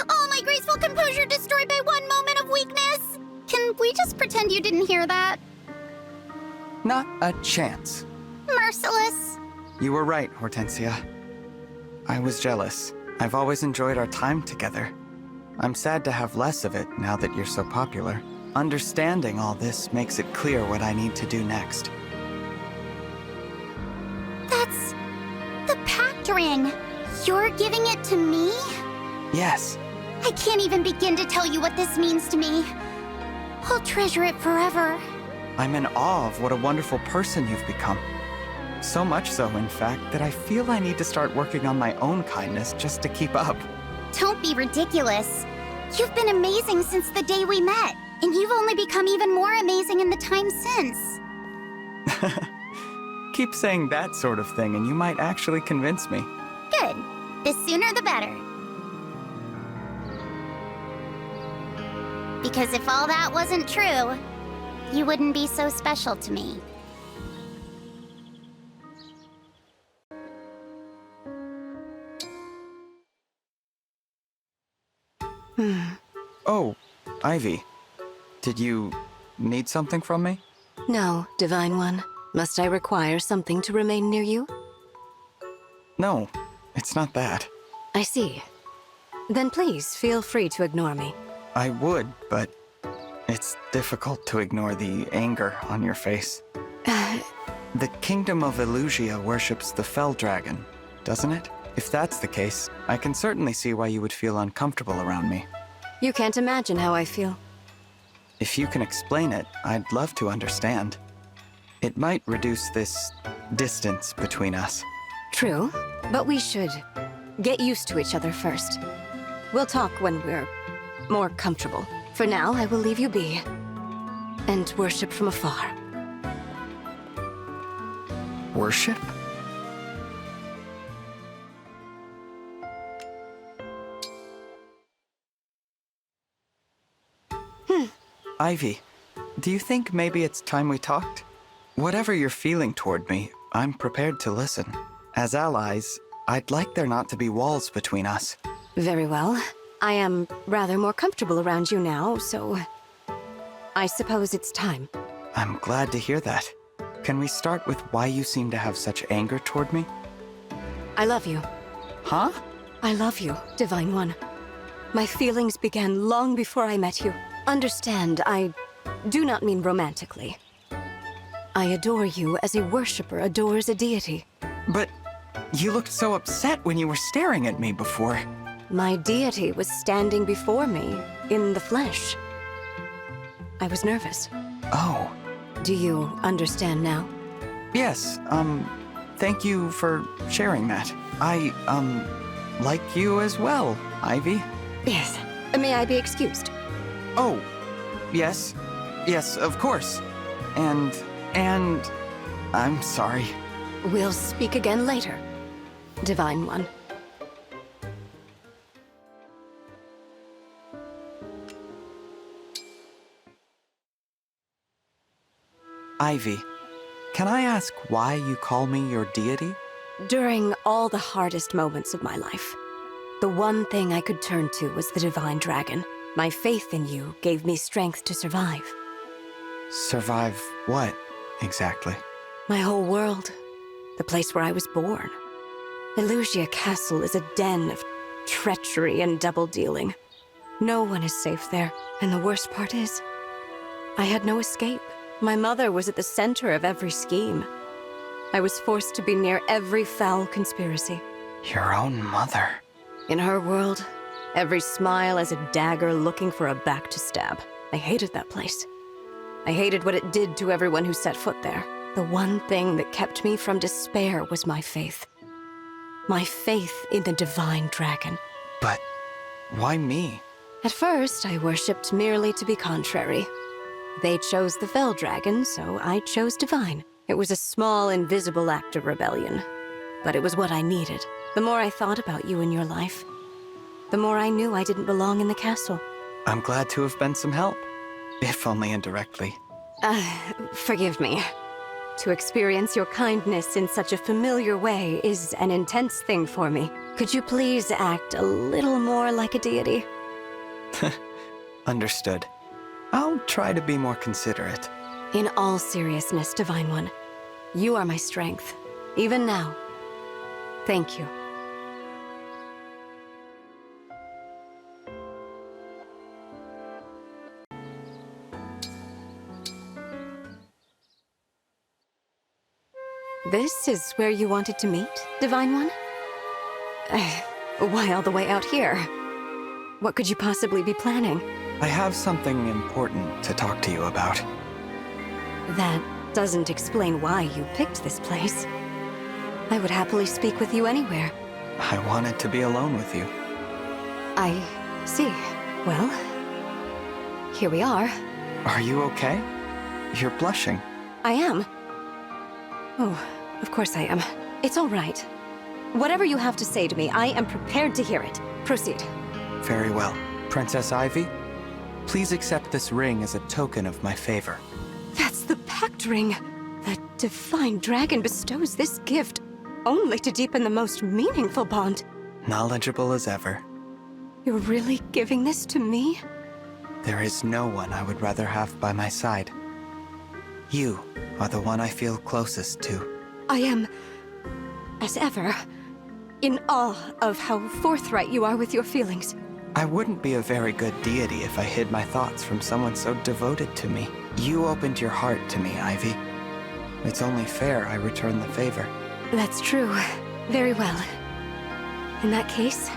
All my graceful composure destroyed by one moment of weakness! Can we just pretend you didn't hear that? Not a chance. Merciless. You were right, Hortensia. I was jealous. I've always enjoyed our time together. I'm sad to have less of it now that you're so popular. Understanding all this makes it clear what I need to do next. That's the pact ring. You're giving it to me? Yes. I can't even begin to tell you what this means to me. I'll treasure it forever. I'm in awe of what a wonderful person you've become. So much so, in fact, that I feel I need to start working on my own kindness just to keep up. Don't be ridiculous. You've been amazing since the day we met, and you've only become even more amazing in the time since. Keep saying that sort of thing and you might actually convince me. Good. The sooner the better. Because if all that wasn't true, you wouldn't be so special to me. Oh, Ivy. Did you need something from me? No, Divine One. Must I require something to remain near you? No, it's not that. I see. Then please feel free to ignore me. I would, but it's difficult to ignore the anger on your face. The Kingdom of Elusia worships the Fell Dragon, doesn't it? If that's the case, I can certainly see why you would feel uncomfortable around me. You can't imagine how I feel. If you can explain it, I'd love to understand. It might reduce this distance between us. True, but we should get used to each other first. We'll talk when we're more comfortable. For now, I will leave you be and worship from afar. Worship? Ivy, do you think maybe it's time we talked? Whatever you're feeling toward me, I'm prepared to listen. As allies, I'd like there not to be walls between us. Very well. I am rather more comfortable around you now, so I suppose it's time. I'm glad to hear that. Can we start with why you seem to have such anger toward me? I love you. Huh? I love you, Divine One. My feelings began long before I met you. Understand, I do not mean romantically. I adore you as a worshipper adores a deity. But you looked so upset when you were staring at me before. My deity was standing before me, in the flesh. I was nervous. Oh. Do you understand now? Yes, thank you for sharing that. I, like you as well, Ivy. Yes. May I be excused? Oh, yes. Yes, of course. And I'm sorry. We'll speak again later, Divine One. Ivy, can I ask why you call me your deity? During all the hardest moments of my life, the one thing I could turn to was the Divine Dragon. My faith in you gave me strength to survive. Survive what, exactly? My whole world. The place where I was born. Elusia Castle is a den of treachery and double-dealing. No one is safe there, and the worst part is, I had no escape. My mother was at the center of every scheme. I was forced to be near every foul conspiracy. Your own mother? In her world, every smile is a dagger looking for a back to stab. I hated that place. I hated what it did to everyone who set foot there. The one thing that kept me from despair was my faith. My faith in the Divine Dragon. But why me? At first, I worshipped merely to be contrary. They chose the Fell Dragon, so I chose Divine. It was a small, invisible act of rebellion, but it was what I needed. The more I thought about you and your life, the more I knew I didn't belong in the castle. I'm glad to have been some help. if only indirectly. Forgive me. To experience your kindness in such a familiar way is an intense thing for me. Could you please act a little more like a deity? Understood. I'll try to be more considerate. In all seriousness, Divine One, you are my strength, even now. Thank you. This is where you wanted to meet, Divine One? Why all the way out here? What could you possibly be planning? I have something important to talk to you about. That doesn't explain why you picked this place. I would happily speak with you anywhere. I wanted to be alone with you. I see. Well, here we are. Are you okay? You're blushing. I am. Oh, of course I am. It's all right. Whatever you have to say to me, I am prepared to hear it. Proceed. Very well. Princess Ivy, please accept this ring as a token of my favor. That's the Pact Ring. The Divine Dragon bestows this gift only to deepen the most meaningful bond. Knowledgeable as ever. You're really giving this to me? There is no one I would rather have by my side. You are the one I feel closest to. I am, as ever, in awe of how forthright you are with your feelings. I wouldn't be a very good deity if I hid my thoughts from someone so devoted to me. You opened your heart to me, Ivy. It's only fair I return the favor. That's true. Very well. In that case,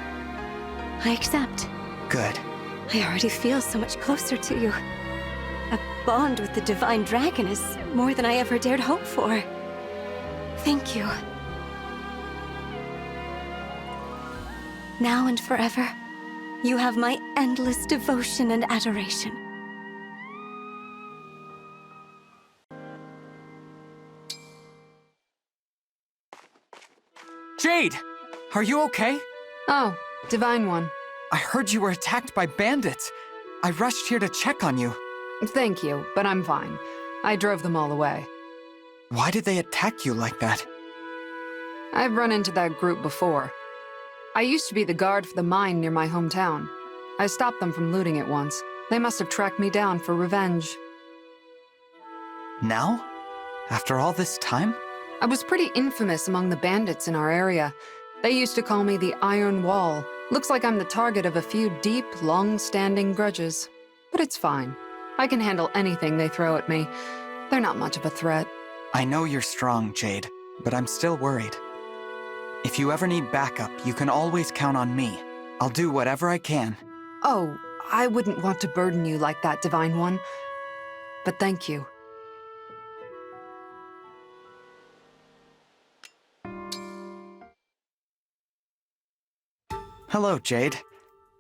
I accept. Good. I already feel so much closer to you. A bond with the Divine Dragon is more than I ever dared hope for. Thank you. Now and forever, you have my endless devotion and adoration. Jade! Are you okay? Oh, Divine One. I heard you were attacked by bandits. I rushed here to check on you. Thank you, but I'm fine. I drove them all away. Why did they attack you like that? I've run into that group before. I used to be the guard for the mine near my hometown. I stopped them from looting it once. They must have tracked me down for revenge. Now? After all this time? I was pretty infamous among the bandits in our area. They used to call me the Iron Wall. Looks like I'm the target of a few deep, long-standing grudges. But it's fine. I can handle anything they throw at me. They're not much of a threat. I know you're strong, Jade, but I'm still worried. If you ever need backup, you can always count on me. I'll do whatever I can. Oh, I wouldn't want to burden you like that, Divine One. But thank you. Hello, Jade.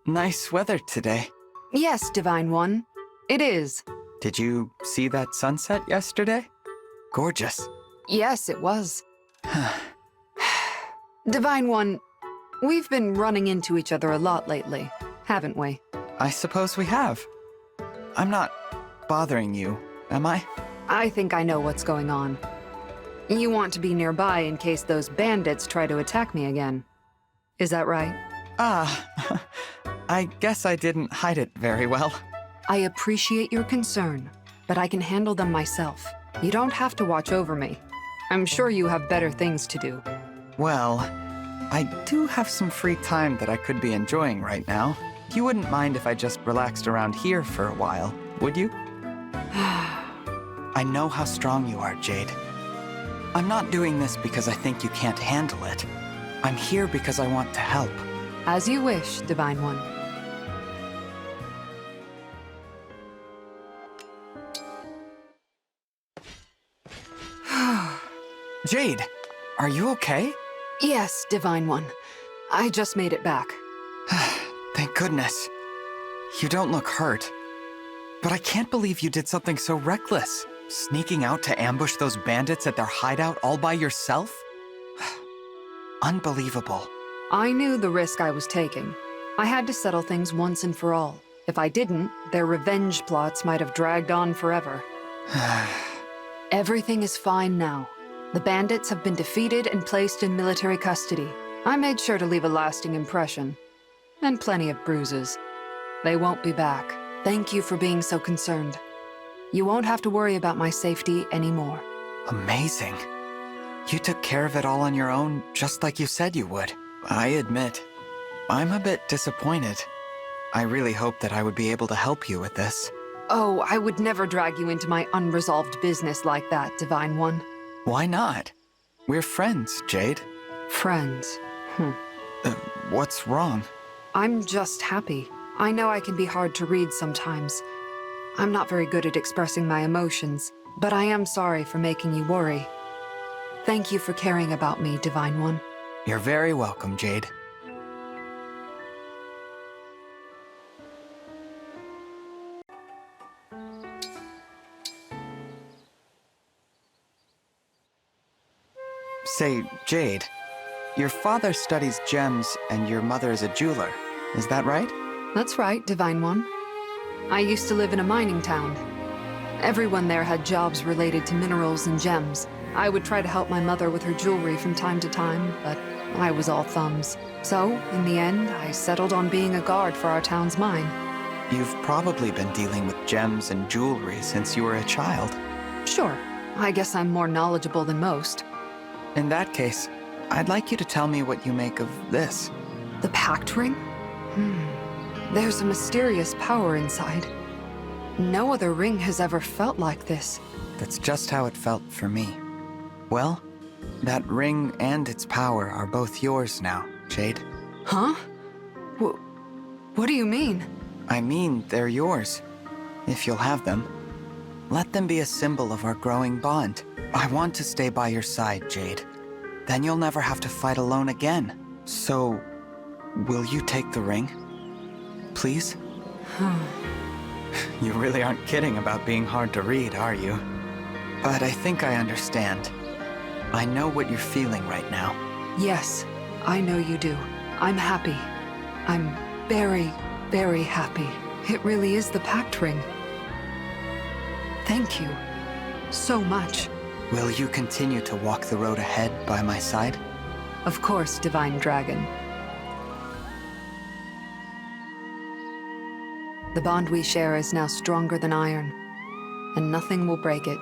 Nice weather today. Yes, Divine One. It is. Did you see that sunset yesterday? Gorgeous. Yes, it was. Divine One, we've been running into each other a lot lately, haven't we? I suppose we have. I'm not bothering you, am I? I think I know what's going on. You want to be nearby in case those bandits try to attack me again. Is that right? I guess I didn't hide it very well. I appreciate your concern, but I can handle them myself. You don't have to watch over me. I'm sure you have better things to do. Well, I do have some free time that I could be enjoying right now. You wouldn't mind if I just relaxed around here for a while, would you? I know how strong you are, Jade. I'm not doing this because I think you can't handle it. I'm here because I want to help. As you wish, Divine One. Jade, are you okay? Yes, Divine One. I just made it back. Thank goodness. You don't look hurt. But I can't believe you did something so reckless. Sneaking out to ambush those bandits at their hideout all by yourself? Unbelievable. I knew the risk I was taking. I had to settle things once and for all. If I didn't, their revenge plots might have dragged on forever. Everything is fine now. The bandits have been defeated and placed in military custody. I made sure to leave a lasting impression. And plenty of bruises. They won't be back. Thank you for being so concerned. You won't have to worry about my safety anymore. Amazing. You took care of it all on your own, just like you said you would. I admit, I'm a bit disappointed. I really hoped that I would be able to help you with this. Oh, I would never drag you into my unresolved business like that, Divine One. Why not? We're friends, Jade. Friends? What's wrong? I'm just happy. I know I can be hard to read sometimes. I'm not very good at expressing my emotions, but I am sorry for making you worry. Thank you for caring about me, Divine One. You're very welcome, Jade. Say, Jade, your father studies gems and your mother is a jeweler. Is that right? That's right, Divine One. I used to live in a mining town. Everyone there had jobs related to minerals and gems. I would try to help my mother with her jewelry from time to time, but I was all thumbs. So, in the end, I settled on being a guard for our town's mine. You've probably been dealing with gems and jewelry since you were a child. Sure. I guess I'm more knowledgeable than most. In that case, I'd like you to tell me what you make of this. The Pact Ring? There's a mysterious power inside. No other ring has ever felt like this. That's just how it felt for me. Well, that ring and its power are both yours now, Jade. Huh? What do you mean? I mean, they're yours. If you'll have them. Let them be a symbol of our growing bond. I want to stay by your side, Jade. Then you'll never have to fight alone again. So, will you take the ring? Please? You really aren't kidding about being hard to read, are you? But I think I understand. I know what you're feeling right now. Yes, I know you do. I'm happy. I'm very, very happy. It really is the Pact Ring. Thank you. So much. Will you continue to walk the road ahead by my side? Of course, Divine Dragon. The bond we share is now stronger than iron, and nothing will break it.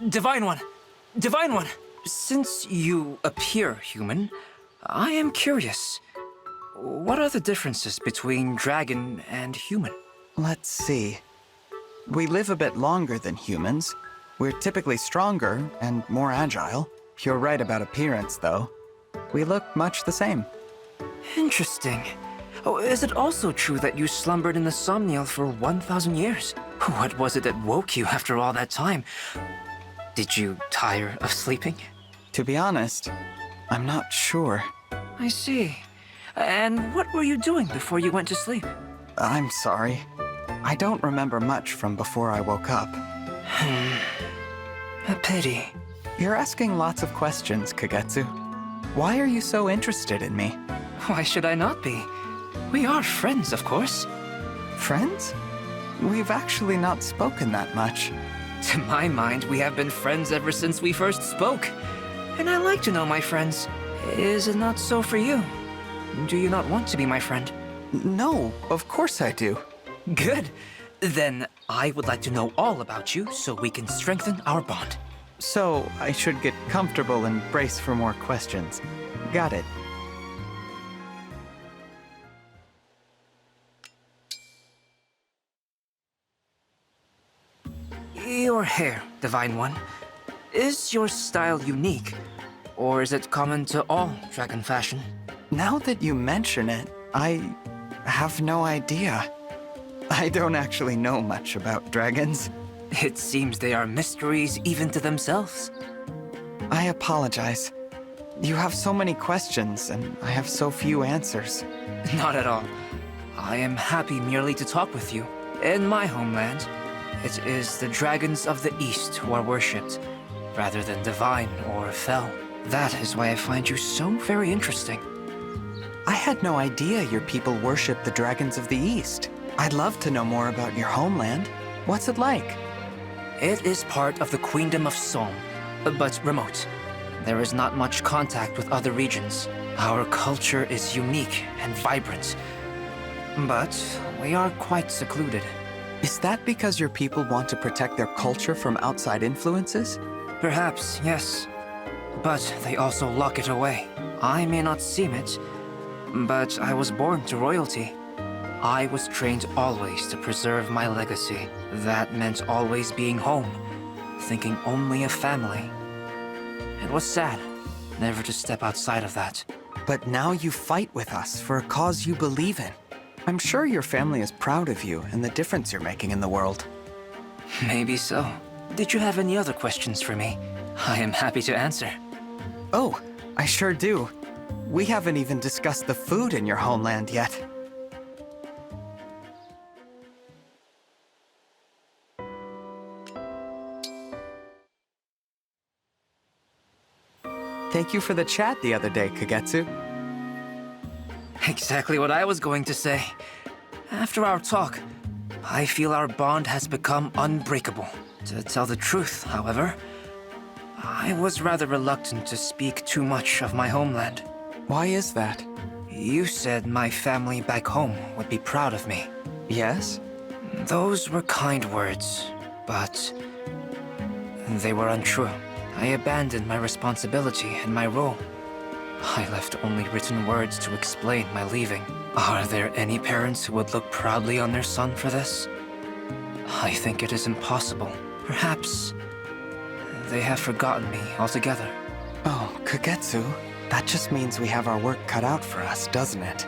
Divine One! Divine One! Since you appear human, I am curious. What are the differences between dragon and human? Let's see. We live a bit longer than humans. We're typically stronger and more agile. You're right about appearance, though. We look much the same. Interesting. Oh, is it also true that you slumbered in the Somniel for 1,000 years? What was it that woke you after all that time? Did you tire of sleeping? To be honest, I'm not sure. I see. And what were you doing before you went to sleep? I'm sorry. I don't remember much from before I woke up. A pity. You're asking lots of questions, Kagetsu. Why are you so interested in me? Why should I not be? We are friends, of course. Friends? We've actually not spoken that much. To my mind, we have been friends ever since we first spoke. And I like to know my friends. Is it not so for you? Do you not want to be my friend? No, of course I do. Good. Then I would like to know all about you so we can strengthen our bond. So I should get comfortable and brace for more questions. Got it. Your hair, Divine One. Is your style unique? Or is it common to all dragon fashion? Now that you mention it, I have no idea. I don't actually know much about dragons. It seems they are mysteries even to themselves. I apologize. You have so many questions, and I have so few answers. Not at all. I am happy merely to talk with you. In my homeland, it is the dragons of the East who are worshipped, rather than divine or fell. That is why I find you so very interesting. I had no idea your people worship the dragons of the East. I'd love to know more about your homeland. What's it like? It is part of the Queendom of Song, but remote. There is not much contact with other regions. Our culture is unique and vibrant, but we are quite secluded. Is that because your people want to protect their culture from outside influences? Perhaps, yes. But they also lock it away. I may not seem it, but I was born to royalty. I was trained always to preserve my legacy. That meant always being home, thinking only of family. It was sad, never to step outside of that. But now you fight with us for a cause you believe in. I'm sure your family is proud of you and the difference you're making in the world. Maybe so. Did you have any other questions for me? I am happy to answer. Oh, I sure do. We haven't even discussed the food in your homeland yet. Thank you for the chat the other day, Kagetsu. Exactly what I was going to say. After our talk, I feel our bond has become unbreakable. To tell the truth, however, I was rather reluctant to speak too much of my homeland. Why is that? You said my family back home would be proud of me. Yes? Those were kind words, but they were untrue. I abandoned my responsibility and my role. I left only written words to explain my leaving. Are there any parents who would look proudly on their son for this? I think it is impossible. Perhaps they have forgotten me altogether. Oh, Kagetsu, that just means we have our work cut out for us, doesn't it?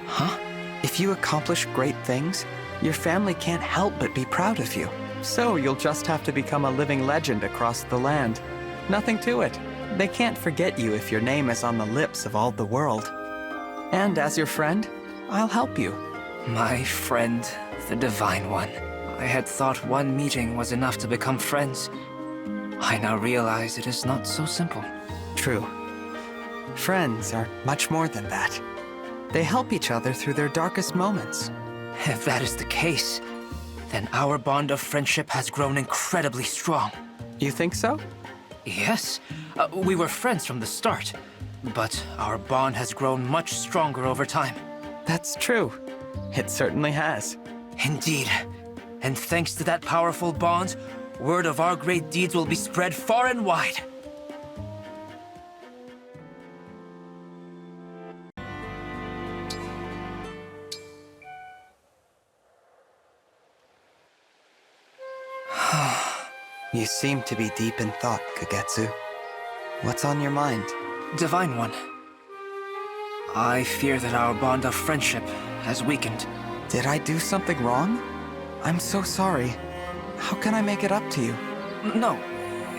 Huh? If you accomplish great things, your family can't help but be proud of you. So you'll just have to become a living legend across the land. Nothing to it. They can't forget you if your name is on the lips of all the world. And as your friend, I'll help you. My friend, the Divine One. I had thought one meeting was enough to become friends. I now realize it is not so simple. True. Friends are much more than that. They help each other through their darkest moments. If that is the case, then our bond of friendship has grown incredibly strong. You think so? Yes. We were friends from the start, but our bond has grown much stronger over time. That's true. It certainly has. Indeed. And thanks to that powerful bond, word of our great deeds will be spread far and wide. You seem to be deep in thought, Kagetsu. What's on your mind? Divine One. I fear that our bond of friendship has weakened. Did I do something wrong? I'm so sorry. How can I make it up to you? No,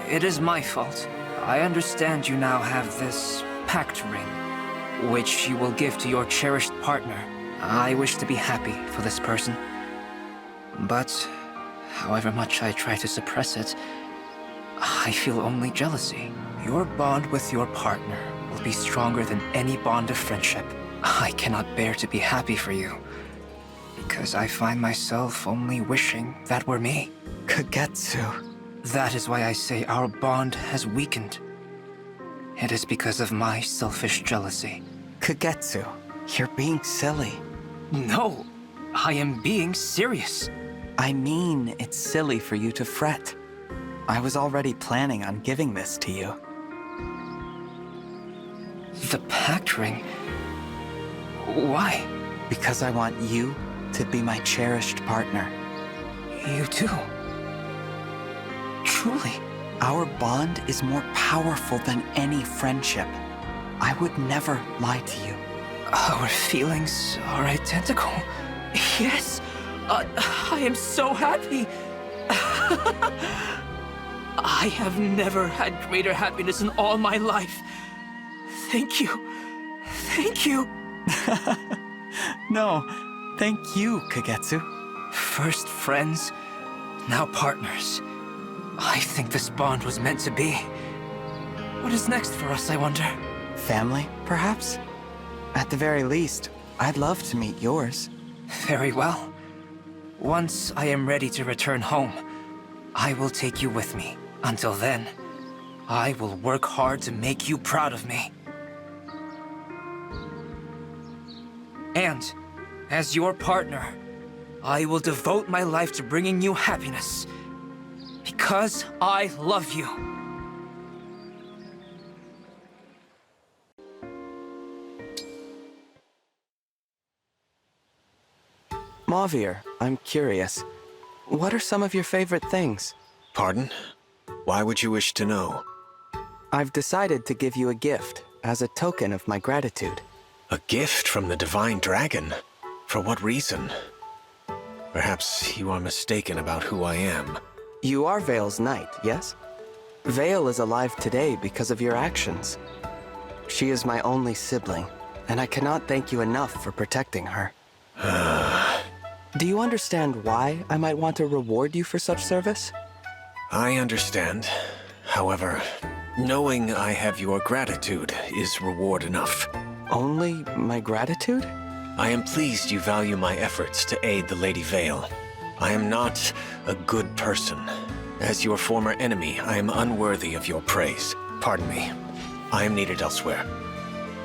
it is my fault. I understand you now have this pact ring, which you will give to your cherished partner. I wish to be happy for this person. But however much I try to suppress it, I feel only jealousy. Your bond with your partner will be stronger than any bond of friendship. I cannot bear to be happy for you, because I find myself only wishing that were me. Kagetsu. That is why I say our bond has weakened. It is because of my selfish jealousy. Kagetsu, you're being silly. No, I am being serious. I mean, it's silly for you to fret. I was already planning on giving this to you. The pact ring? Why? Because I want you to be my cherished partner. You too? Truly? Our bond is more powerful than any friendship. I would never lie to you. Our feelings are identical. Yes! I am so happy! I have never had greater happiness in all my life. Thank you. Thank you. No, thank you, Kagetsu. First friends, now partners. I think this bond was meant to be. What is next for us, I wonder? Family, perhaps? At the very least, I'd love to meet yours. Very well. Once I am ready to return home, I will take you with me. Until then, I will work hard to make you proud of me. And, as your partner, I will devote my life to bringing you happiness. Because I love you. Mauvier, I'm curious. What are some of your favorite things? Pardon? Why would you wish to know? I've decided to give you a gift as a token of my gratitude. A gift from the Divine Dragon? For what reason? Perhaps you are mistaken about who I am. You are Vale's knight, yes? Vale is alive today because of your actions. She is my only sibling, and I cannot thank you enough for protecting her. Do you understand why I might want to reward you for such service? I understand. However, knowing I have your gratitude is reward enough. Only my gratitude? I am pleased you value my efforts to aid the Lady Vale. I am not a good person. As your former enemy, I am unworthy of your praise. Pardon me. I am needed elsewhere.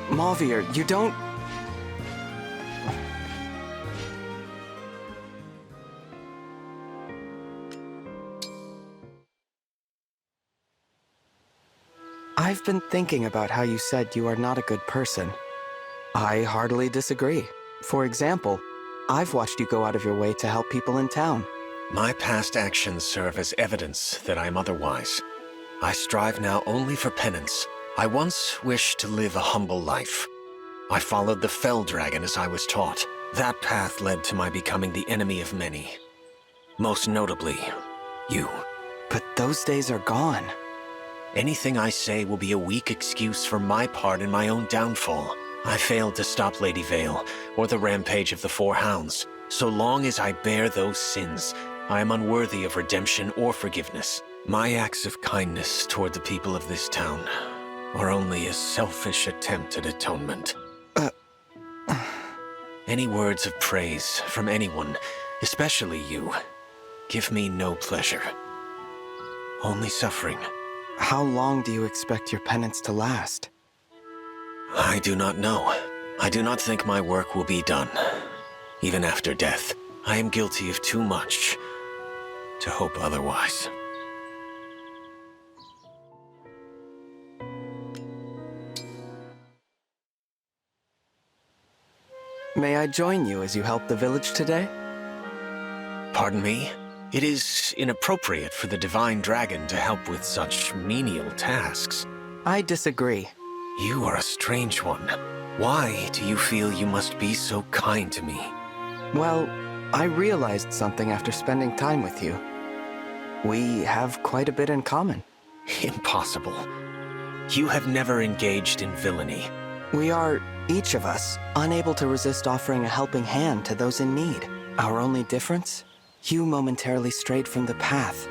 Mauvier, you don't... I've been thinking about how you said you are not a good person. I heartily disagree. For example, I've watched you go out of your way to help people in town. My past actions serve as evidence that I am otherwise. I strive now only for penance. I once wished to live a humble life. I followed the Fell Dragon as I was taught. That path led to my becoming the enemy of many. Most notably, you. But those days are gone. Anything I say will be a weak excuse for my part in my own downfall. I failed to stop Lady Vale, or the rampage of the Four Hounds. So long as I bear those sins, I am unworthy of redemption or forgiveness. My acts of kindness toward the people of this town are only a selfish attempt at atonement. Any words of praise from anyone, especially you, give me no pleasure. Only suffering. How long do you expect your penance to last? I do not know. I do not think my work will be done. Even after death, I am guilty of too much to hope otherwise. May I join you as you help the village today? Pardon me? It is inappropriate for the Divine Dragon to help with such menial tasks. I disagree. You are a strange one. Why do you feel you must be so kind to me? Well, I realized something after spending time with you. We have quite a bit in common. Impossible. You have never engaged in villainy. We are, each of us, unable to resist offering a helping hand to those in need. Our only difference? You momentarily strayed from the path,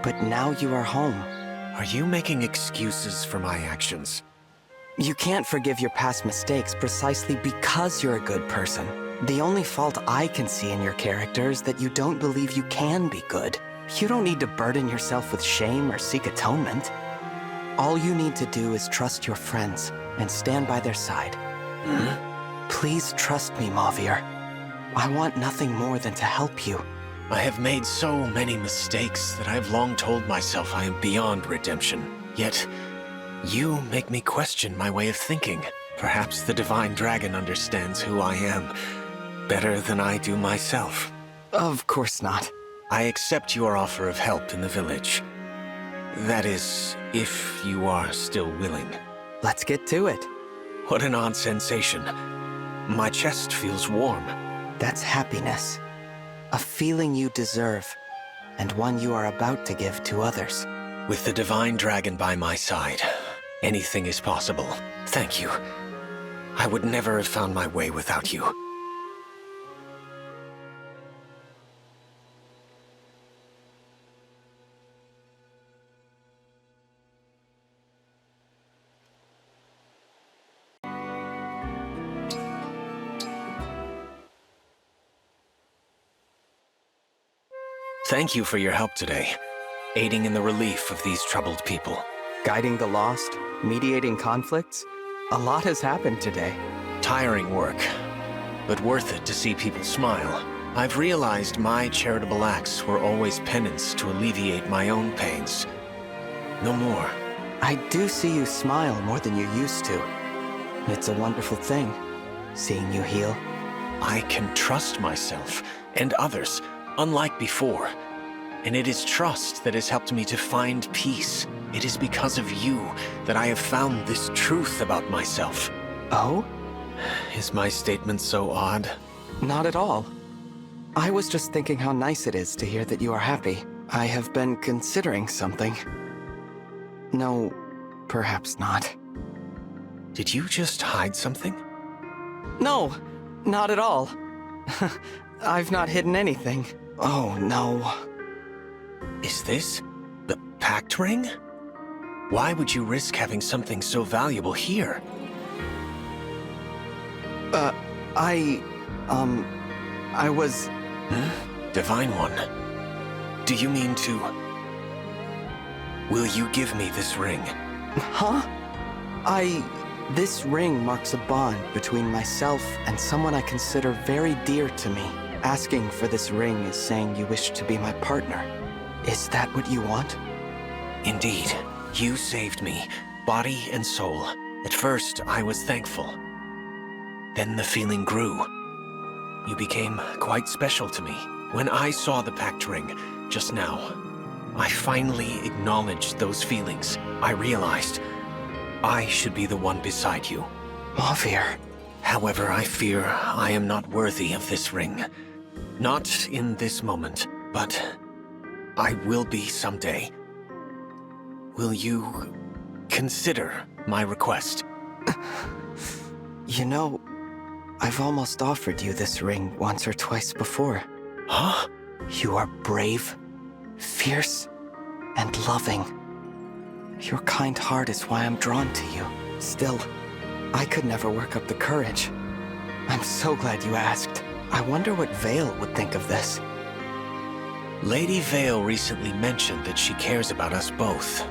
but now you are home. Are you making excuses for my actions? You can't forgive your past mistakes precisely because you're a good person. The only fault I can see in your character is that you don't believe you can be good. You don't need to burden yourself with shame or seek atonement. All you need to do is trust your friends and stand by their side. Please trust me, Mauvier. I want nothing more than to help you. I have made so many mistakes that I've long told myself I am beyond redemption. Yet, you make me question my way of thinking. Perhaps the Divine Dragon understands who I am better than I do myself. Of course not. I accept your offer of help in the village. That is, if you are still willing. Let's get to it. What an odd sensation. My chest feels warm. That's happiness. A feeling you deserve, and one you are about to give to others. With the Divine Dragon by my side, anything is possible. Thank you. I would never have found my way without you. Thank you for your help today, aiding in the relief of these troubled people. Guiding the lost, mediating conflicts. A lot has happened today. Tiring work, but worth it to see people smile. I've realized my charitable acts were always penance to alleviate my own pains. No more. I do see you smile more than you used to. It's a wonderful thing, seeing you heal. I can trust myself and others, unlike before. And it is trust that has helped me to find peace. It is because of you that I have found this truth about myself. Oh? Is my statement so odd? Not at all. I was just thinking how nice it is to hear that you are happy. I have been considering something. No, perhaps not. Did you just hide something? No, not at all. I've not hidden anything. Oh, no. Is this the pact ring? Why would you risk having something so valuable here? I was... Huh? Divine One. Do you mean to... Will you give me this ring? Huh? This ring marks a bond between myself and someone I consider very dear to me. Asking for this ring is saying you wish to be my partner. Is that what you want? Indeed. You saved me, body and soul. At first, I was thankful. Then the feeling grew. You became quite special to me. When I saw the pact ring just now, I finally acknowledged those feelings. I realized I should be the one beside you. Mauvier. However, I fear I am not worthy of this ring. Not in this moment, but I will be someday. Will you consider my request? You know, I've almost offered you this ring once or twice before. Huh? You are brave, fierce, and loving. Your kind heart is why I'm drawn to you. Still, I could never work up the courage. I'm so glad you asked. I wonder what Vale would think of this. Lady Vale recently mentioned that she cares about us both,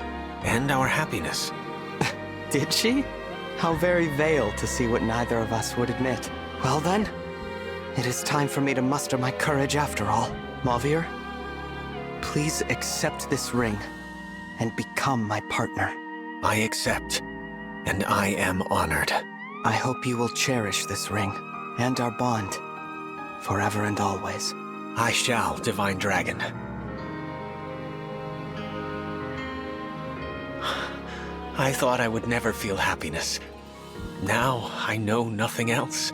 and our happiness. Did she? How very Vale to see what neither of us would admit. Well then, it is time for me to muster my courage after all. Mauvier, please accept this ring and become my partner. I accept, and I am honored. I hope you will cherish this ring and our bond forever and always. I shall, Divine Dragon. I thought I would never feel happiness. Now I know nothing else.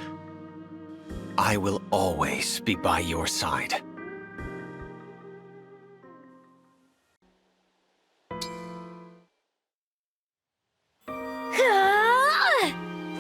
I will always be by your side.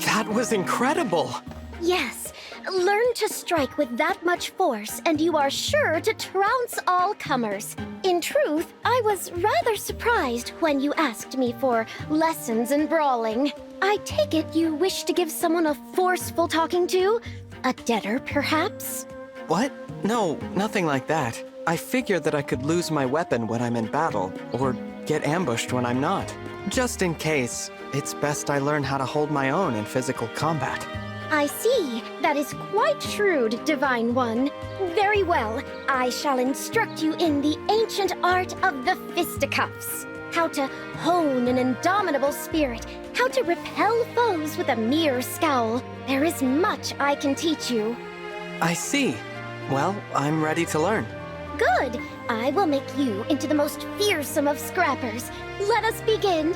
That was incredible! Yes, learn to strike with that much force, and you are sure to trounce all comers. In truth, I was rather surprised when you asked me for lessons in brawling. I take it you wish to give someone a forceful talking to? A debtor, perhaps? What? No, nothing like that. I figured that I could lose my weapon when I'm in battle, or get ambushed when I'm not. Just in case, it's best I learn how to hold my own in physical combat. I see. That is quite shrewd, Divine One. Very well. I shall instruct you in the ancient art of the fisticuffs. How to hone an indomitable spirit. How to repel foes with a mere scowl. There is much I can teach you. I see. Well, I'm ready to learn. Good. I will make you into the most fearsome of scrappers. Let us begin.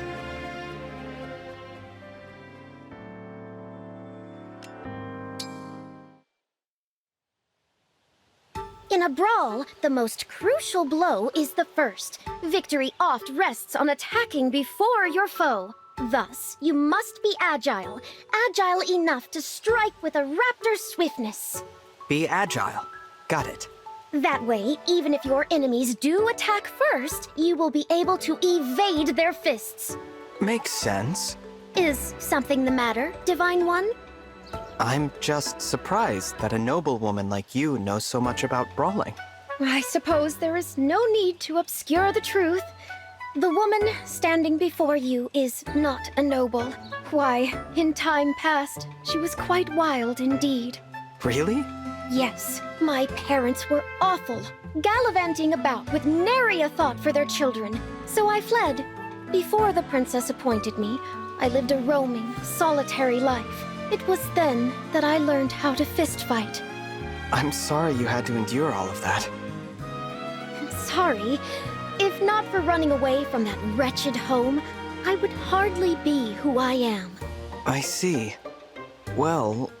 In a brawl, the most crucial blow is the first. Victory oft rests on attacking before your foe. Thus, you must be agile. Agile enough to strike with a raptor's swiftness. Be agile. Got it. That way, even if your enemies do attack first, you will be able to evade their fists. Makes sense. Is something the matter, Divine One? I'm just surprised that a noblewoman like you knows so much about brawling. I suppose there is no need to obscure the truth. The woman standing before you is not a noble. Why, in time past, she was quite wild indeed. Really? Yes, my parents were awful, gallivanting about with nary a thought for their children. So I fled. Before the princess appointed me, I lived a roaming, solitary life. It was then that I learned how to fist fight. I'm sorry you had to endure all of that. Sorry. If not for running away from that wretched home, I would hardly be who I am. I see. Well,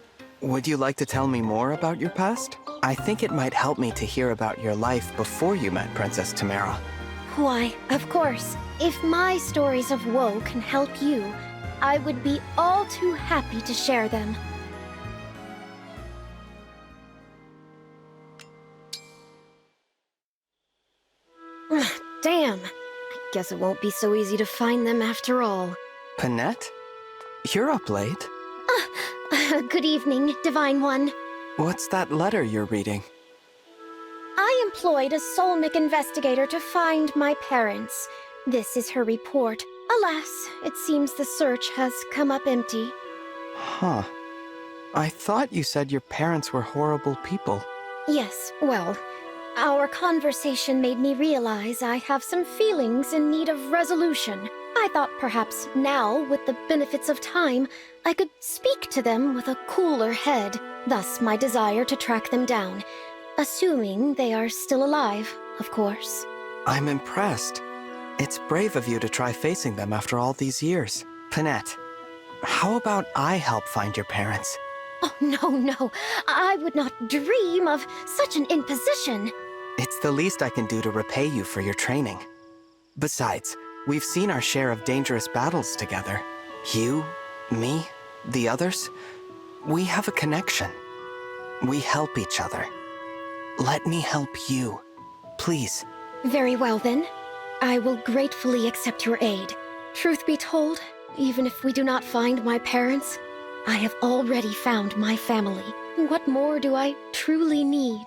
would you like to tell me more about your past? I think it might help me to hear about your life before you met Princess Tamara. Why, of course. If my stories of woe can help you, I would be all too happy to share them. Damn. I guess it won't be so easy to find them after all. Panette? You're up late. Good evening, Divine One. What's that letter you're reading? I employed a Solmic investigator to find my parents. This is her report. Alas, it seems the search has come up empty. Huh. I thought you said your parents were horrible people. Yes, well, our conversation made me realize I have some feelings in need of resolution. I thought perhaps now, with the benefits of time, I could speak to them with a cooler head. Thus my desire to track them down. Assuming they are still alive, of course. I'm impressed. It's brave of you to try facing them after all these years. Panette, how about I help find your parents? Oh, no. I would not dream of such an imposition. It's the least I can do to repay you for your training. Besides, we've seen our share of dangerous battles together. You, me, the others. We have a connection. We help each other. Let me help you, please. Very well, then. I will gratefully accept your aid. Truth be told, even if we do not find my parents, I have already found my family. What more do I truly need?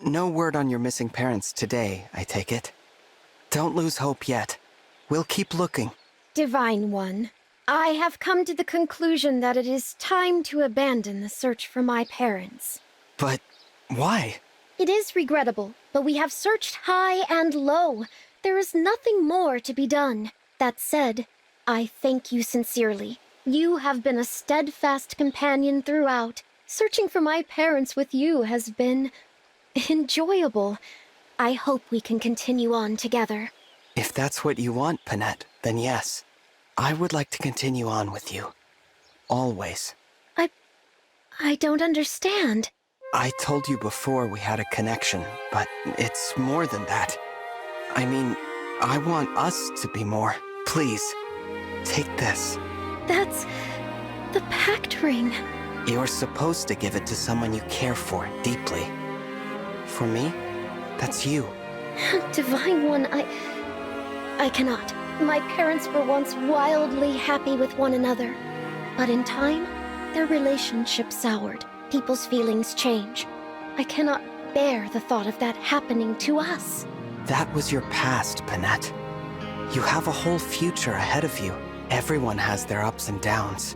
No word on your missing parents today, I take it. Don't lose hope yet. We'll keep looking. Divine One, I have come to the conclusion that it is time to abandon the search for my parents. But why? It is regrettable, but we have searched high and low. There is nothing more to be done. That said, I thank you sincerely. You have been a steadfast companion throughout. Searching for my parents with you has been enjoyable. I hope we can continue on together. If that's what you want, Panette, then yes. I would like to continue on with you. Always. I don't understand. I told you before we had a connection, but it's more than that. I mean, I want us to be more. Please, take this. That's the pact ring. You're supposed to give it to someone you care for deeply. For me, that's you. Divine One, I cannot. My parents were once wildly happy with one another. But in time, their relationship soured. People's feelings change. I cannot bear the thought of that happening to us. That was your past, Panette. You have a whole future ahead of you. Everyone has their ups and downs.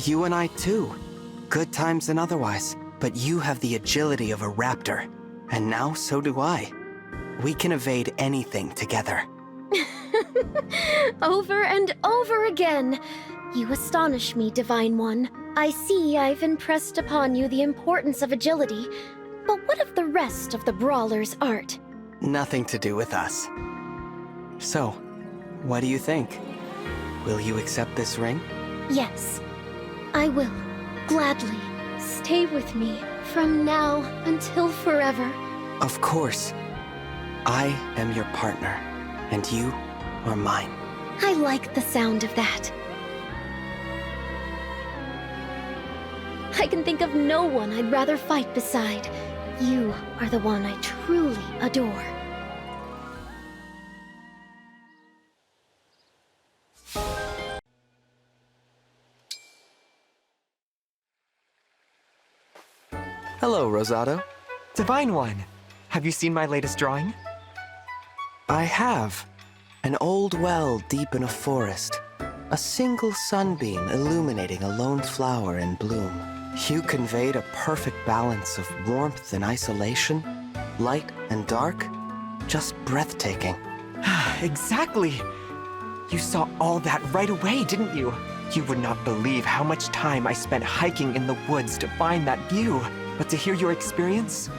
You and I too. Good times and otherwise. But you have the agility of a raptor. And now so do I. We can evade anything together. Over and over again. You astonish me, Divine One. I see I've impressed upon you the importance of agility. But what of the rest of the brawler's art? Nothing to do with us. So, what do you think? Will you accept this ring? Yes, I will. Gladly. Stay with me from now until forever. Of course. I am your partner, and you are mine. I like the sound of that. I can think of no one I'd rather fight beside. You are the one I truly adore. Hello, Rosado. Divine One, have you seen my latest drawing? I have. An old well deep in a forest. A single sunbeam illuminating a lone flower in bloom. You conveyed a perfect balance of warmth and isolation, light and dark. Just breathtaking. Exactly. You saw all that right away, didn't you? You would not believe how much time I spent hiking in the woods to find that view. But to hear your experience,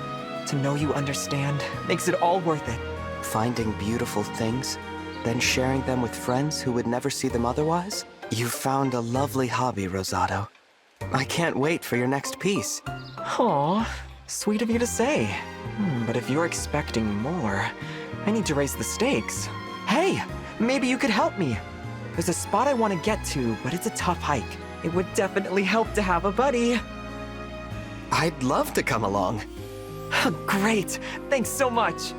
to know you understand, makes it all worth it. Finding beautiful things, then sharing them with friends who would never see them otherwise? You've found a lovely hobby, Rosado. I can't wait for your next piece. Aw, sweet of you to say. But if you're expecting more, I need to raise the stakes. Hey, maybe you could help me. There's a spot I want to get to, but it's a tough hike. It would definitely help to have a buddy. I'd love to come along. Great, thanks so much.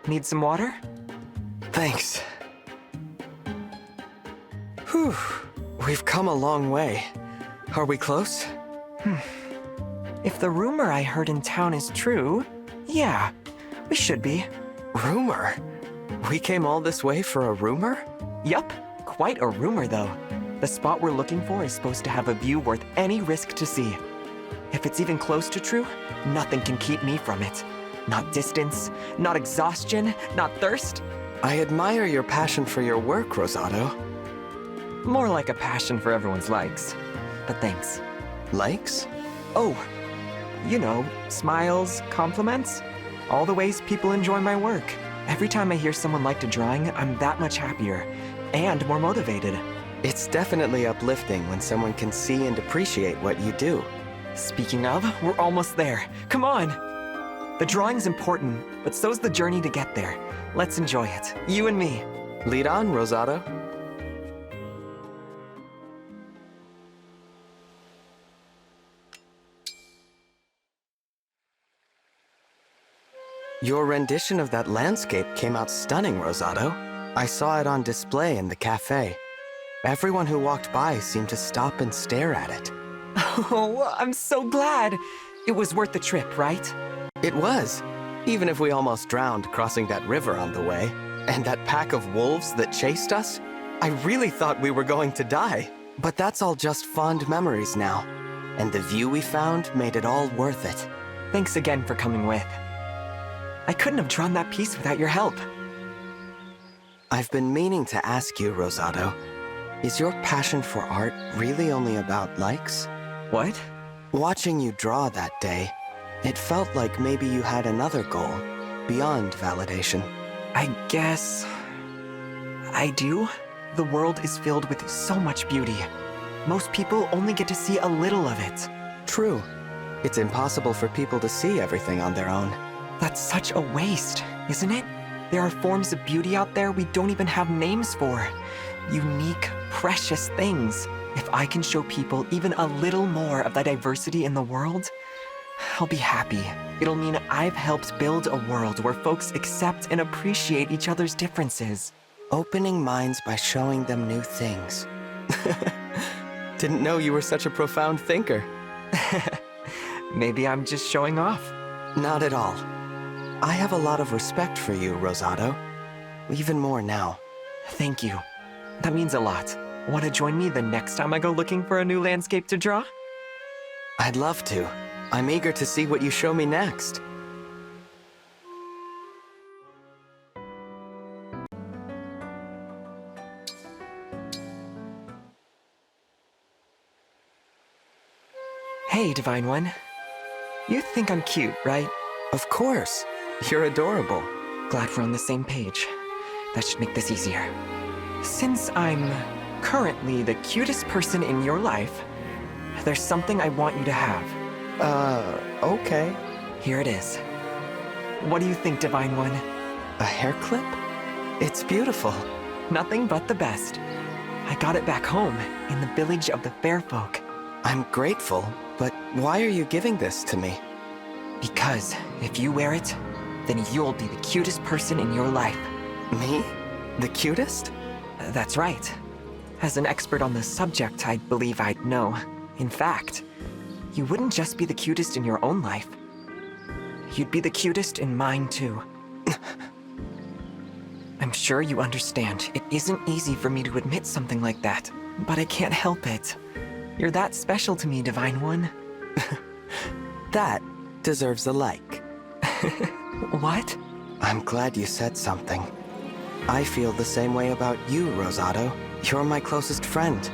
Need some water? Thanks. Whew, we've come a long way. Are we close? If the rumor I heard in town is true, yeah, we should be. Rumor? We came all this way for a rumor? Yup, quite a rumor though. The spot we're looking for is supposed to have a view worth any risk to see. If it's even close to true, nothing can keep me from it. Not distance, not exhaustion, not thirst. I admire your passion for your work, Rosado. More like a passion for everyone's likes. But thanks. Likes? Oh, you know, smiles, compliments. All the ways people enjoy my work. Every time I hear someone liked a drawing, I'm that much happier and more motivated. It's definitely uplifting when someone can see and appreciate what you do. Speaking of, we're almost there. Come on! The drawing's important, but so's the journey to get there. Let's enjoy it, you and me. Lead on, Rosado. Your rendition of that landscape came out stunning, Rosado. I saw it on display in the cafe. Everyone who walked by seemed to stop and stare at it. Oh, I'm so glad. It was worth the trip, right? It was, even if we almost drowned crossing that river on the way. And that pack of wolves that chased us, I really thought we were going to die. But that's all just fond memories now. And the view we found made it all worth it. Thanks again for coming with. I couldn't have drawn that piece without your help. I've been meaning to ask you, Rosado, is your passion for art really only about likes? What? Watching you draw that day, it felt like maybe you had another goal, beyond validation. I guess I do. The world is filled with so much beauty. Most people only get to see a little of it. True. It's impossible for people to see everything on their own. That's such a waste, isn't it? There are forms of beauty out there we don't even have names for. Unique, precious things. If I can show people even a little more of the diversity in the world, I'll be happy. It'll mean I've helped build a world where folks accept and appreciate each other's differences. Opening minds by showing them new things. Didn't know you were such a profound thinker. Maybe I'm just showing off. Not at all. I have a lot of respect for you, Rosado. Even more now. Thank you. That means a lot. Want to join me the next time I go looking for a new landscape to draw? I'd love to. I'm eager to see what you show me next. Hey, Divine One. You think I'm cute, right? Of course. You're adorable. Glad we're on the same page. That should make this easier. Since I'm currently the cutest person in your life, there's something I want you to have. Okay. Here it is. What do you think, Divine One? A hair clip? It's beautiful. Nothing but the best. I got it back home, in the village of the fair folk. I'm grateful, but why are you giving this to me? Because if you wear it, then you'll be the cutest person in your life. Me? The cutest? That's right. As an expert on the subject, I believe I'd know. In fact, you wouldn't just be the cutest in your own life. You'd be the cutest in mine, too. I'm sure you understand. It isn't easy for me to admit something like that, but I can't help it. You're that special to me, Divine One. That deserves a like. What? I'm glad you said something. I feel the same way about you, Rosado. You're my closest friend.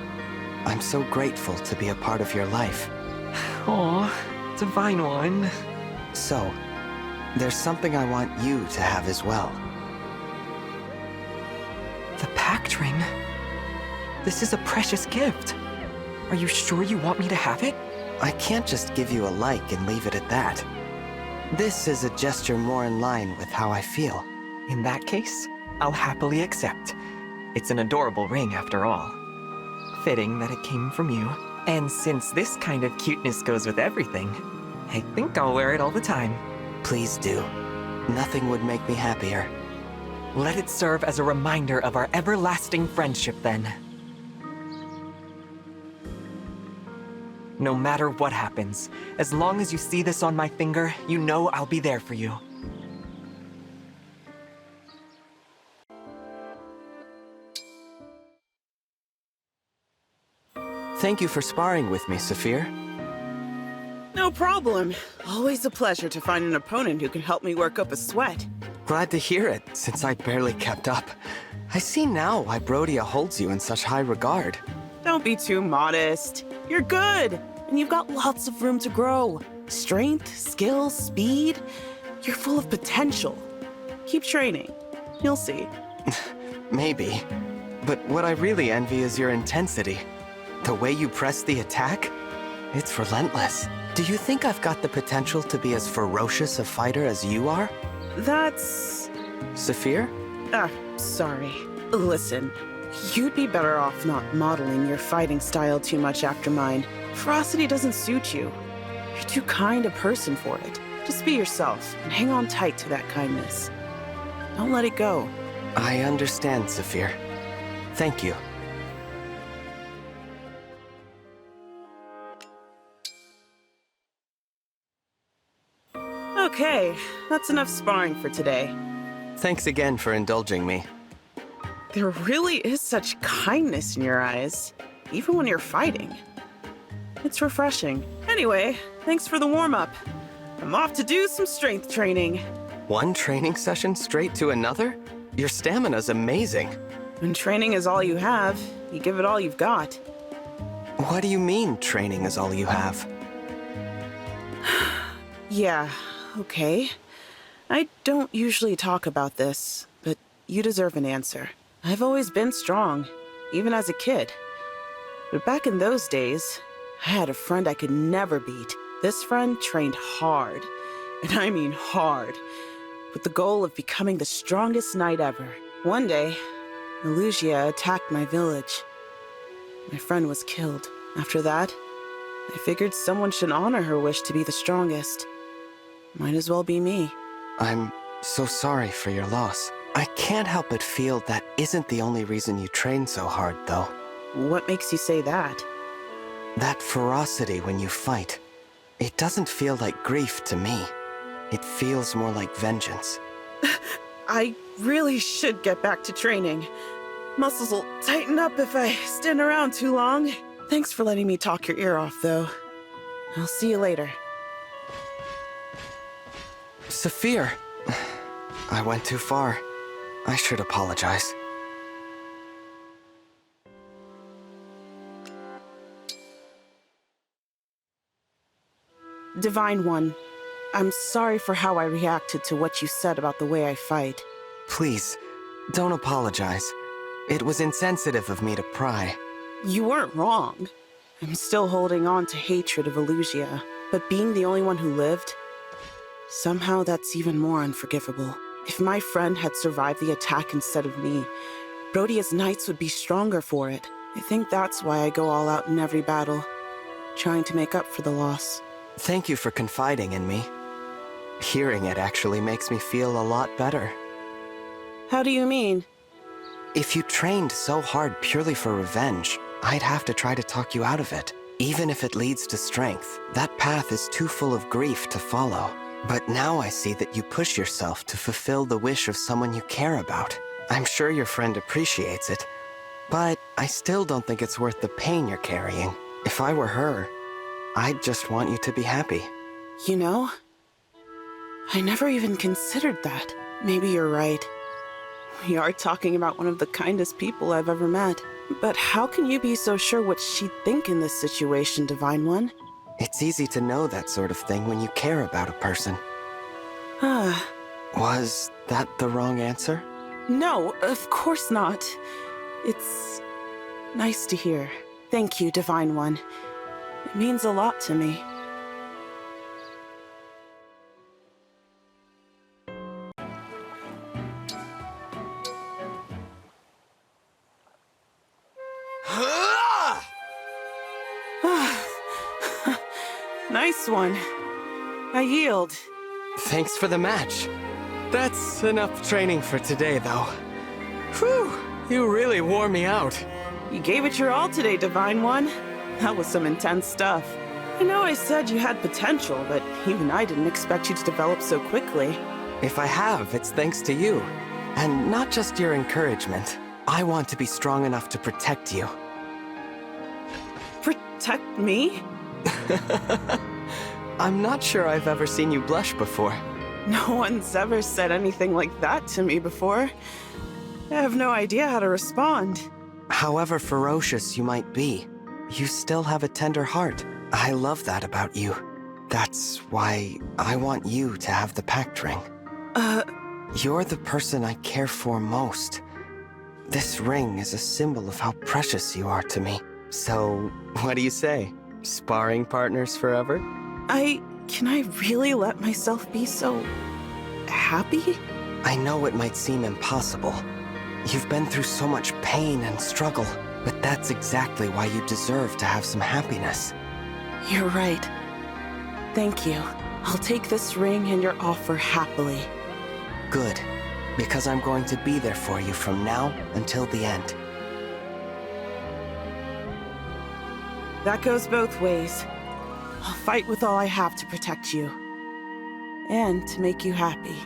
I'm so grateful to be a part of your life. Aw, Divine One. So, there's something I want you to have as well. The pact ring? This is a precious gift. Are you sure you want me to have it? I can't just give you a like and leave it at that. This is a gesture more in line with how I feel. In that case, I'll happily accept. It's an adorable ring after all. Fitting that it came from you. And since this kind of cuteness goes with everything, I think I'll wear it all the time. Please do. Nothing would make me happier. Let it serve as a reminder of our everlasting friendship, then. No matter what happens, as long as you see this on my finger, you know I'll be there for you. Thank you for sparring with me, Saphir. No problem. Always a pleasure to find an opponent who can help me work up a sweat. Glad to hear it, since I barely kept up. I see now why Brodia holds you in such high regard. Don't be too modest. You're good, and you've got lots of room to grow. Strength, skill, speed. You're full of potential. Keep training. You'll see. Maybe. But what I really envy is your intensity. The way you press the attack? It's relentless. Do you think I've got the potential to be as ferocious a fighter as you are? That's... Saphir? Sorry. Listen, you'd be better off not modeling your fighting style too much after mine. Ferocity doesn't suit you. You're too kind a person for it. Just be yourself and hang on tight to that kindness. Don't let it go. I understand, Saphir. Thank you. Okay, that's enough sparring for today. Thanks again for indulging me. There really is such kindness in your eyes, even when you're fighting. It's refreshing. Anyway, thanks for the warm-up. I'm off to do some strength training. One training session straight to another? Your stamina's amazing. When training is all you have, you give it all you've got. What do you mean, training is all you have? Yeah, okay. I don't usually talk about this, but you deserve an answer. I've always been strong, even as a kid. But back in those days, I had a friend I could never beat. This friend trained hard, and I mean hard, with the goal of becoming the strongest knight ever. One day, Elusia attacked my village. My friend was killed. After that, I figured someone should honor her wish to be the strongest. Might as well be me. I'm so sorry for your loss. I can't help but feel that isn't the only reason you train so hard, though. What makes you say that? That ferocity when you fight. It doesn't feel like grief to me. It feels more like vengeance. I really should get back to training. Muscles will tighten up if I stand around too long. Thanks for letting me talk your ear off, though. I'll see you later. Saphir! I went too far. I should apologize. Divine One, I'm sorry for how I reacted to what you said about the way I fight. Please, don't apologize. It was insensitive of me to pry. You weren't wrong. I'm still holding on to hatred of Elusia, but being the only one who lived, somehow that's even more unforgivable. If my friend had survived the attack instead of me, Brodia's knights would be stronger for it. I think that's why I go all out in every battle, trying to make up for the loss. Thank you for confiding in me. Hearing it actually makes me feel a lot better. How do you mean? If you trained so hard purely for revenge, I'd have to try to talk you out of it. Even if it leads to strength, that path is too full of grief to follow. But now I see that you push yourself to fulfill the wish of someone you care about. I'm sure your friend appreciates it, but I still don't think it's worth the pain you're carrying. If I were her, I'd just want you to be happy. You know, I never even considered that. Maybe you're right. We are talking about one of the kindest people I've ever met. But how can you be so sure what she'd think in this situation, Divine One? It's easy to know that sort of thing when you care about a person. Was that the wrong answer? No, of course not. It's nice to hear. Thank you, Divine One. It means a lot to me. Nice one. I yield. Thanks for the match. That's enough training for today, though. Whew, you really wore me out. You gave it your all today, Divine One. That was some intense stuff. I know I said you had potential, but even I didn't expect you to develop so quickly. If I have, it's thanks to you. And not just your encouragement. I want to be strong enough to protect you. Protect me? I'm not sure I've ever seen you blush before. No one's ever said anything like that to me before. I have no idea how to respond. However ferocious you might be, you still have a tender heart. I love that about you. That's why I want you to have the pact ring. You're the person I care for most. This ring is a symbol of how precious you are to me. So, what do you say? Sparring partners forever? Can I really let myself be so happy? I know it might seem impossible. You've been through so much pain and struggle, but that's exactly why you deserve to have some happiness. You're right. Thank you. I'll take this ring and your offer happily. Good, because I'm going to be there for you from now until the end. That goes both ways. I'll fight with all I have to protect you. And to make you happy.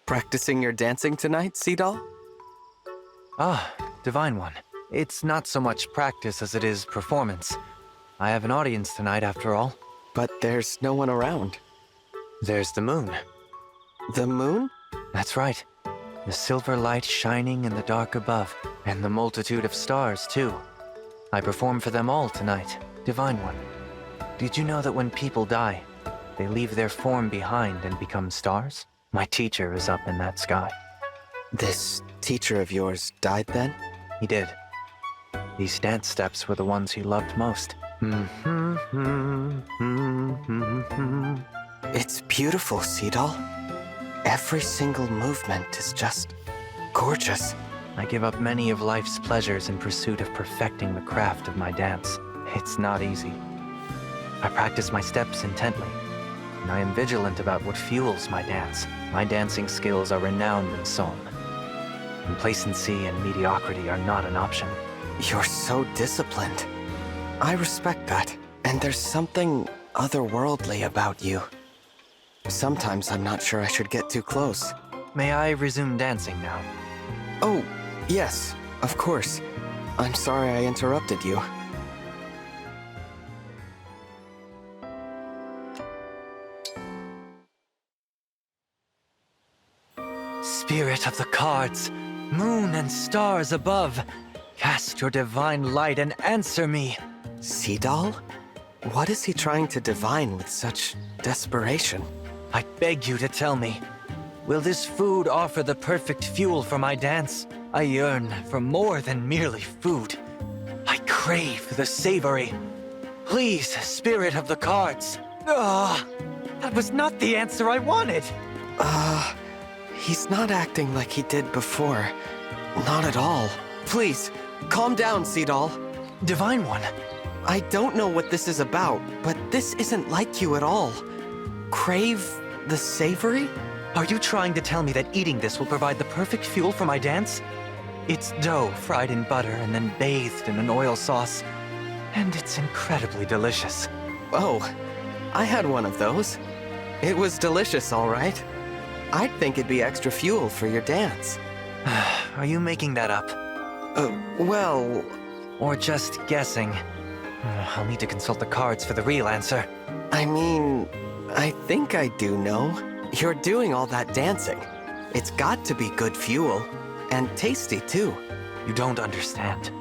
Practicing your dancing tonight, Seadoll? Ah, Divine One. It's not so much practice as it is performance. I have an audience tonight, after all. But there's no one around. There's the moon. The moon? That's right. The silver light shining in the dark above, and the multitude of stars, too. I perform for them all tonight, Divine One. Did you know that when people die, they leave their form behind and become stars? My teacher is up in that sky. This teacher of yours died then? He did. These dance steps were the ones he loved most. It's beautiful, Seadoll. Every single movement is just gorgeous. I give up many of life's pleasures in pursuit of perfecting the craft of my dance. It's not easy. I practice my steps intently, and I am vigilant about what fuels my dance. My dancing skills are renowned in song. Complacency and mediocrity are not an option. You're so disciplined. I respect that. And there's something otherworldly about you. Sometimes I'm not sure I should get too close. May I resume dancing now? Oh, yes, of course. I'm sorry I interrupted you. Spirit of the cards, moon and stars above, cast your divine light and answer me. Seadoll? What is he trying to divine with such desperation? I beg you to tell me, will this food offer the perfect fuel for my dance? I yearn for more than merely food. I crave the savory. Please, Spirit of the cards. That was not the answer I wanted. He's not acting like he did before. Not at all. Please, calm down, Seedall. Divine One. I don't know what this is about, but this isn't like you at all. Crave the savory? Are you trying to tell me that eating this will provide the perfect fuel for my dance? It's dough fried in butter and then bathed in an oil sauce. And it's incredibly delicious. Oh, I had one of those. It was delicious, all right. I'd think it'd be extra fuel for your dance. Are you making that up? Well... Or just guessing? I'll need to consult the cards for the real answer. I mean, I think I do know. You're doing all that dancing. It's got to be good fuel. And tasty, too. You don't understand.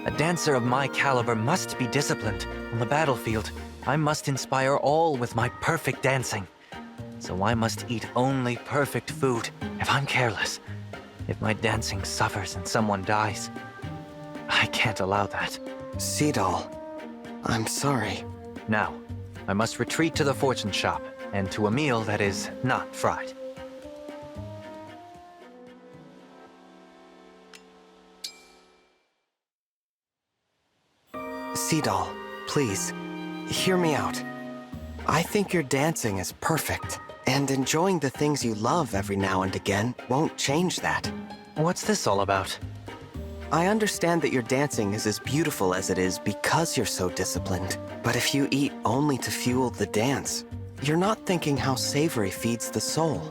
A dancer of my caliber must be disciplined. On the battlefield, I must inspire all with my perfect dancing. So I must eat only perfect food. If I'm careless, if my dancing suffers and someone dies, I can't allow that. Seedall, I'm sorry. Now, I must retreat to the fortune shop and to a meal that is not fried. Seedall, please, hear me out. I think your dancing is perfect, and enjoying the things you love every now and again won't change that. What's this all about? I understand that your dancing is as beautiful as it is because you're so disciplined. But if you eat only to fuel the dance, you're not thinking how savory feeds the soul.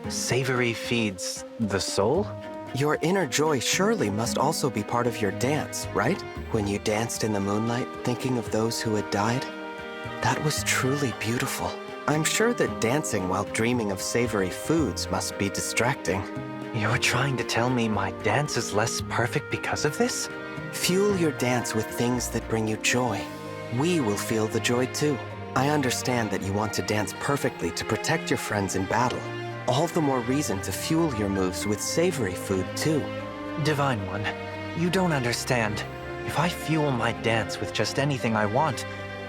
Savory feeds the soul? Your inner joy surely must also be part of your dance, right? When you danced in the moonlight, thinking of those who had died? That was truly beautiful. I'm sure that dancing while dreaming of savory foods must be distracting. You're trying to tell me my dance is less perfect because of this? Fuel your dance with things that bring you joy. We will feel the joy too. I understand that you want to dance perfectly to protect your friends in battle. All the more reason to fuel your moves with savory food too. Divine One, you don't understand. If I fuel my dance with just anything I want,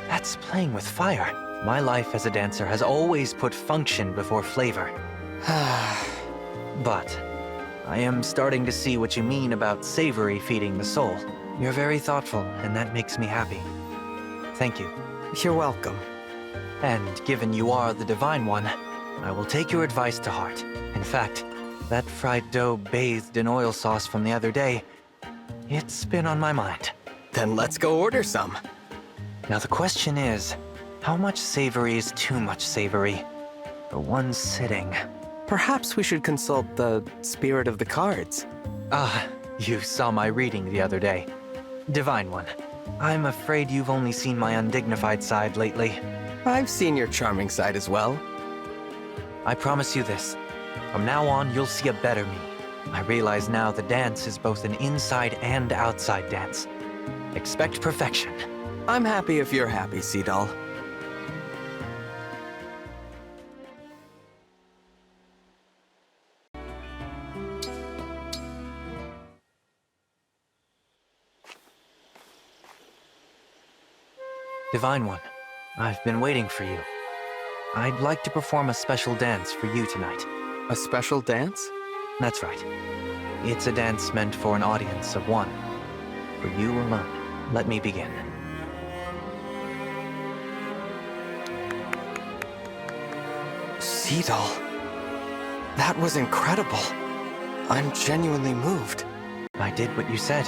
that's playing with fire. My life as a dancer has always put function before flavor. But I am starting to see what you mean about savory feeding the soul. You're very thoughtful, and that makes me happy. Thank you. You're welcome. And given you are the Divine One, I will take your advice to heart. In fact, that fried dough bathed in oil sauce from the other day, it's been on my mind. Then let's go order some. Now the question is, how much savory is too much savory for one sitting? Perhaps we should consult the spirit of the cards. You saw my reading the other day. Divine One, I'm afraid you've only seen my undignified side lately. I've seen your charming side as well. I promise you this. From now on, you'll see a better me. I realize now the dance is both an inside and outside dance. Expect perfection. I'm happy if you're happy, Seedall. Divine One, I've been waiting for you. I'd like to perform a special dance for you tonight. A special dance? That's right. It's a dance meant for an audience of one. For you alone. Let me begin. Seedall, that was incredible. I'm genuinely moved. I did what you said.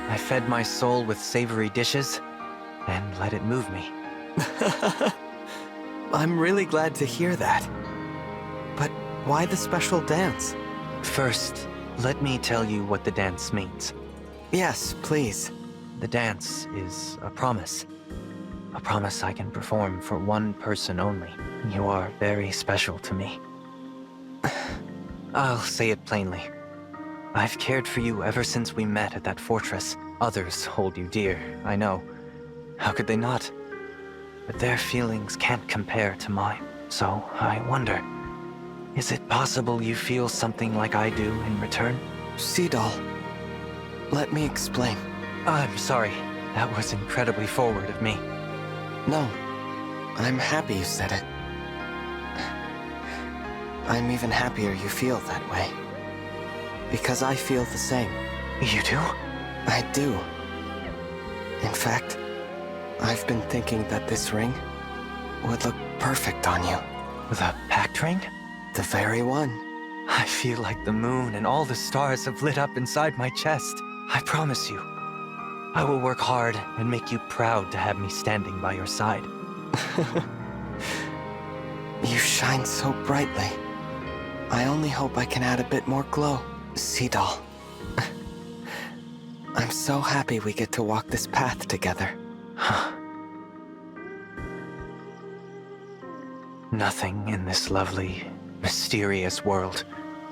I fed my soul with savory dishes and let it move me. I'm really glad to hear that. But why the special dance? First, let me tell you what the dance means. Yes, please. The dance is a promise. A promise I can perform for one person only. You are very special to me. I'll say it plainly. I've cared for you ever since we met at that fortress. Others hold you dear, I know. How could they not? But their feelings can't compare to mine. So I wonder, is it possible you feel something like I do in return? Seedall, let me explain. I'm sorry. That was incredibly forward of me. No, I'm happy you said it. I'm even happier you feel that way. Because I feel the same. You do? I do. In fact, I've been thinking that this ring would look perfect on you. The pact ring? The very one. I feel like the moon and all the stars have lit up inside my chest. I promise you, I will work hard and make you proud to have me standing by your side. You shine so brightly. I only hope I can add a bit more glow. Sea Doll. I'm so happy we get to walk this path together. Nothing in this lovely, mysterious world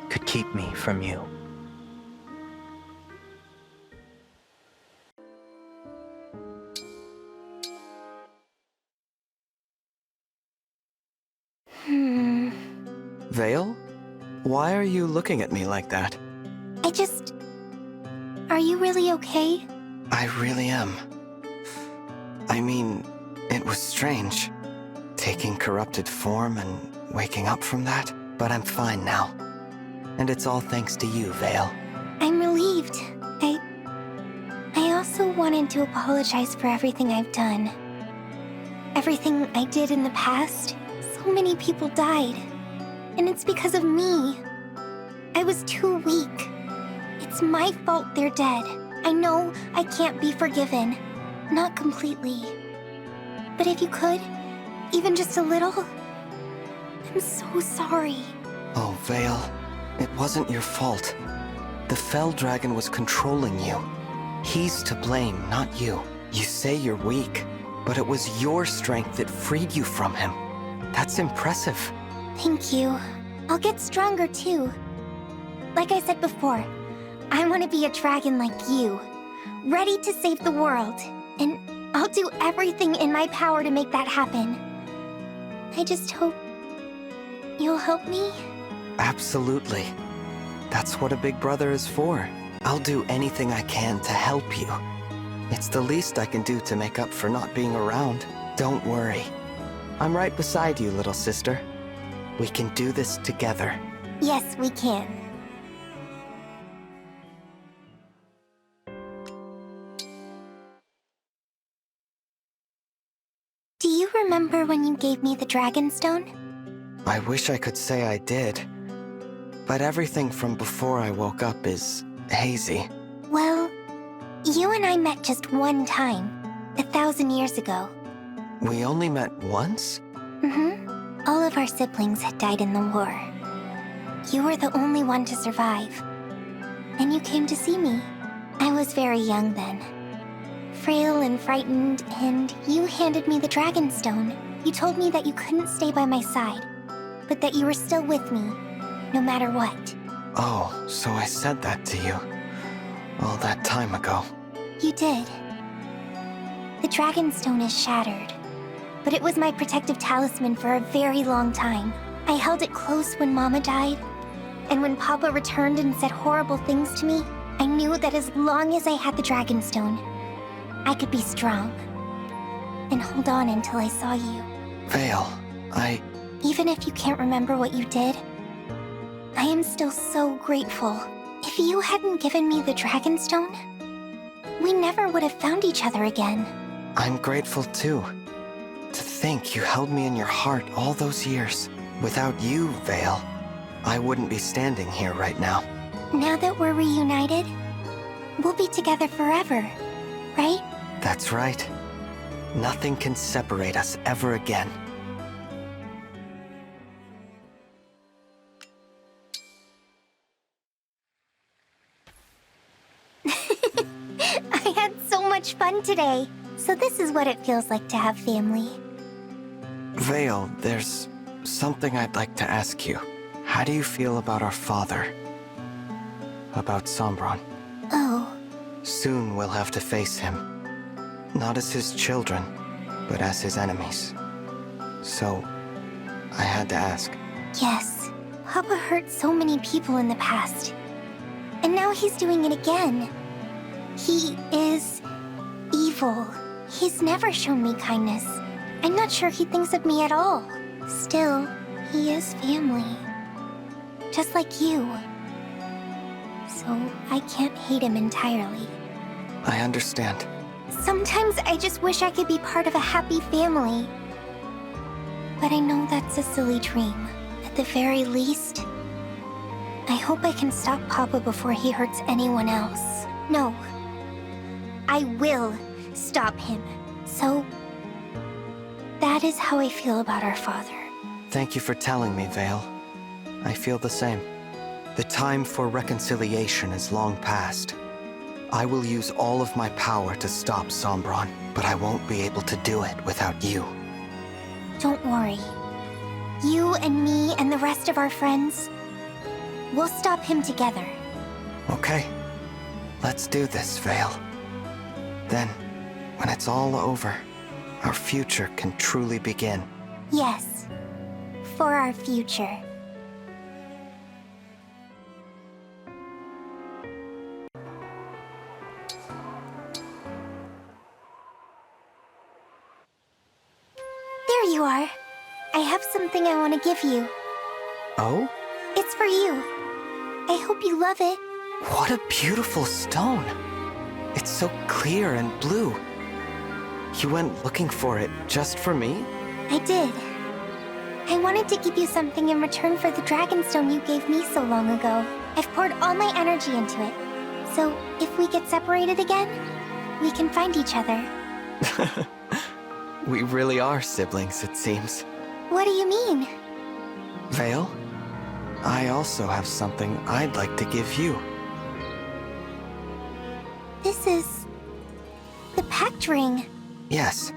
could keep me from you. Vale? Why are you looking at me like that? Are you really okay? I really am. I mean, it was strange, taking corrupted form and waking up from that, but I'm fine now. And it's all thanks to you, Vale. I'm relieved. I also wanted to apologize for everything I've done. Everything I did in the past. So many people died. And it's because of me. I was too weak. It's my fault they're dead. I know I can't be forgiven. Not completely. But if you could, even just a little, I'm so sorry. Oh, Vale, it wasn't your fault. The Fell Dragon was controlling you. He's to blame, not you. You say you're weak, but it was your strength that freed you from him. That's impressive. Thank you. I'll get stronger too. Like I said before, I want to be a dragon like you, ready to save the world. And I'll do everything in my power to make that happen. I just hope you'll help me? Absolutely. That's what a big brother is for. I'll do anything I can to help you. It's the least I can do to make up for not being around. Don't worry. I'm right beside you, little sister. We can do this together. Yes, we can. Do you remember when you gave me the Dragonstone? I wish I could say I did. But everything from before I woke up is hazy. Well, you and I met just one time, 1,000 years ago. We only met once? Mm-hmm. All of our siblings had died in the war. You were the only one to survive. And you came to see me. I was very young then. Frail and frightened, and you handed me the Dragonstone. You told me that you couldn't stay by my side, but that you were still with me, no matter what. Oh, so I said that to you all that time ago. You did. The Dragonstone is shattered, but it was my protective talisman for a very long time. I held it close when Mama died, and when Papa returned and said horrible things to me, I knew that as long as I had the Dragonstone, I could be strong and hold on until I saw you. Vale, Even if you can't remember what you did, I am still so grateful. If you hadn't given me the Dragonstone, we never would have found each other again. I'm grateful too. To think you held me in your heart all those years. Without you, Vale, I wouldn't be standing here right now. Now that we're reunited, we'll be together forever, right? That's right. Nothing can separate us ever again. I had so much fun today. So this is what it feels like to have family. Vale, there's something I'd like to ask you. How do you feel about our father? About Sombron? Oh. Soon we'll have to face him. Not as his children, but as his enemies. So, I had to ask. Yes. Papa hurt so many people in the past. And now he's doing it again. He is evil. He's never shown me kindness. I'm not sure he thinks of me at all. Still, he is family. just like you. So I can't hate him entirely. I understand. Sometimes I just wish I could be part of a happy family. But I know that's a silly dream. At the very least, I hope I can stop Papa before he hurts anyone else. No. I will stop him. So, that is how I feel about our father. Thank you for telling me, Vale. I feel the same. The time for reconciliation is long past. I will use all of my power to stop Sombron, but I won't be able to do it without you. Don't worry. You and me and the rest of our friends, we'll stop him together. Okay. Let's do this, Vale. Then, when it's all over, our future can truly begin. Yes. For our future. There you are. I have something I want to give you. Oh? It's for you. I hope you love it. What a beautiful stone. It's so clear and blue. You went looking for it just for me? I did. I wanted to give you something in return for the Dragonstone you gave me so long ago. I've poured all my energy into it. So, if we get separated again, we can find each other. We really are siblings, it seems. What do you mean? Vale, I also have something I'd like to give you. This is... the pact ring. Yes.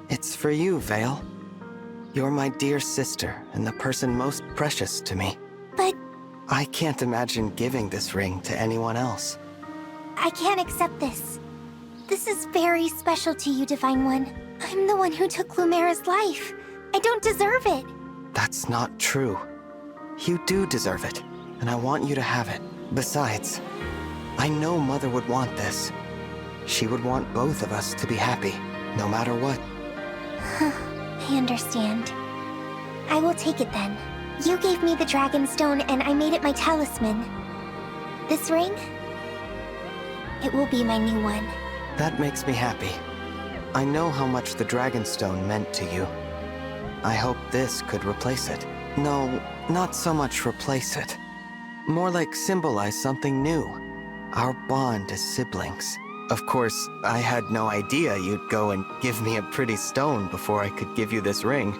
It's for you, Vale. You're my dear sister and the person most precious to me. But... I can't imagine giving this ring to anyone else. I can't accept this. This is very special to you, Divine One. I'm the one who took Lumera's life. I don't deserve it. That's not true. You do deserve it, and I want you to have it. Besides, I know Mother would want this. She would want both of us to be happy, no matter what. I understand. I will take it then. You gave me the Dragonstone and I made it my talisman. This ring? It will be my new one. That makes me happy. I know how much the Dragonstone meant to you. I hope this could replace it. No, not so much replace it. More like symbolize something new. Our bond as siblings. Of course, I had no idea you'd go and give me a pretty stone before I could give you this ring.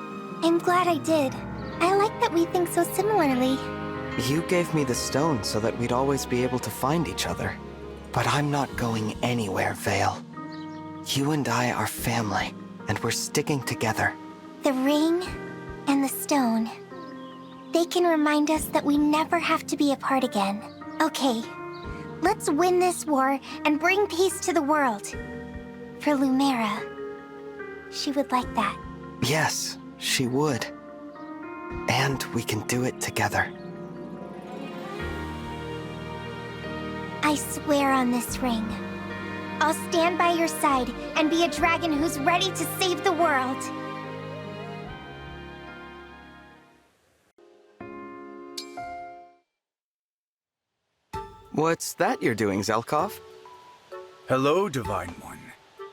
I'm glad I did. I like that we think so similarly. You gave me the stone so that we'd always be able to find each other. But I'm not going anywhere, Vale. You and I are family, and we're sticking together. The ring and the stone. They can remind us that we never have to be apart again. Okay, let's win this war and bring peace to the world. For Lumera. She would like that. Yes, she would. And we can do it together. I swear on this ring. I'll stand by your side and be a dragon who's ready to save the world. What's that you're doing, Zelkov? Hello, Divine One.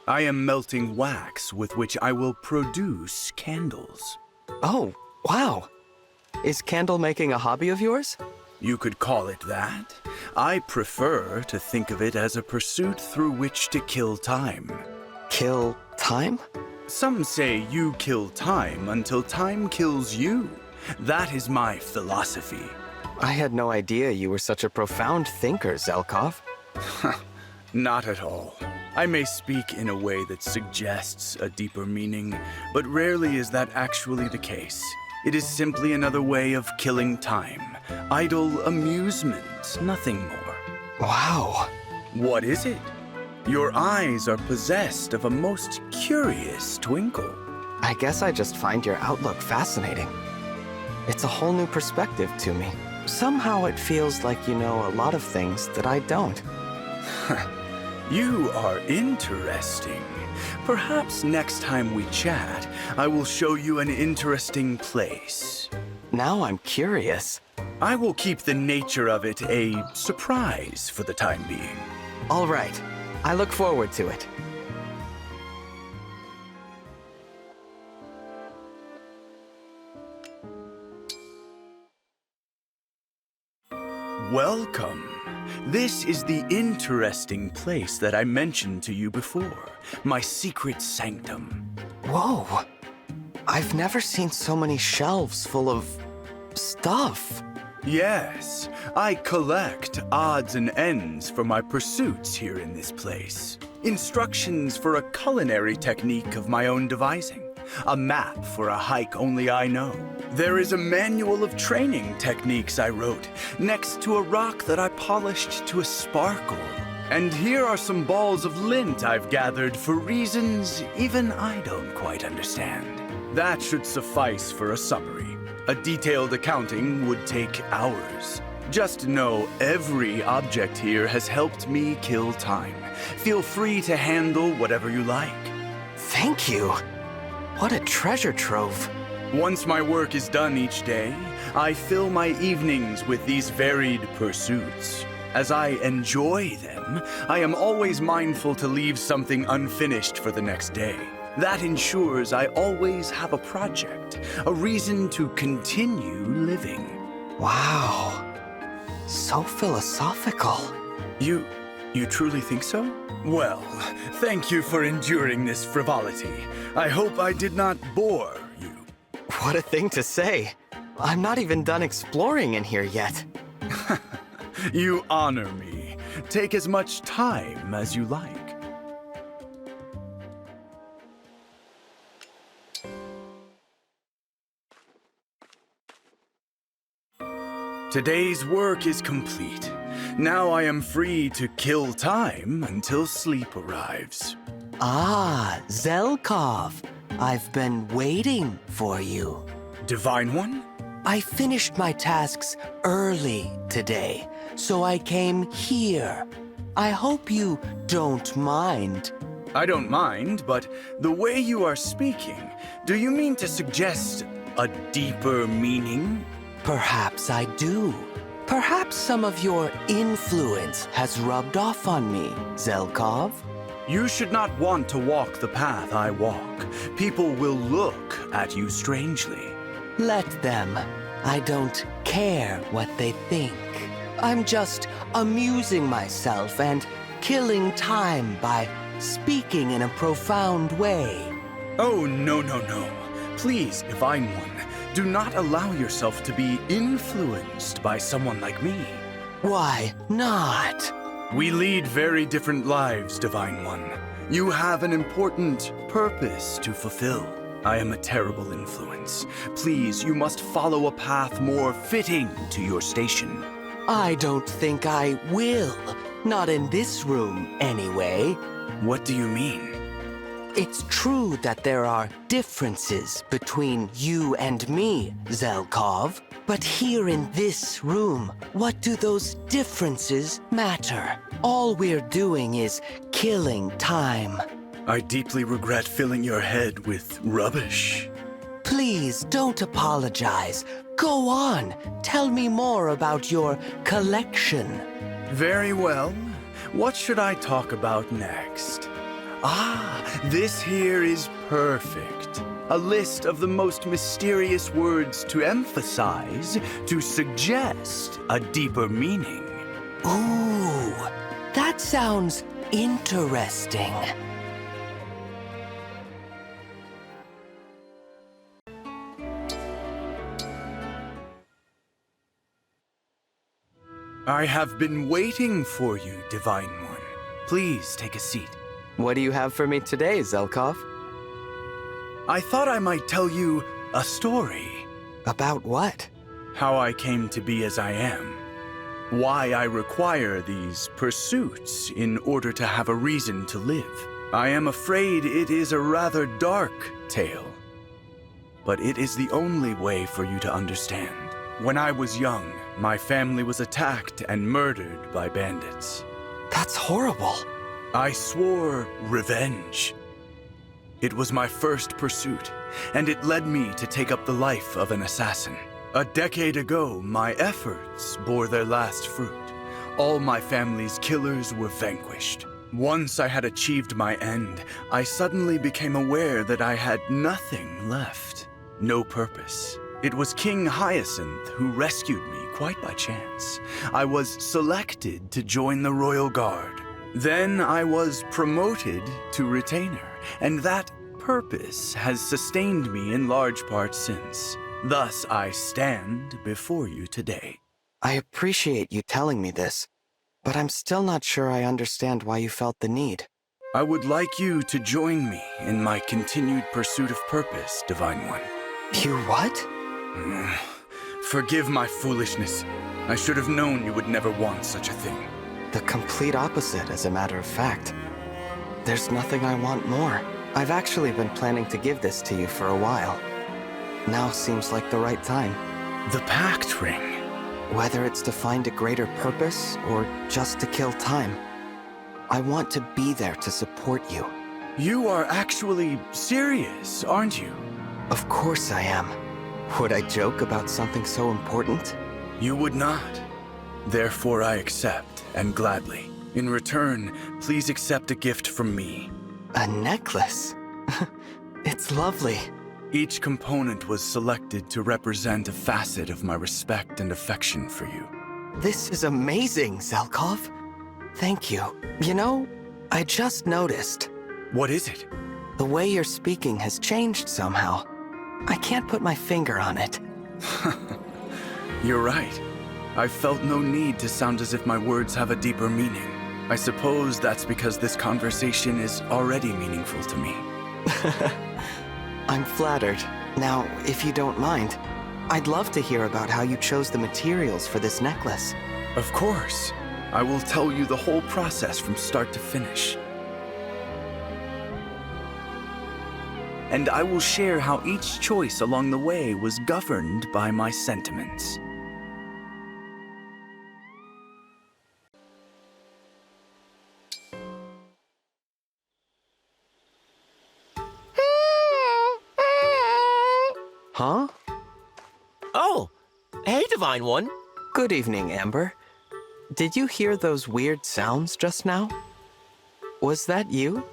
I am melting wax with which I will produce candles. Oh, wow. Is candle making a hobby of yours? You could call it that. I prefer to think of it as a pursuit through which to kill time. Kill time? Some say you kill time until time kills you. That is my philosophy. I had no idea you were such a profound thinker, Zelkov. Not at all. I may speak in a way that suggests a deeper meaning, but rarely is that actually the case. It is simply another way of killing time. Idle amusement, nothing more. Wow. What is it? Your eyes are possessed of a most curious twinkle. I guess I just find your outlook fascinating. It's a whole new perspective to me. Somehow it feels like you know a lot of things that I don't. You are interesting. Perhaps next time we chat, I will show you an interesting place. Now I'm curious. I will keep the nature of it a surprise for the time being. All right. I look forward to it. Welcome. This is the interesting place that I mentioned to you before. My secret sanctum. Whoa. I've never seen so many shelves full of stuff. Yes, I collect odds and ends for my pursuits here in this place. Instructions for a culinary technique of my own devising. A map for a hike only I know. There is a manual of training techniques I wrote, next to a rock that I polished to a sparkle. And here are some balls of lint I've gathered for reasons even I don't quite understand. That should suffice for a summary. A detailed accounting would take hours. Just know every object here has helped me kill time. Feel free to handle whatever you like. Thank you. What a treasure trove. Once my work is done each day, I fill my evenings with these varied pursuits. As I enjoy them, I am always mindful to leave something unfinished for the next day. That ensures I always have a project, a reason to continue living. Wow. So philosophical. You truly think so? Well, thank you for enduring this frivolity. I hope I did not bore you. What a thing to say. I'm not even done exploring in here yet. You honor me. Take as much time as you like. Today's work is complete. Now I am free to kill time until sleep arrives. Ah, Zelkov. I've been waiting for you. Divine One? I finished my tasks early today, so I came here. I hope you don't mind. I don't mind, but the way you are speaking, do you mean to suggest a deeper meaning? Perhaps I do. Perhaps some of your influence has rubbed off on me, Zelkov. You should not want to walk the path I walk. People will look at you strangely. Let them. I don't care what they think. I'm just amusing myself and killing time by speaking in a profound way. Oh, no. Please, Divine One, do not allow yourself to be influenced by someone like me. Why not? We lead very different lives, Divine One. You have an important purpose to fulfill. I am a terrible influence. Please, you must follow a path more fitting to your station. I don't think I will. Not in this room, anyway. What do you mean? It's true that there are differences between you and me, Zelkov. But here in this room, what do those differences matter? All we're doing is killing time. I deeply regret filling your head with rubbish. Please don't apologize. Go on. Tell me more about your collection. Very well. What should I talk about next? This here is perfect. A list of the most mysterious words to emphasize, to suggest a deeper meaning. Ooh, that sounds interesting. I have been waiting for you, Divine One. Please take a seat. What do you have for me today, Zelkov? I thought I might tell you a story. About what? How I came to be as I am. Why I require these pursuits in order to have a reason to live. I am afraid it is a rather dark tale. But it is the only way for you to understand. When I was young, my family was attacked and murdered by bandits. That's horrible. I swore revenge. It was my first pursuit, and it led me to take up the life of an assassin. A decade ago, my efforts bore their last fruit. All my family's killers were vanquished. Once I had achieved my end, I suddenly became aware that I had nothing left. No purpose. It was King Hyacinth who rescued me quite by chance. I was selected to join the Royal Guard. Then I was promoted to retainer, and that purpose has sustained me in large part since. Thus I stand before you today. I appreciate you telling me this, but I'm still not sure I understand why you felt the need. I would like you to join me in my continued pursuit of purpose, Divine One. You what? Forgive my foolishness. I should have known you would never want such a thing. The complete opposite, as a matter of fact. There's nothing I want more. I've actually been planning to give this to you for a while. Now seems like the right time. The Pact Ring. Whether it's to find a greater purpose or just to kill time, I want to be there to support you. You are actually serious, aren't you? Of course I am. Would I joke about something so important? You would not. Therefore I accept, and gladly. In return, please accept a gift from me. A necklace? It's lovely. Each component was selected to represent a facet of my respect and affection for you. This is amazing, Zelkov. Thank you. You know, I just noticed. What is it? The way you're speaking has changed somehow. I can't put my finger on it. You're right. I felt no need to sound as if my words have a deeper meaning. I suppose that's because this conversation is already meaningful to me. I'm flattered. Now, if you don't mind, I'd love to hear about how you chose the materials for this necklace. Of course. I will tell you the whole process from start to finish. And I will share how each choice along the way was governed by my sentiments. Huh? Oh, hey, Divine One. Good evening, Amber. Did you hear those weird sounds just now? Was that you?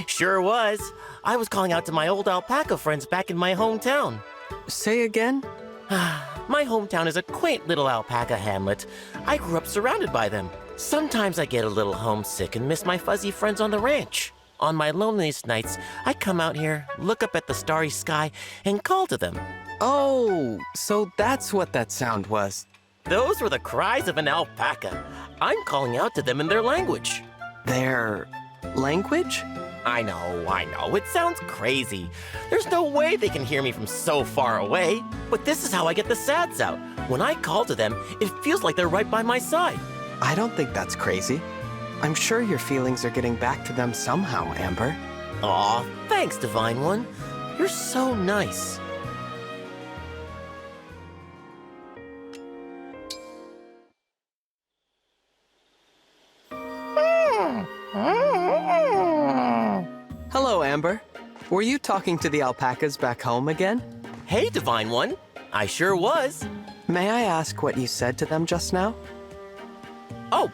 Sure was. I was calling out to my old alpaca friends back in my hometown. Say again? My hometown is a quaint little alpaca hamlet. I grew up surrounded by them. Sometimes I get a little homesick and miss my fuzzy friends on the ranch. On my loneliest nights, I come out here, look up at the starry sky, and call to them. Oh, so that's what that sound was. Those were the cries of an alpaca. I'm calling out to them in their language. Their language? I know. It sounds crazy. There's no way they can hear me from so far away. But this is how I get the sads out. When I call to them, it feels like they're right by my side. I don't think that's crazy. I'm sure your feelings are getting back to them somehow, Amber. Aw, thanks, Divine One. You're so nice. Hello, Amber. Were you talking to the alpacas back home again? Hey, Divine One. I sure was. May I ask what you said to them just now? Oh,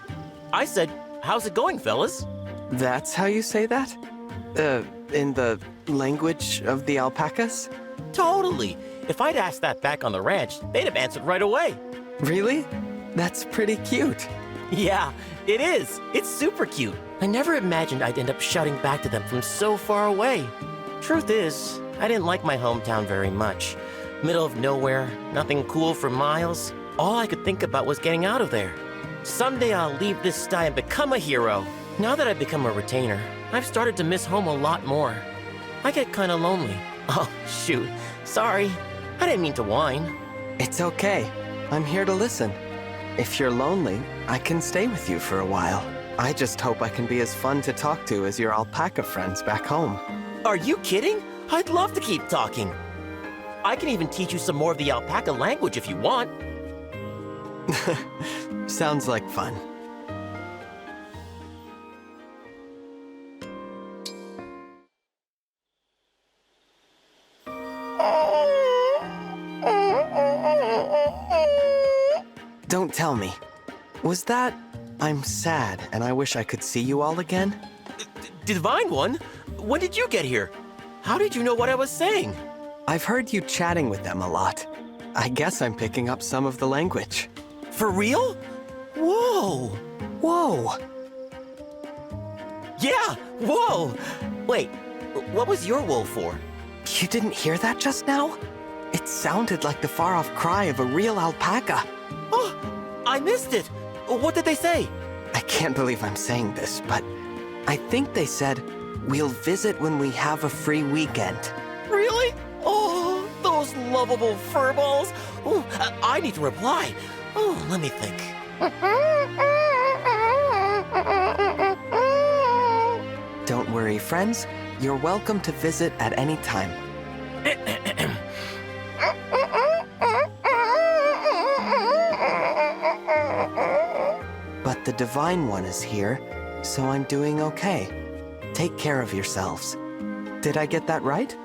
I said, how's it going, fellas? That's how you say that? In the language of the alpacas? Totally. If I'd asked that back on the ranch, they'd have answered right away. Really? That's pretty cute. Yeah, it is. It's super cute. I never imagined I'd end up shouting back to them from so far away. Truth is, I didn't like my hometown very much. Middle of nowhere, nothing cool for miles. All I could think about was getting out of there. Someday I'll leave this sty and become a hero. Now that I've become a retainer, I've started to miss home a lot more. I get kinda lonely. Oh, shoot. Sorry. I didn't mean to whine. It's okay. I'm here to listen. If you're lonely, I can stay with you for a while. I just hope I can be as fun to talk to as your alpaca friends back home. Are you kidding? I'd love to keep talking. I can even teach you some more of the alpaca language if you want. Sounds like fun. Don't tell me. Was that, I'm sad and I wish I could see you all again? Divine One? When did you get here? How did you know what I was saying? I've heard you chatting with them a lot. I guess I'm picking up some of the language. For real? Whoa! Whoa! Yeah! Whoa! Wait, what was your woe for? You didn't hear that just now? It sounded like the far-off cry of a real alpaca. Oh, I missed it! What did they say? I can't believe I'm saying this, but I think they said, we'll visit when we have a free weekend. Really? Oh, those lovable furballs! Oh, I need to reply. Oh, let me think. Don't worry, friends. You're welcome to visit at any time. But the Divine One is here, so I'm doing okay. Take care of yourselves. Did I get that right?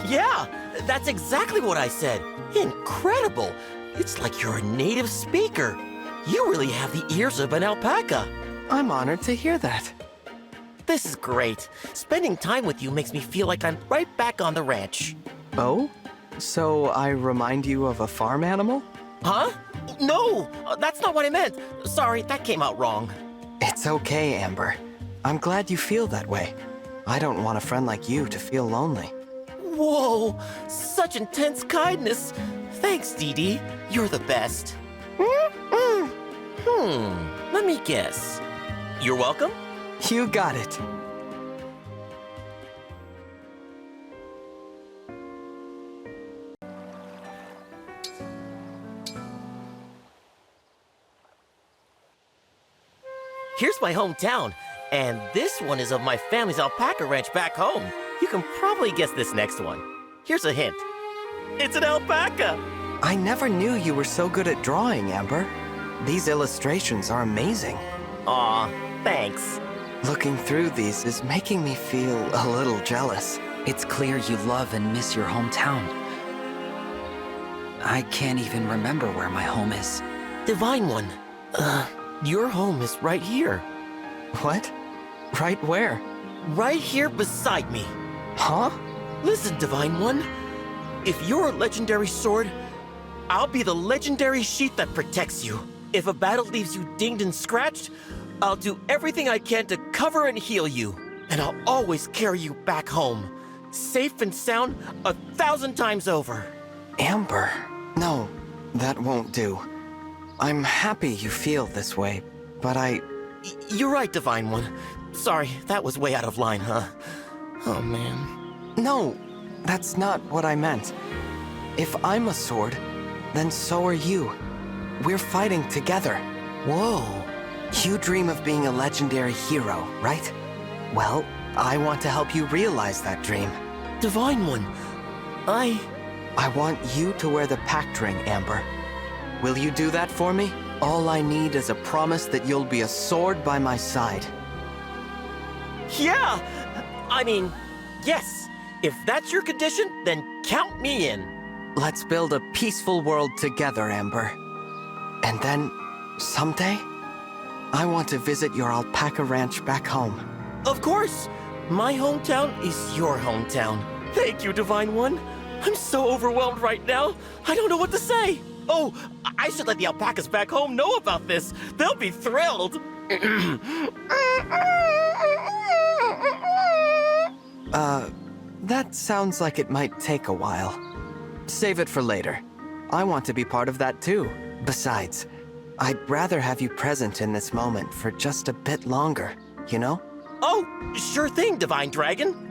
Yeah, that's exactly what I said. Incredible! It's like you're a native speaker. You really have the ears of an alpaca. I'm honored to hear that. This is great. Spending time with you makes me feel like I'm right back on the ranch. Oh? So I remind you of a farm animal? Huh? No! That's not what I meant. Sorry, that came out wrong. It's okay, Amber. I'm glad you feel that way. I don't want a friend like you to feel lonely. Whoa! Such intense kindness. Thanks, Dee Dee. You're the best. Let me guess. You're welcome? You got it. Here's my hometown, and this one is of my family's alpaca ranch back home. You can probably guess this next one. Here's a hint. It's an alpaca! I never knew you were so good at drawing, Amber. These illustrations are amazing. Aw, thanks. Looking through these is making me feel a little jealous. It's clear you love and miss your hometown. I can't even remember where my home is. Divine One, your home is right here. What? Right where? Right here beside me. Huh? Listen, Divine One. If you're a legendary sword, I'll be the legendary sheath that protects you. If a battle leaves you dinged and scratched, I'll do everything I can to cover and heal you. And I'll always carry you back home, safe and sound 1,000 times over. Amber. No, that won't do. I'm happy you feel this way, but You're right, Divine One. Sorry, that was way out of line, huh? Oh, man. No, that's not what I meant. If I'm a sword, then so are you. We're fighting together. Whoa. You dream of being a legendary hero, right? Well, I want to help you realize that dream. Divine One, I want you to wear the pact ring, Amber. Will you do that for me? All I need is a promise that you'll be a sword by my side. Yeah! I mean, yes. If that's your condition, then count me in. Let's build a peaceful world together, Amber. And then, someday, I want to visit your alpaca ranch back home. Of course! My hometown is your hometown. Thank you, Divine One. I'm so overwhelmed right now. I don't know what to say. Oh, I should let the alpacas back home know about this. They'll be thrilled. That sounds like it might take a while. Save it for later. I want to be part of that too. Besides, I'd rather have you present in this moment for just a bit longer, you know? Oh, sure thing, Divine Dragon.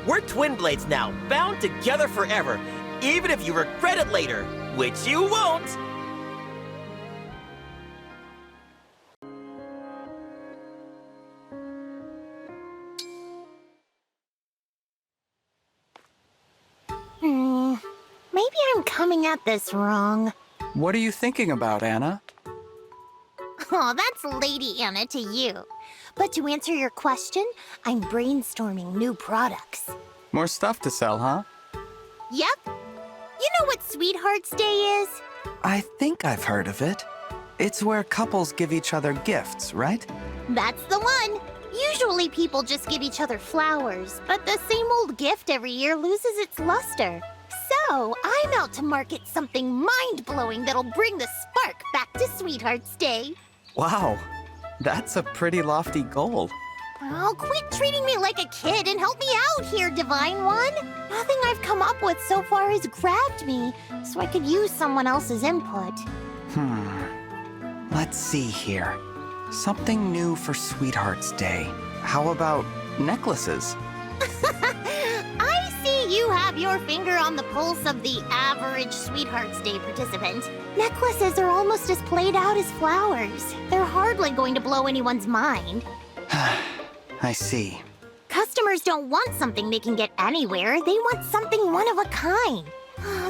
We're twin blades now, bound together forever, even if you regret it later, which you won't. Maybe I'm coming at this wrong. What are you thinking about, Anna? Oh, that's Lady Anna to you. But to answer your question, I'm brainstorming new products. More stuff to sell, huh? Yep. You know what Sweethearts Day is? I think I've heard of it. It's where couples give each other gifts, right? That's the one. Usually people just give each other flowers, but the same old gift every year loses its luster. So, I'm out to market something mind-blowing that'll bring the spark back to Sweethearts Day. Wow, that's a pretty lofty goal. Oh, quit treating me like a kid and help me out here, Divine One. Nothing I've come up with so far has grabbed me, so I could use someone else's input. Let's see here. Something new for Sweethearts Day. How about necklaces? I see you have your finger on the pulse of the average Sweethearts Day participant. Necklaces are almost as played out as flowers. They're hardly going to blow anyone's mind. I see. Customers don't want something they can get anywhere. They want something one of a kind.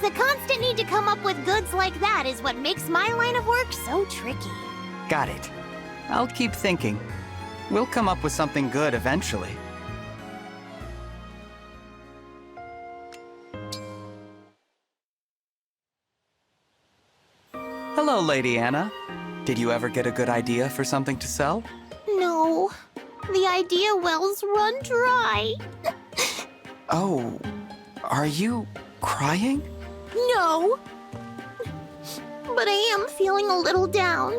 The constant need to come up with goods like that is what makes my line of work so tricky. Got it. I'll keep thinking. We'll come up with something good eventually. Hello, Lady Anna. Did you ever get a good idea for something to sell? No, the idea wells run dry. Oh, are you crying? No, but I am feeling a little down.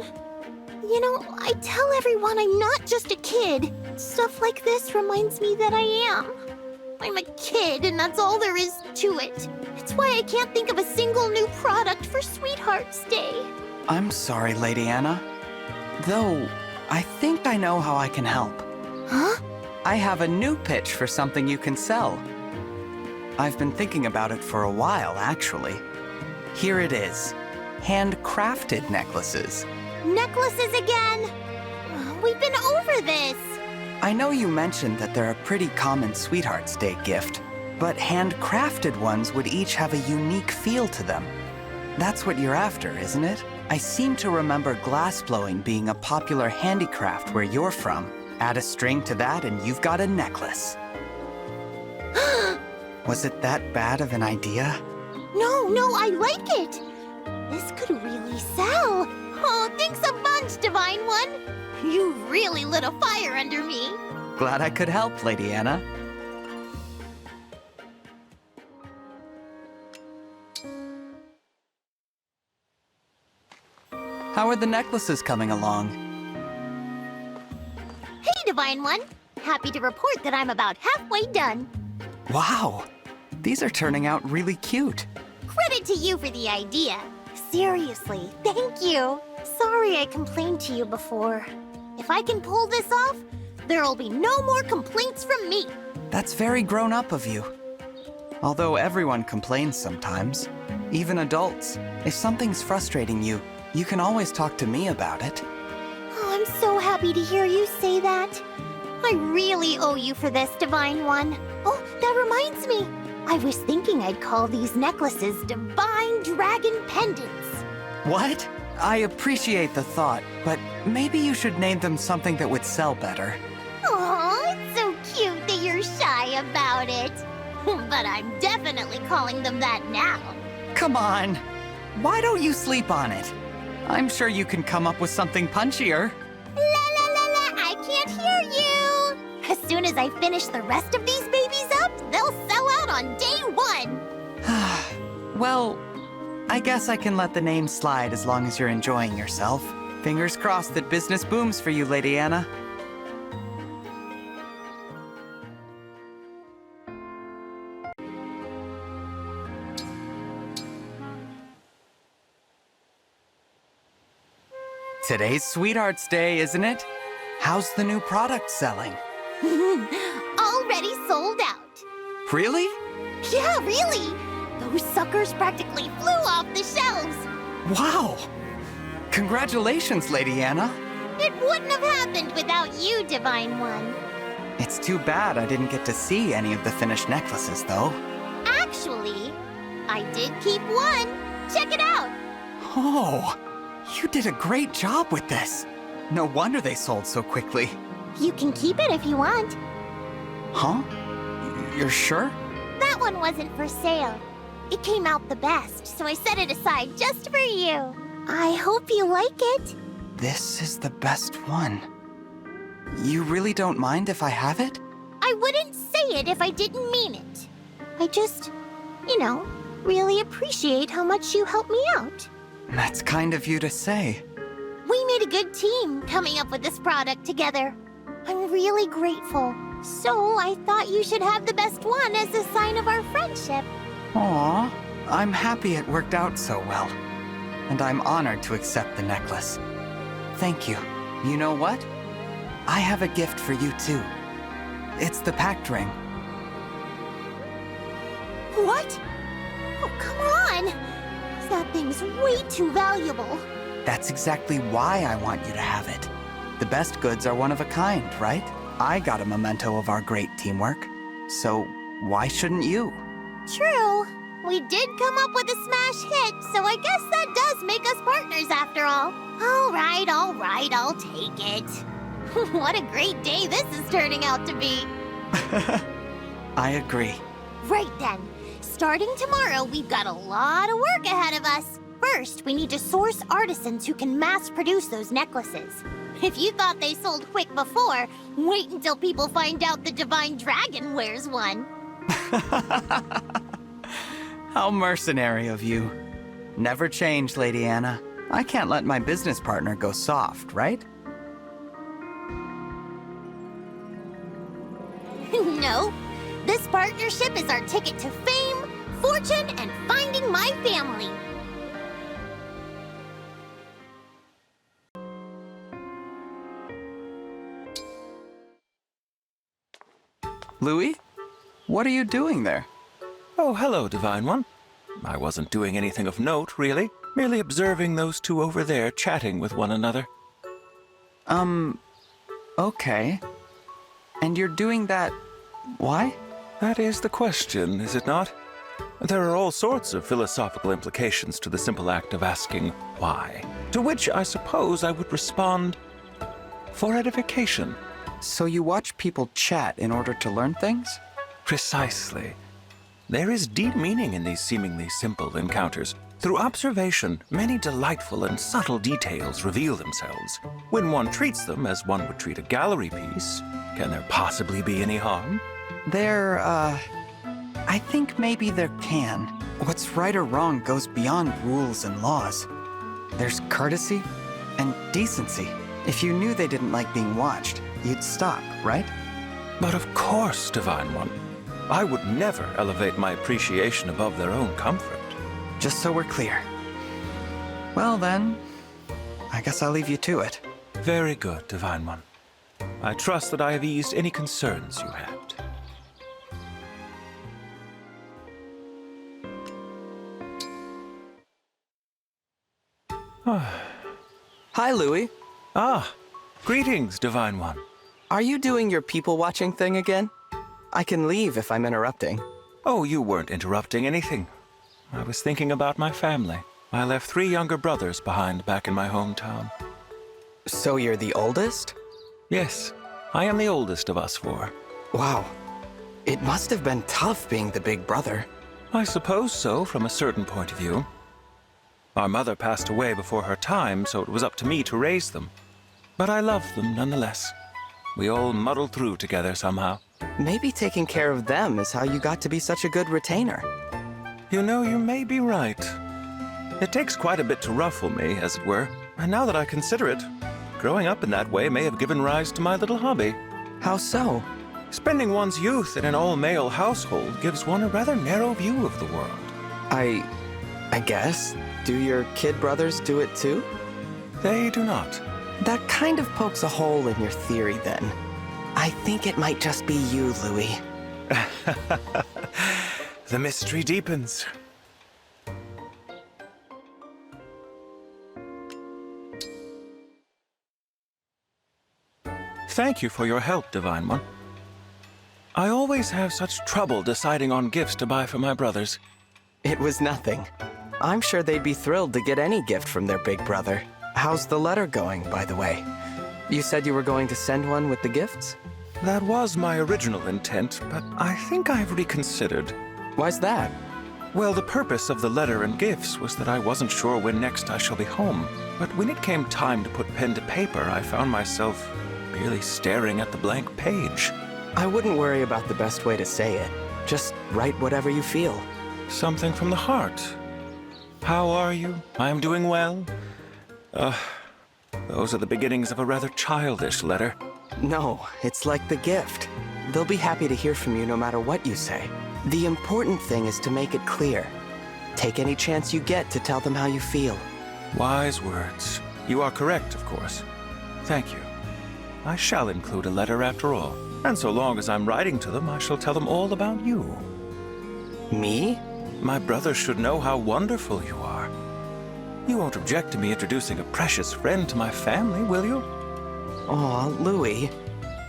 You know, I tell everyone I'm not just a kid. Stuff like this reminds me that I am. I'm a kid, and that's all there is to it. It's why I can't think of a single new product for Sweethearts Day. I'm sorry, Lady Anna. Though, I think I know how I can help. Huh? I have a new pitch for something you can sell. I've been thinking about it for a while, actually. Here it is. Handcrafted necklaces. Necklaces again? We've been over this. I know you mentioned that they're a pretty common Sweethearts Day gift, but handcrafted ones would each have a unique feel to them. That's what you're after, isn't it? I seem to remember glassblowing being a popular handicraft where you're from. Add a string to that and you've got a necklace. Was it that bad of an idea? No, I like it. This could really sell. Oh, thanks a bunch, Divine One. You really lit a fire under me. Glad I could help, Lady Anna. How are the necklaces coming along? Hey, Divine One. Happy to report that I'm about halfway done. Wow, these are turning out really cute. Credit to you for the idea. Seriously, thank you. Sorry I complained to you before. If I can pull this off, there'll be no more complaints from me. That's very grown up of you. Although everyone complains sometimes, even adults. If something's frustrating you, you can always talk to me about it. Oh, I'm so happy to hear you say that. I really owe you for this, Divine One. Oh, that reminds me. I was thinking I'd call these necklaces Divine Dragon Pendants. What? I appreciate the thought, but maybe you should name them something that would sell better. Aw, it's so cute that you're shy about it. But I'm definitely calling them that now. Come on. Why don't you sleep on it? I'm sure you can come up with something punchier. I can't hear you. As soon as I finish the rest of these babies up, they'll sell out on day one. Well, I guess I can let the name slide as long as you're enjoying yourself. Fingers crossed that business booms for you, Lady Anna. Today's Sweethearts Day, isn't it? How's the new product selling? Already sold out. Really? Yeah, really. Those suckers practically flew off the shelves. Wow! Congratulations, Lady Anna. It wouldn't have happened without you, Divine One. It's too bad I didn't get to see any of the finished necklaces, though. Actually, I did keep one. Check it out. Oh, you did a great job with this. No wonder they sold so quickly. You can keep it if you want. Huh? You're sure? That one wasn't for sale. It came out the best, so I set it aside just for you. I hope you like it. This is the best one. You really don't mind if I have it? I wouldn't say it if I didn't mean it. I just, really appreciate how much you helped me out. That's kind of you to say. We made a good team coming up with this product together. I'm really grateful. So I thought you should have the best one as a sign of our friendship. Aw, I'm happy it worked out so well. And I'm honored to accept the necklace. Thank you. You know what? I have a gift for you too. It's the pact ring. What? Oh, come on! That thing's way too valuable. That's exactly why I want you to have it. The best goods are one of a kind, right? I got a memento of our great teamwork. So why shouldn't you? True. We did come up with a smash hit, so I guess that does make us partners after all. All right, I'll take it. What a great day this is turning out to be. I agree. Right then. Starting tomorrow, we've got a lot of work ahead of us. First, we need to source artisans who can mass produce those necklaces. If you thought they sold quick before, wait until people find out the Divine Dragon wears one. How mercenary of you. Never change, Lady Anna. I can't let my business partner go soft, right? No. This partnership is our ticket to fame, fortune, and finding my family. Louis? What are you doing there? Oh, hello, Divine One. I wasn't doing anything of note, really. Merely observing those two over there chatting with one another. Okay. And you're doing that... why? That is the question, is it not? There are all sorts of philosophical implications to the simple act of asking why. To which I suppose I would respond, for edification. So you watch people chat in order to learn things? Precisely. There is deep meaning in these seemingly simple encounters. Through observation, many delightful and subtle details reveal themselves. When one treats them as one would treat a gallery piece, can there possibly be any harm? I think maybe there can. What's right or wrong goes beyond rules and laws. There's courtesy and decency. If you knew they didn't like being watched, you'd stop, right? But of course, Divine One. I would never elevate my appreciation above their own comfort. Just so we're clear. Well then, I guess I'll leave you to it. Very good, Divine One. I trust that I have eased any concerns you had. Hi, Louis. Ah, greetings, Divine One. Are you doing your people-watching thing again? I can leave if I'm interrupting. Oh, you weren't interrupting anything. I was thinking about my family. I left 3 younger brothers behind back in my hometown. So you're the oldest? Yes, I am the oldest of us 4. Wow. It must have been tough being the big brother. I suppose so, from a certain point of view. Our mother passed away before her time, so it was up to me to raise them. But I loved them nonetheless. We all muddled through together somehow. Maybe taking care of them is how you got to be such a good retainer. You know, you may be right. It takes quite a bit to ruffle me, as it were. And now that I consider it, growing up in that way may have given rise to my little hobby. How so? Spending one's youth in an all-male household gives one a rather narrow view of the world. I guess. Do your kid brothers do it too? They do not. That kind of pokes a hole in your theory, then. I think it might just be you, Louis. The mystery deepens. Thank you for your help, Divine One. I always have such trouble deciding on gifts to buy for my brothers. It was nothing. I'm sure they'd be thrilled to get any gift from their big brother. How's the letter going, by the way? You said you were going to send one with the gifts? That was my original intent, but I think I've reconsidered. Why's that? Well, the purpose of the letter and gifts was that I wasn't sure when next I shall be home. But when it came time to put pen to paper, I found myself merely staring at the blank page. I wouldn't worry about the best way to say it. Just write whatever you feel. Something from the heart. How are you? I am doing well. Those are the beginnings of a rather childish letter. No, it's like the gift. They'll be happy to hear from you no matter what you say. The important thing is to make it clear. Take any chance you get to tell them how you feel. Wise words. You are correct, of course. Thank you. I shall include a letter after all. And so long as I'm writing to them, I shall tell them all about you. Me? My brothers should know how wonderful you are. You won't object to me introducing a precious friend to my family, will you? Aw, Louis.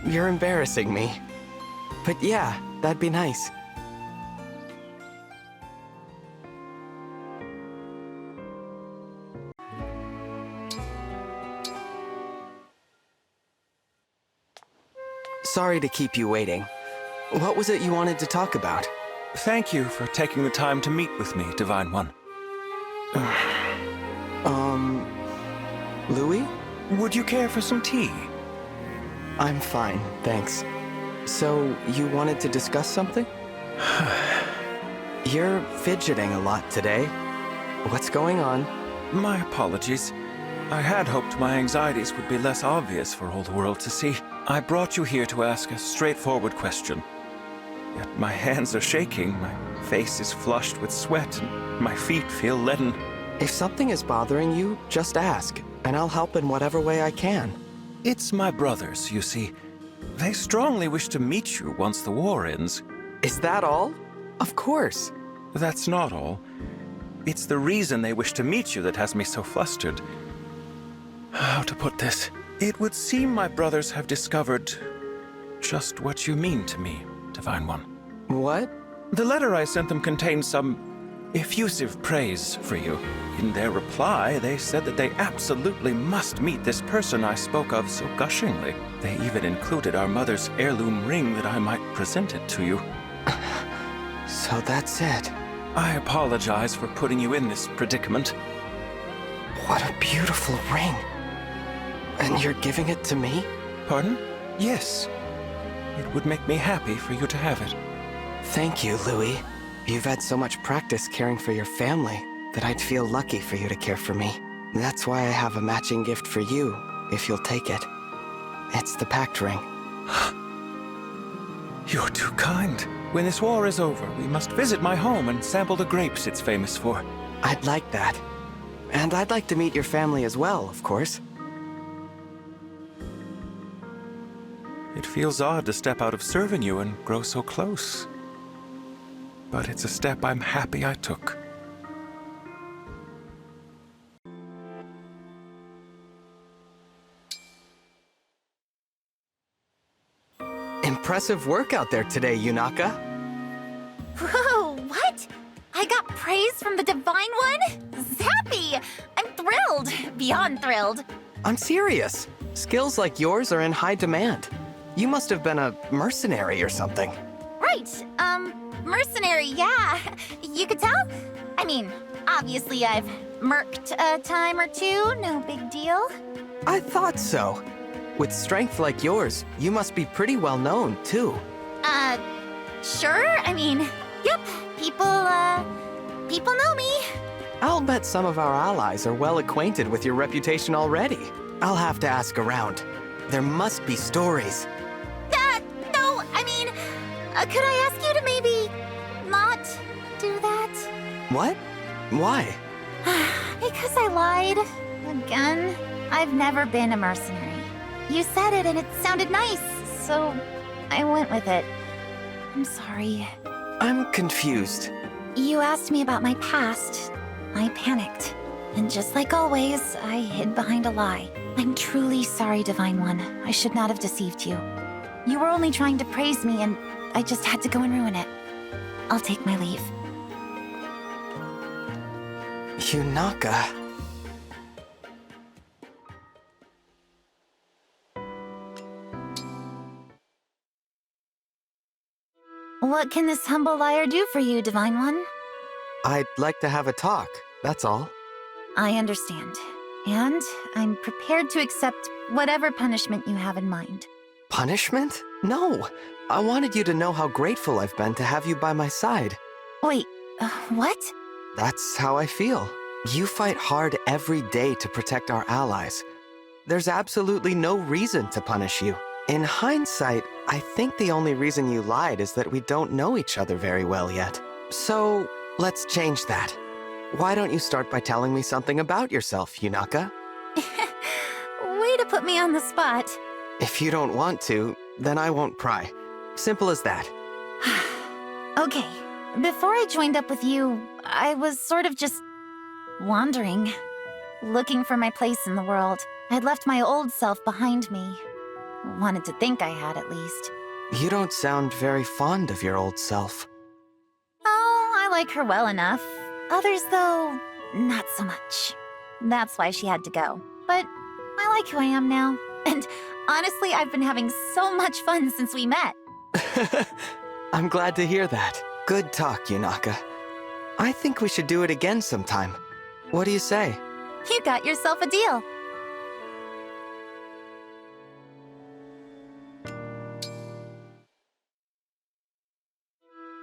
You're embarrassing me. But yeah, that'd be nice. Sorry to keep you waiting. What was it you wanted to talk about? Thank you for taking the time to meet with me, Divine One. Louis? Would you care for some tea? I'm fine, thanks. So, you wanted to discuss something? You're fidgeting a lot today. What's going on? My apologies. I had hoped my anxieties would be less obvious for all the world to see. I brought you here to ask a straightforward question. Yet my hands are shaking, my face is flushed with sweat, and my feet feel leaden. If something is bothering you, just ask, and I'll help in whatever way I can. It's my brothers, you see. They strongly wish to meet you once the war ends. Is that all? Of course. That's not all. It's the reason they wish to meet you that has me so flustered. How to put this? It would seem my brothers have discovered just what you mean to me, Divine One. What? The letter I sent them contained some effusive praise for you. In their reply, they said that they absolutely must meet this person I spoke of so gushingly. They even included our mother's heirloom ring that I might present it to you. So that's it. I apologize for putting you in this predicament. What a beautiful ring. And you're giving it to me? Pardon? Yes. It would make me happy for you to have it. Thank you, Louis. You've had so much practice caring for your family that I'd feel lucky for you to care for me. That's why I have a matching gift for you, if you'll take it. It's the pact ring. You're too kind. When this war is over, we must visit my home and sample the grapes it's famous for. I'd like that. And I'd like to meet your family as well, of course. It feels odd to step out of serving you and grow so close. But it's a step I'm happy I took. Impressive work out there today, Yunaka. Whoa, what? I got praise from the Divine One? Zappy! I'm thrilled. Beyond thrilled. I'm serious. Skills like yours are in high demand. You must have been a mercenary or something. Right, mercenary, yeah. You could tell? I mean, obviously I've merked a time or two, no big deal. I thought so. With strength like yours, you must be pretty well known, too. Sure, I mean, yep, people know me. I'll bet some of our allies are well acquainted with your reputation already. I'll have to ask around. There must be stories. No, I mean, could I ask you to maybe not do that? What? Why? Because I lied. Again. I've never been a mercenary. You said it and it sounded nice, so I went with it. I'm sorry. I'm confused. You asked me about my past. I panicked. And just like always, I hid behind a lie. I'm truly sorry, Divine One. I should not have deceived you. You were only trying to praise me, and I just had to go and ruin it. I'll take my leave. Yunaka. What can this humble liar do for you, Divine One? I'd like to have a talk, that's all. I understand. And I'm prepared to accept whatever punishment you have in mind. Punishment? No. I wanted you to know how grateful I've been to have you by my side. Wait, what? That's how I feel. You fight hard every day to protect our allies. There's absolutely no reason to punish you. In hindsight, I think the only reason you lied is that we don't know each other very well yet. So, let's change that. Why don't you start by telling me something about yourself, Yunaka? Way to put me on the spot. If you don't want to, then I won't pry. Simple as that. Okay, before I joined up with you, I was sort of just wandering, looking for my place in the world. I'd left my old self behind me. Wanted to think I had, at least. You don't sound very fond of your old self. Oh, I like her well enough. Others, though, not so much. That's why she had to go. But I like who I am now. And honestly, I've been having so much fun since we met. I'm glad to hear that. Good talk, Yunaka. I think we should do it again sometime. What do you say? You got yourself a deal.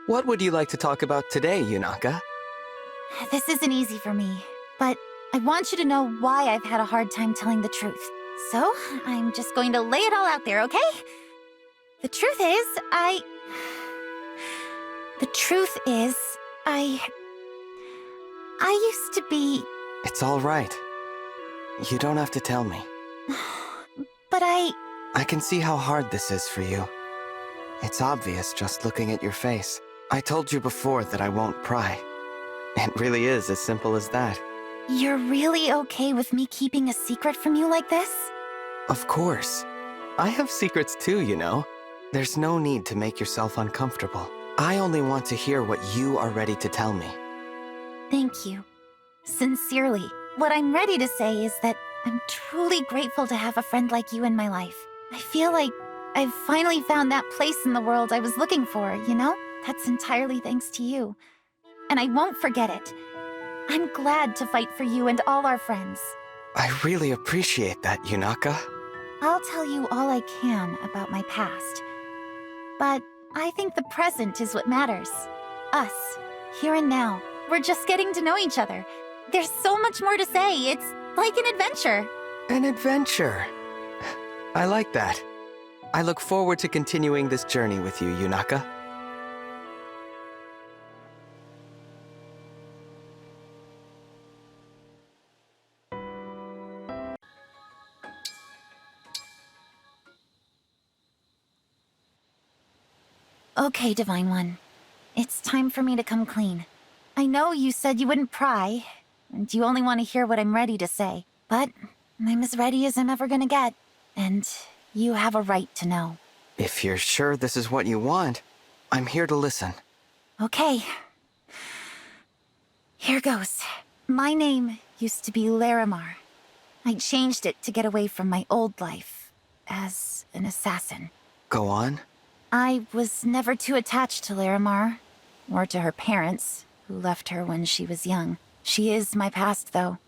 What would you like to talk about today, Yunaka? This isn't easy for me, but I want you to know why I've had a hard time telling the truth. So, I'm just going to lay it all out there, okay? The truth is, I used to be... It's all right. You don't have to tell me. But I can see how hard this is for you. It's obvious just looking at your face. I told you before that I won't pry. It really is as simple as that. You're really okay with me keeping a secret from you like this? Of course. I have secrets too, you know. There's no need to make yourself uncomfortable. I only want to hear what you are ready to tell me. Thank you. Sincerely. What I'm ready to say is that I'm truly grateful to have a friend like you in my life. I feel like I've finally found that place in the world I was looking for, you know? That's entirely thanks to you. And I won't forget it. I'm glad to fight for you and all our friends. I really appreciate that, Yunaka. I'll tell you all I can about my past. But I think the present is what matters. Us, here and now. We're just getting to know each other. There's so much more to say. It's like an adventure. An adventure. I like that. I look forward to continuing this journey with you, Yunaka. Okay, Divine One. It's time for me to come clean. I know you said you wouldn't pry, and you only want to hear what I'm ready to say. But I'm as ready as I'm ever gonna get. And you have a right to know. If you're sure this is what you want, I'm here to listen. Okay. Here goes. My name used to be Larimar. I changed it to get away from my old life as an assassin. Go on. I was never too attached to Larimar, or to her parents, who left her when she was young. She is my past, though.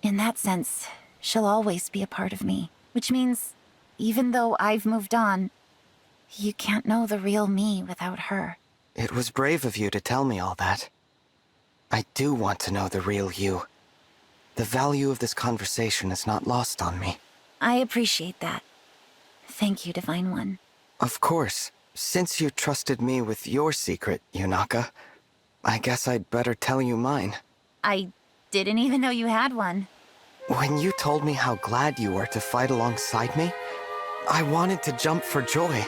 In that sense, she'll always be a part of me, which means, even though I've moved on, you can't know the real me without her. It was brave of you to tell me all that. I do want to know the real you. The value of this conversation is not lost on me. I appreciate that. Thank you, Divine One. Of course. Since you trusted me with your secret, Yunaka, I guess I'd better tell you mine. I didn't even know you had one. When you told me how glad you were to fight alongside me, I wanted to jump for joy.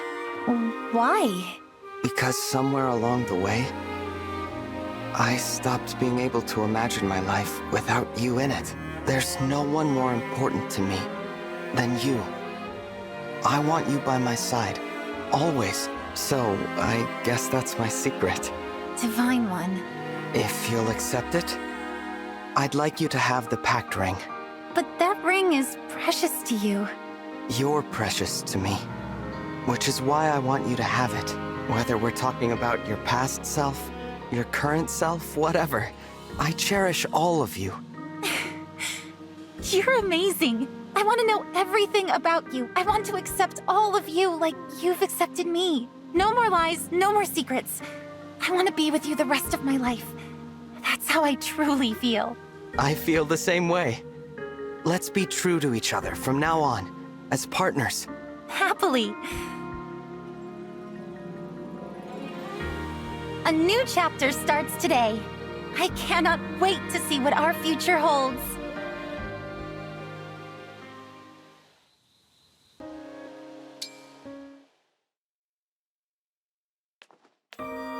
Why? Because somewhere along the way, I stopped being able to imagine my life without you in it. There's no one more important to me than you. I want you by my side, always. So, I guess that's my secret. Divine One. If you'll accept it, I'd like you to have the pact ring. But that ring is precious to you. You're precious to me, which is why I want you to have it. Whether we're talking about your past self your current self, whatever. I cherish all of you. You're amazing. I want to know everything about you. I want to accept all of you like you've accepted me. No more lies, no more secrets. I want to be with you the rest of my life. That's how I truly feel. I feel the same way. Let's be true to each other from now on, as partners. Happily. A new chapter starts today. I cannot wait to see what our future holds.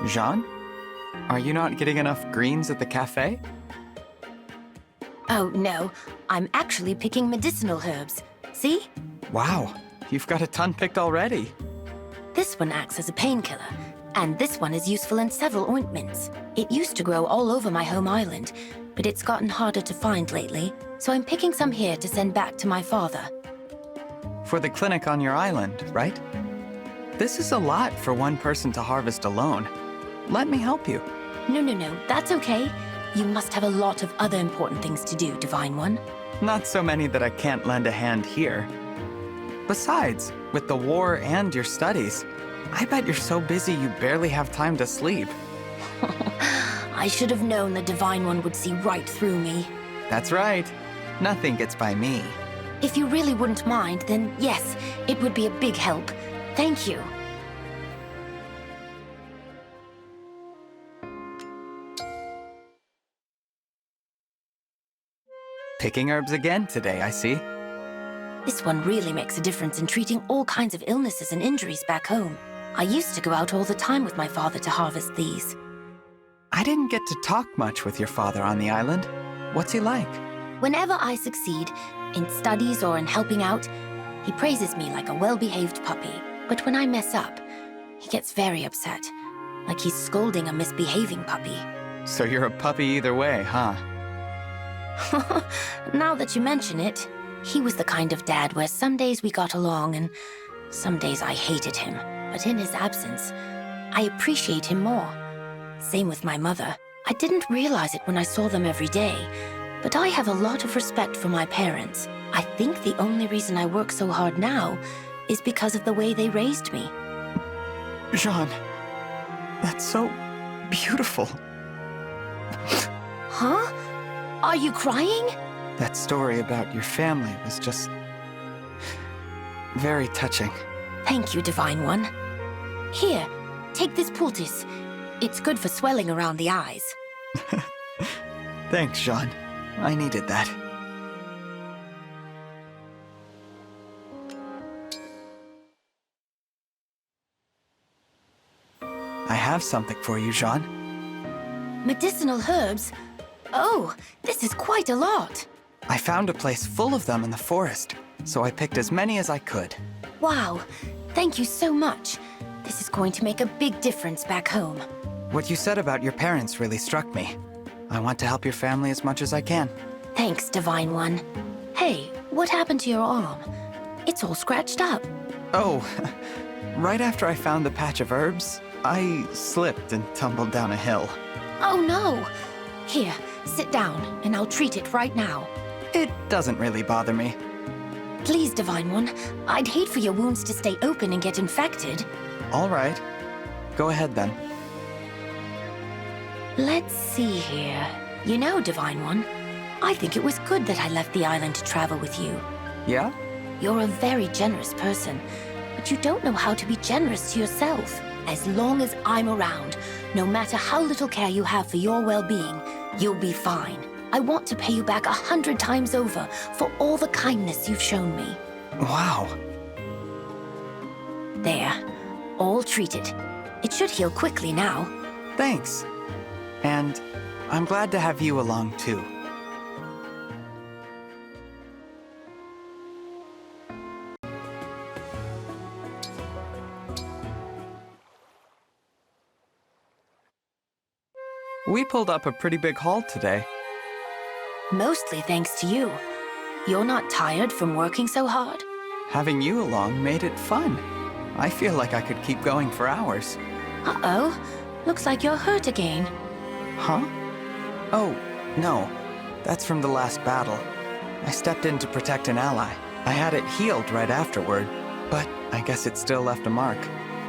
Jean? Are you not getting enough greens at the cafe? Oh, no. I'm actually picking medicinal herbs. See? Wow, you've got a ton picked already. This one acts as a painkiller, and this one is useful in several ointments. It used to grow all over my home island, but it's gotten harder to find lately, so I'm picking some here to send back to my father. For the clinic on your island, right? This is a lot for one person to harvest alone. Let me help you. No, that's okay. You must have a lot of other important things to do, Divine One. Not so many that I can't lend a hand here. Besides, with the war and your studies, I bet you're so busy you barely have time to sleep. I should have known the Divine One would see right through me. That's right. Nothing gets by me. If you really wouldn't mind, then yes, it would be a big help. Thank you. Picking herbs again today, I see. This one really makes a difference in treating all kinds of illnesses and injuries back home. I used to go out all the time with my father to harvest these. I didn't get to talk much with your father on the island. What's he like? Whenever I succeed, in studies or in helping out, he praises me like a well-behaved puppy. But when I mess up, he gets very upset, like he's scolding a misbehaving puppy. So you're a puppy either way, huh? Now that you mention it, he was the kind of dad where some days we got along and some days I hated him. But in his absence, I appreciate him more. Same with my mother. I didn't realize it when I saw them every day, but I have a lot of respect for my parents. I think the only reason I work so hard now is because of the way they raised me. Jean, that's so beautiful. Huh? Are you crying? That story about your family was just very touching. Thank you, Divine One. Here, take this poultice. It's good for swelling around the eyes. Thanks, Jean. I needed that. I have something for you, Jean. Medicinal herbs? Oh, this is quite a lot. I found a place full of them in the forest, so I picked as many as I could. Wow, thank you so much. This is going to make a big difference back home. What you said about your parents really struck me. I want to help your family as much as I can. Thanks, Divine One. Hey, what happened to your arm? It's all scratched up. Oh, right after I found the patch of herbs, I slipped and tumbled down a hill. Oh no! Here, sit down, and I'll treat it right now. It doesn't really bother me. Please, Divine One, I'd hate for your wounds to stay open and get infected. All right. Go ahead, then. Let's see here. You know, Divine One, I think it was good that I left the island to travel with you. Yeah? You're a very generous person, but you don't know how to be generous to yourself. As long as I'm around, no matter how little care you have for your well-being, you'll be fine. I want to pay you back 100 times over for all the kindness you've shown me. Wow. There. All treated. It should heal quickly now. Thanks. And I'm glad to have you along, too. We pulled up a pretty big haul today. Mostly thanks to you. You're not tired from working so hard? Having you along made it fun. I feel like I could keep going for hours. Uh-oh. Looks like you're hurt again. Huh? Oh, no. That's from the last battle. I stepped in to protect an ally. I had it healed right afterward, but I guess it still left a mark.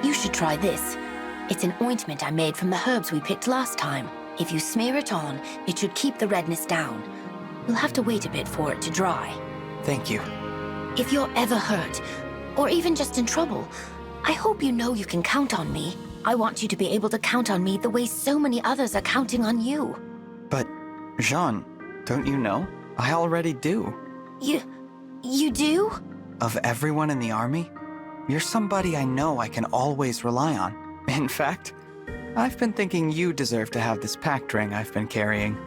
You should try this. It's an ointment I made from the herbs we picked last time. If you smear it on, it should keep the redness down. You'll have to wait a bit for it to dry. Thank you. If you're ever hurt, or even just in trouble, I hope you know you can count on me. I want you to be able to count on me the way so many others are counting on you. But, Jean, don't you know? I already do. You do? Of everyone in the army, you're somebody I know I can always rely on. In fact, I've been thinking you deserve to have this pact ring I've been carrying.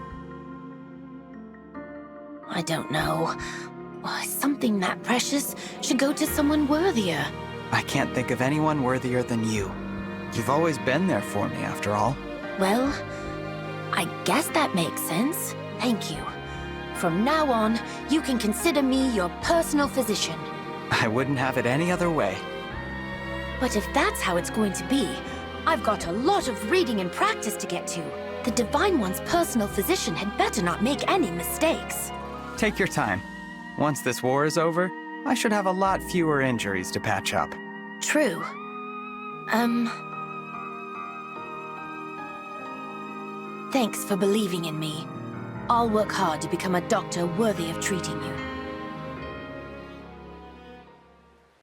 I don't know. Something that precious should go to someone worthier. I can't think of anyone worthier than you. You've always been there for me, after all. Well, I guess that makes sense. Thank you. From now on, you can consider me your personal physician. I wouldn't have it any other way. But if that's how it's going to be, I've got a lot of reading and practice to get to. The Divine One's personal physician had better not make any mistakes. Take your time. Once this war is over, I should have a lot fewer injuries to patch up. True. Thanks for believing in me. I'll work hard to become a doctor worthy of treating you.